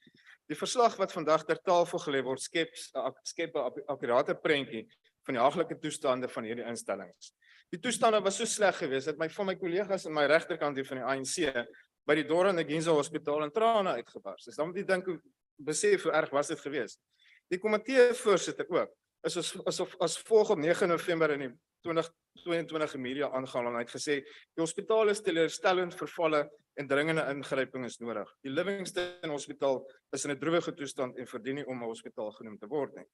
Die verslag wat vandag ter tafel gelê word skep 'n akkurate prentjie van die haglike toestande van hierdie instellings. Die toestande was so sleg geweest dat van my kollegas aan my regterkant hier van die ANC by die Dora Nginza Hospitaal in trane uitgebars. Dus dan moet jy dink hoe besef hoe erg was dit geweest. Die komitee voorsitter ook is as volg op 9 November in die 2022 media aangaan en hy het gesê die hospitaal is teleurstellend vervalle en dringende ingryping is nodig. Die Livingston Hospitaal is in 'n droewige toestand en verdien nie om 'n hospitaal genoem te word nie.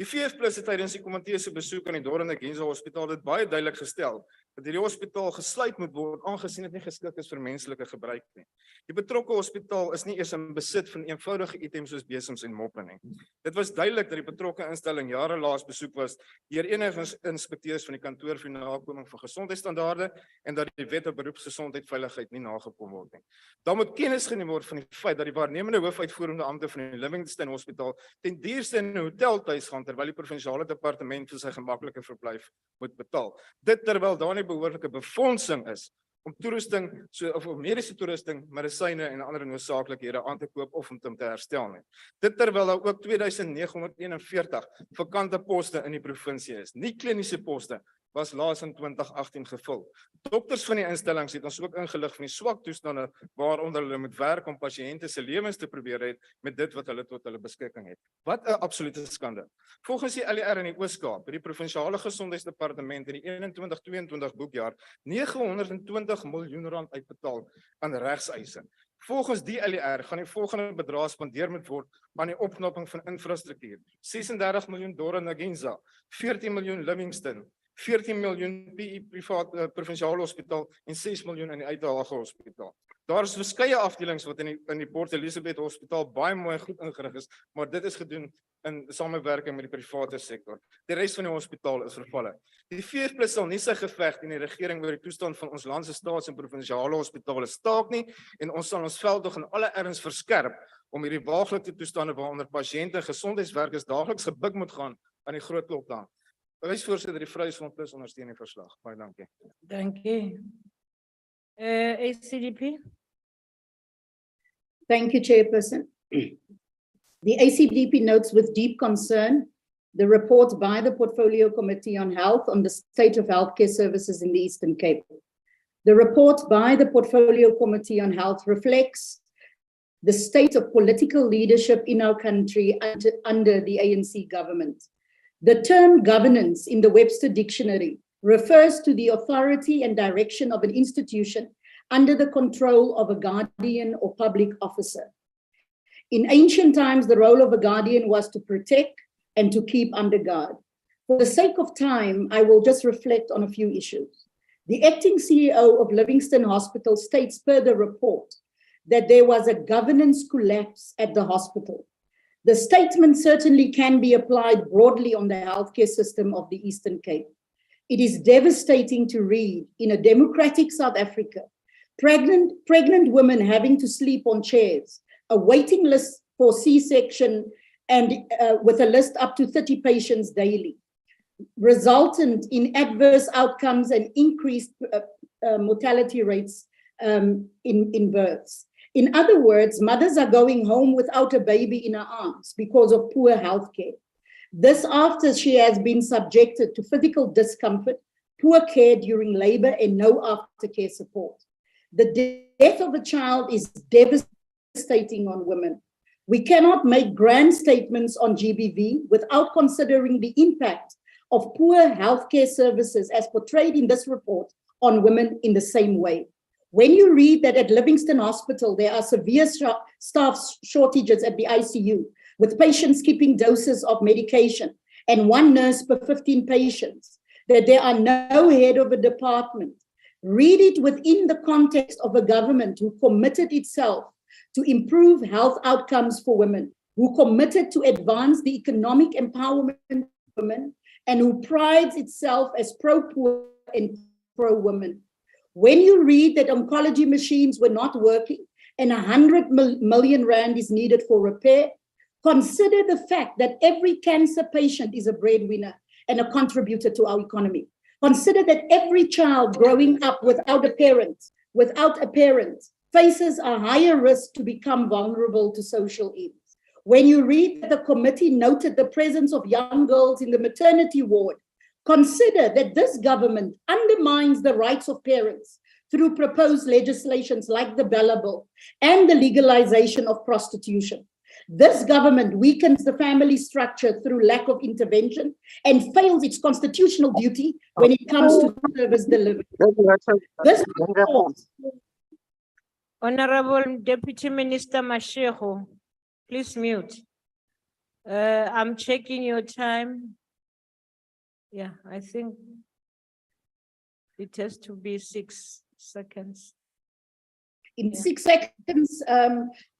Die VF Plus het tydens die komitee se besoek aan die Dora Nginza Hospitaal dit baie duidelik gestel dat hierdie hospitaal gesluit moet word aangesien dit nie geskik is vir menslike gebruik nie. Die betrokke hospitaal is nie eers in besit van eenvoudige items soos besems en moppe nie. Dit was duidelik dat die betrokke instelling jare laas besoek was deur enige inspekteurs van die kantoor vir nakoming van gesondheidsstandaarde en dat die wet op beroepsgesondheid veiligheid nie nagekom word nie. Dan moet kennis geneem word van die feit dat die waarnemende hoofuitvoerende ampte van die Livingston Hospitaal ten duurste in 'n hotel tuis gaan terwyl die provinsiale departement vir sy gemaklike verblyf moet betaal. Dit terwyl daar nie behoorlike befondsing is om toerusting of mediese toerusting, medisyne en ander noodsaaklikhede aan te koop of om te herstel nie. Dit terwyl daar ook 2941 vakante poste in die provinsie is. Nie kliniese poste was laas in 2018 gevul. Dokters van die instellings het ons ook ingelig van die swak toestande waaronder hulle moet werk om pasiënte se lewens te probeer red met dit wat hulle tot hulle beskikking het. Wat 'n absolute skande. Volgens die LER in die Oos-Kaap het die provinsiale gesondheidsdepartement in die 21-22 boekjaar 920 miljoen rand uitbetaal aan regseise. Volgens die LER gaan die volgende bedrag spandeer moet word aan die opknapping van infrastruktuur: 36 miljoen Dora Nginza, 14 miljoen Livingston, 14 miljoen PE privaat provinsiale hospitaal en 6 miljoen in die Uitdaging Hospitaal. Daar is verskeie afdelings wat in die Port Elizabeth Hospitaal baie mooi goed ingerig is, maar dit is gedoen in samewerking met die private sektor. Die res van die hospitaal is vervalle. Die VF Plus sal nie sy geveg in die regering oor die toestand van ons land se staats- en provinsiale hospitale staak nie en ons sal ons veldtog in alle erns verskerp om hierdie waaglike toestande waaronder pasiënte en gesondheidswerkers daagliks gebuk moet gaan aan die groot lockdown. Huisvoorsitter, die Vryheidsfront Plus ondersteun die verslag. Baie dankie. Dankie. ACDP. Thank you, Chairperson. The ACDP notes with deep concern the report by the Portfolio Committee on Health on the state of healthcare services in the Eastern Cape. The report by the Portfolio Committee on Health reflects the state of political leadership in our country under the ANC government. The term governance in the Webster Dictionary refers to the authority and direction of an institution under the control of a guardian or public officer. In ancient times, the role of a guardian was to protect and to keep under guard. For the sake of time, I will just reflect on a few issues. The acting CEO of Livingston Hospital states per the report that there was a governance collapse at the hospital. The statement certainly can be applied broadly on the healthcare system of the Eastern Cape. It is devastating to read in a democratic South Africa, pregnant women having to sleep on chairs, a waiting list for C-section and with a list up to 30 patients daily, resultant in adverse outcomes and increased mortality rates in births. In other words, mothers are going home without a baby in her arms because of poor healthcare. This after she has been subjected to physical discomfort, poor care during labor, and no aftercare support. The death of a child is devastating on women. We cannot make grand statements on GBV without considering the impact of poor healthcare services as portrayed in this report on women in the same way. When you read that at Livingston Hospital, there are severe staff shortages at the ICU, with patients skipping doses of medication and one nurse per 15 patients, that there are no head of a department, Read it within the context of a government who committed itself to improve health outcomes for women, who committed to advance the economic empowerment of women, and who prides itself as pro-poor and pro-women. When you read that oncology machines were not working and 100 million rand is needed for repair, consider the fact that every cancer patient is a breadwinner and a contributor to our economy. Consider that every child growing up without a parent faces a higher risk to become vulnerable to social ills. When you read that the committee noted the presence of young girls in the maternity ward, consider that this government undermines the rights of parents through proposed legislations like the Bella Bill and the legalization of prostitution. This government weakens the family structure through lack of intervention and fails its constitutional duty when it comes to service delivery. This Honorable Deputy Minister Mashego, please mute. I'm checking your time. Yeah, I think it has to be 6 seconds. In 6 seconds,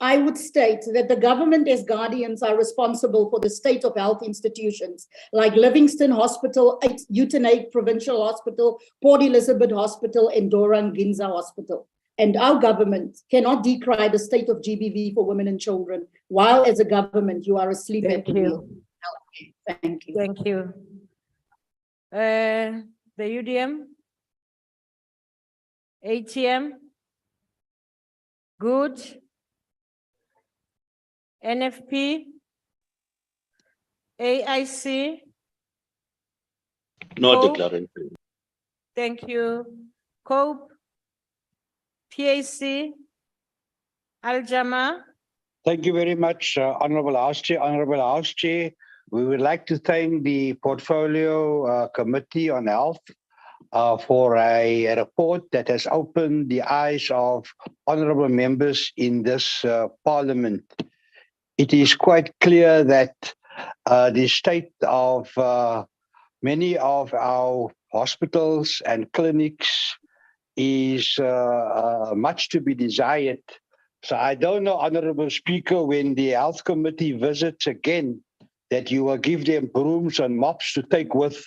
I would state that the government as guardians are responsible for the state of health institutions like Livingston Hospital, Uitenhage Provincial Hospital, Port Elizabeth Hospital, and Dorang Ginza Hospital. And our government cannot decry the state of GBV for women and children, while as a government you are asleep at the wheel. Thank you. Thank you. The UDM? ATM? Good. NFP? AIC? No COPE? declaration. Thank you. COPE? PAC? Aljama? Thank you very much, Honorable House Chair. Honorable House Chair, we would like to thank the Portfolio Committee on Health for a report that has opened the eyes of honorable members in this parliament. It is quite clear that the state of many of our hospitals and clinics is much to be desired. So I don't know, Honorable Speaker, when the Health Committee visits again, that you will give them brooms and mops to take with,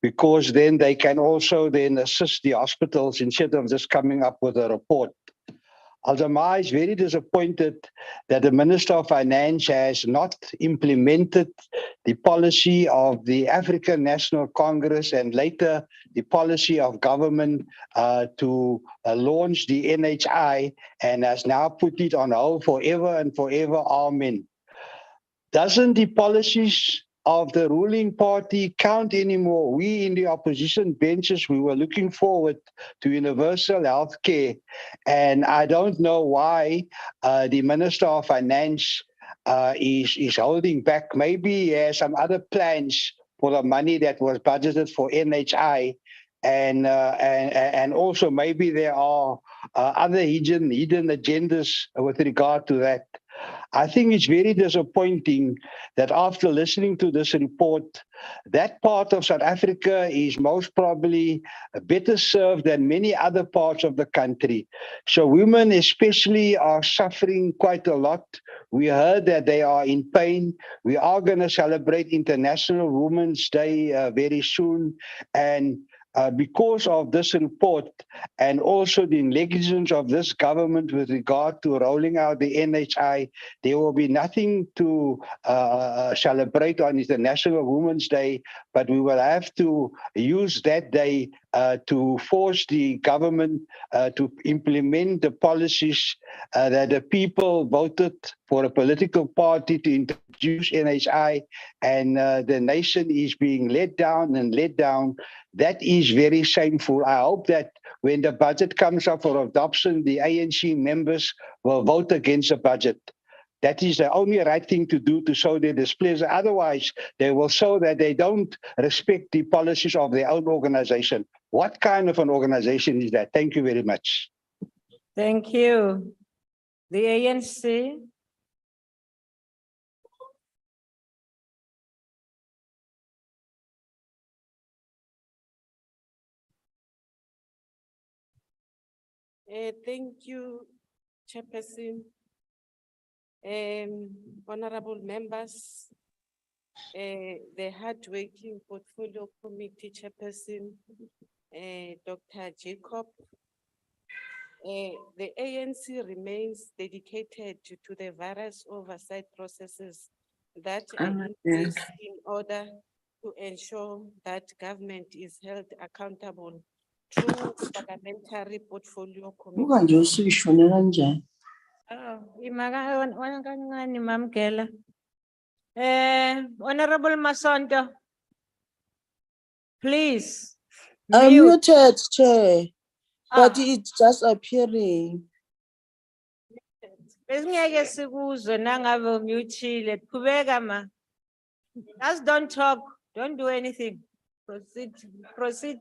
because then they can also then assist the hospitals instead of just coming up with a report. Aljama is very disappointed that the Minister of Finance has not implemented the policy of the African National Congress and later the policy of government to launch the NHI, and has now put it on hold forever and forever. Amen. Doesn't the policies of the ruling party count anymore? We in the opposition benches, we were looking forward to universal health care, and I don't know why the Minister of Finance is holding back. Maybe he has some other plans for the money that was budgeted for NHI, and also maybe there are other hidden agendas with regard to that. I think it's very disappointing that after listening to this report, that part of South Africa is most probably better served than many other parts of the country. So women especially are suffering quite a lot. We heard that they are in pain. We are going to celebrate International Women's Day very soon. And because of this report and also the negligence of this government with regard to rolling out the NHI, there will be nothing to celebrate on International Women's Day, but we will have to use that day to force the government to implement the policies that the people voted for a political party to introduce NHI, and the nation is being let down and let down. That is very shameful. I hope that when the budget comes up for adoption, the ANC members will vote against the budget. That is the only right thing to do to show their displeasure. Otherwise, they will show that they don't respect the policies of their own organization. What kind of an organization is that? Thank you very much. Thank you. The ANC. Thank you, Chairperson. Honorable members, the hardworking portfolio committee chairperson, Dr. Jacob. The ANC remains dedicated to the various oversight processes that are in place in order to ensure that government is held accountable through parliamentary portfolio committee. Ma'am Kela. Honorable Masonto. Please. I'm mute. muted, Chair, but Ah. it's just appearing. Besingeke sikuzwe nangabe umutile. Qhubeka ma. Just don't talk. Don't do anything. Proceed. Proceed.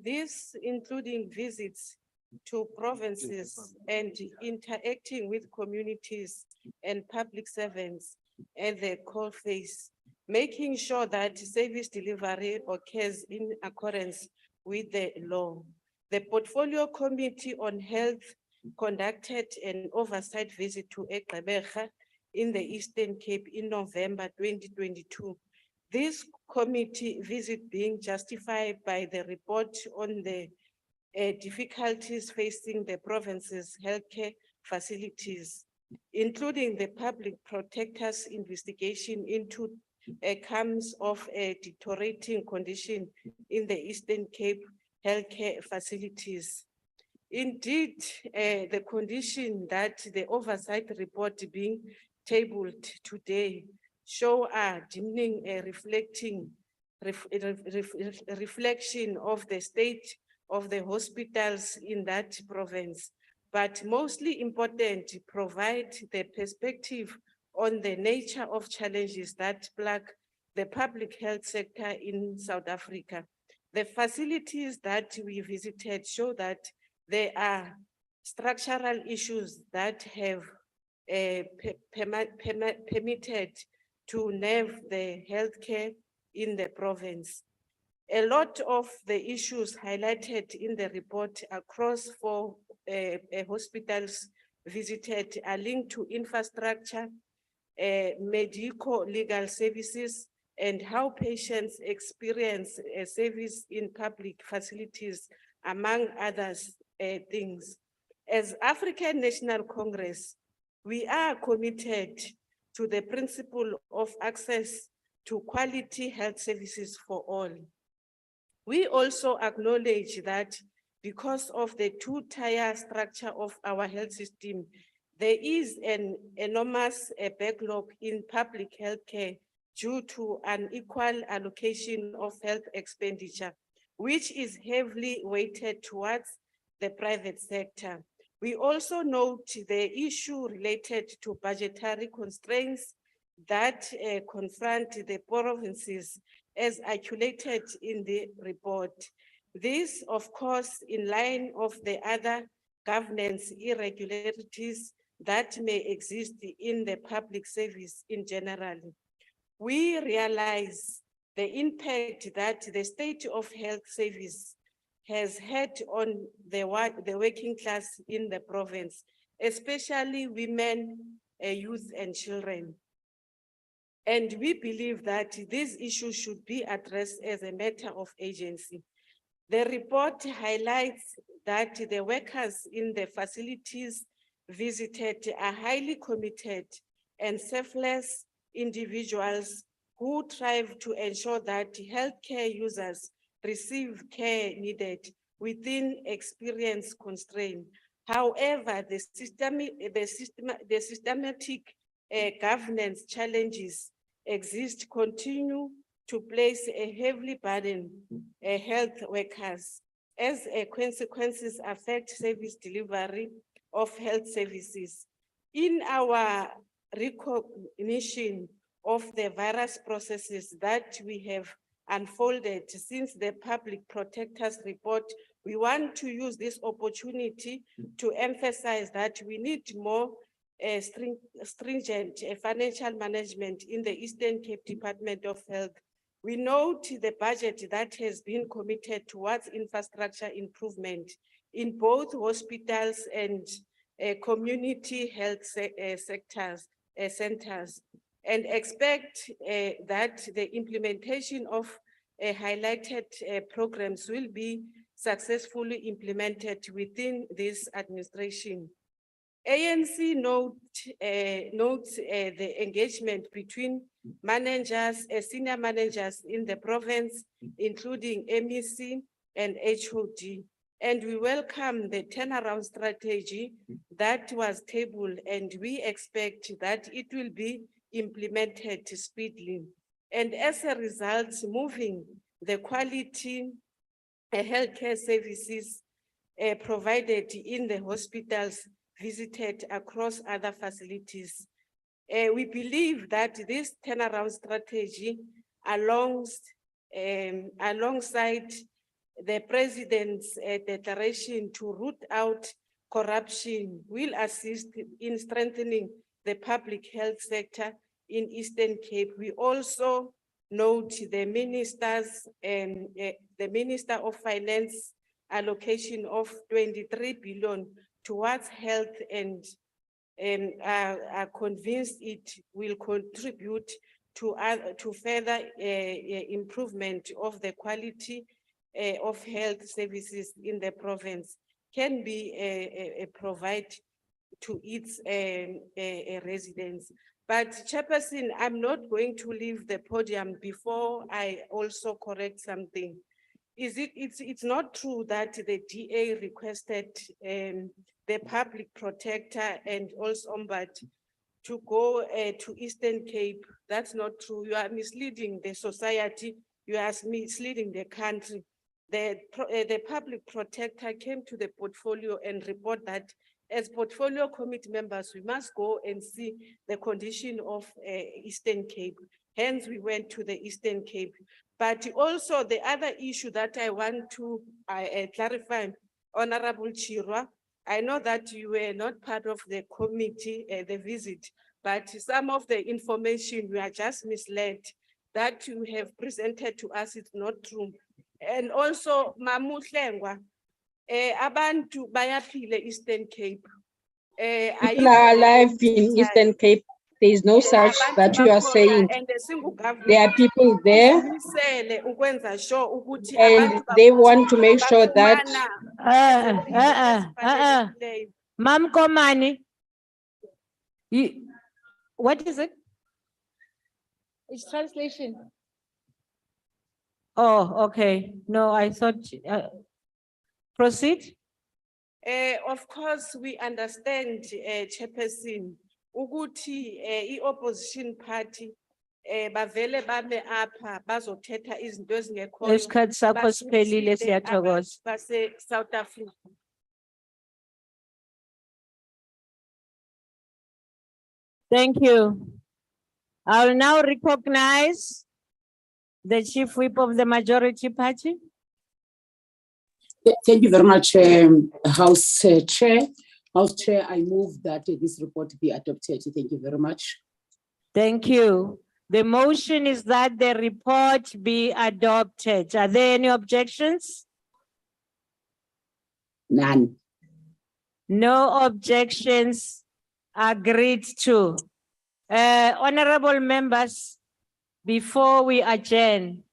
This including visits to provinces and interacting with communities and public servants at the coalface, making sure that service delivery occurs in accordance with the law. The Portfolio Committee on Health conducted an oversight visit to Gqeberha in the Eastern Cape in November 2022. This committee visit being justified by the report on the difficulties facing the province's healthcare facilities, including the public protector's investigation into comes of a deteriorating condition in the Eastern Cape healthcare facilities. Indeed, the condition that the oversight report being tabled today show a demeaning reflection of the state of the hospitals in that province, but mostly important, provide the perspective on the nature of challenges that plague the public health sector in South Africa. The facilities that we visited show that there are structural issues that have permitted to nerve the healthcare in the province. A lot of the issues highlighted in the report across four hospitals visited are linked to infrastructure, medico-legal services, and how patients experience a service in public facilities, among others things. As African National Congress, we are committed to the principle of access to quality health services for all. We also acknowledge that because of the two-tier structure of our health system, there is an enormous backlog in public health care due to unequal allocation of health expenditure, which is heavily weighted towards the private sector. We also note the issue related to budgetary constraints that confront the provinces as articulated in the report. This, of course, in line of the other governance irregularities that may exist in the public service in general. We realize the impact that the state of health service has had on the working class in the province, especially women, youth, and children. And we believe that these issues should be addressed as a matter of agency. The report highlights that the workers in the facilities visited are highly committed and selfless individuals who strive to ensure that healthcare users receive care needed within experience constraints. However, the systematic governance challenges exist, continue to place a heavily burden health workers as consequences affect service delivery of health services. In our recognition of the various processes that we have unfolded since the public protector's report, we want to use this opportunity to emphasize that we need more stringent financial management in the Eastern Cape Department of Health. We note the budget that has been committed towards infrastructure improvement in both hospitals and community health centers, and expect that the implementation of highlighted programs will be successfully implemented within this administration. ANC notes the engagement between managers, senior managers in the province, including MEC and HOD. And we welcome the turnaround strategy that was tabled, and we expect that it will be implemented speedily. And as a result, moving the quality healthcare services provided in the hospitals visited across other facilities. We believe that this turnaround strategy alongside the President's declaration to root out corruption will assist in strengthening the public health sector in Eastern Cape. We also note the Minister of Finance allocation of 23 billion towards health, and are convinced it will contribute to further improvement of the quality of health services in the province can be provided to its residents. But Chairperson, I'm not going to leave the podium before I also correct something. It's not true that the DA requested the public protector and also Ombud to go to Eastern Cape. That's not true. You are misleading the society. You are misleading the country. The public protector came to the portfolio and report that as portfolio committee members, we must go and see the condition of Eastern Cape. Hence, we went to the Eastern Cape. But also the other issue that I want to clarify, Honorable Chirwa, I know that you were not part of the committee, the visit, but some of the information we are just misled that you have presented to us is not true. And also, Mamuhlengwa, abantu bayaphila Eastern Cape. People are alive in Eastern Cape. There is no such that you are saying. There are people there, and they want to make sure that. Mam Komani, what is it? It's translation. Oh, okay. No, I thought, proceed. Of course, we understand, Chairperson, ukuthi i-opposition party bavele bame apha bazothetha izinto ezingekhoyo Isikhathi sakho siphelile, siyathokoza. base-South Africa. Thank you. I will now recognize the Chief Whip of the Majority Party. Thank you very much, House Chair. House Chair, I move that this report be adopted. Thank you very much. Thank you. The motion is that the report be adopted. Are there any objections? None. No objections. Agreed to. Honorable members, before we adjourn,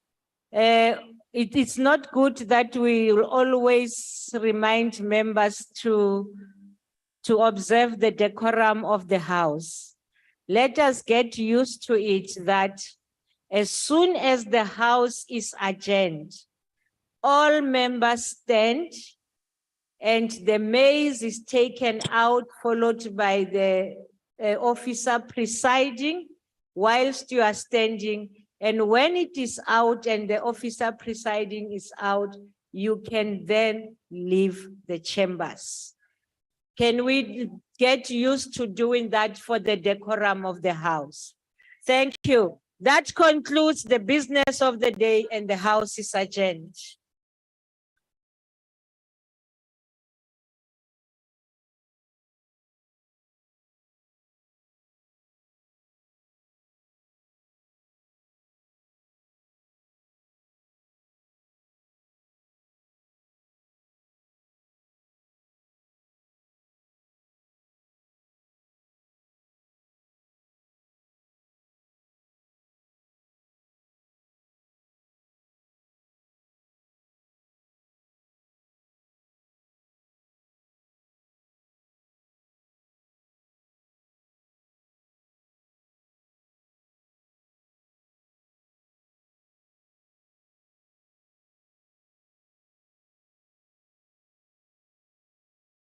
it is not good that we will always remind members to observe the decorum of the House. Let us get used to it that as soon as the House is adjourned, all members stand and the maize is taken out, followed by the officer presiding whilst you are standing. And when it is out and the officer presiding is out, you can then leave the chambers. Can we get used to doing that for the decorum of the House? Thank you. That concludes the business of the day, and the House is adjourned.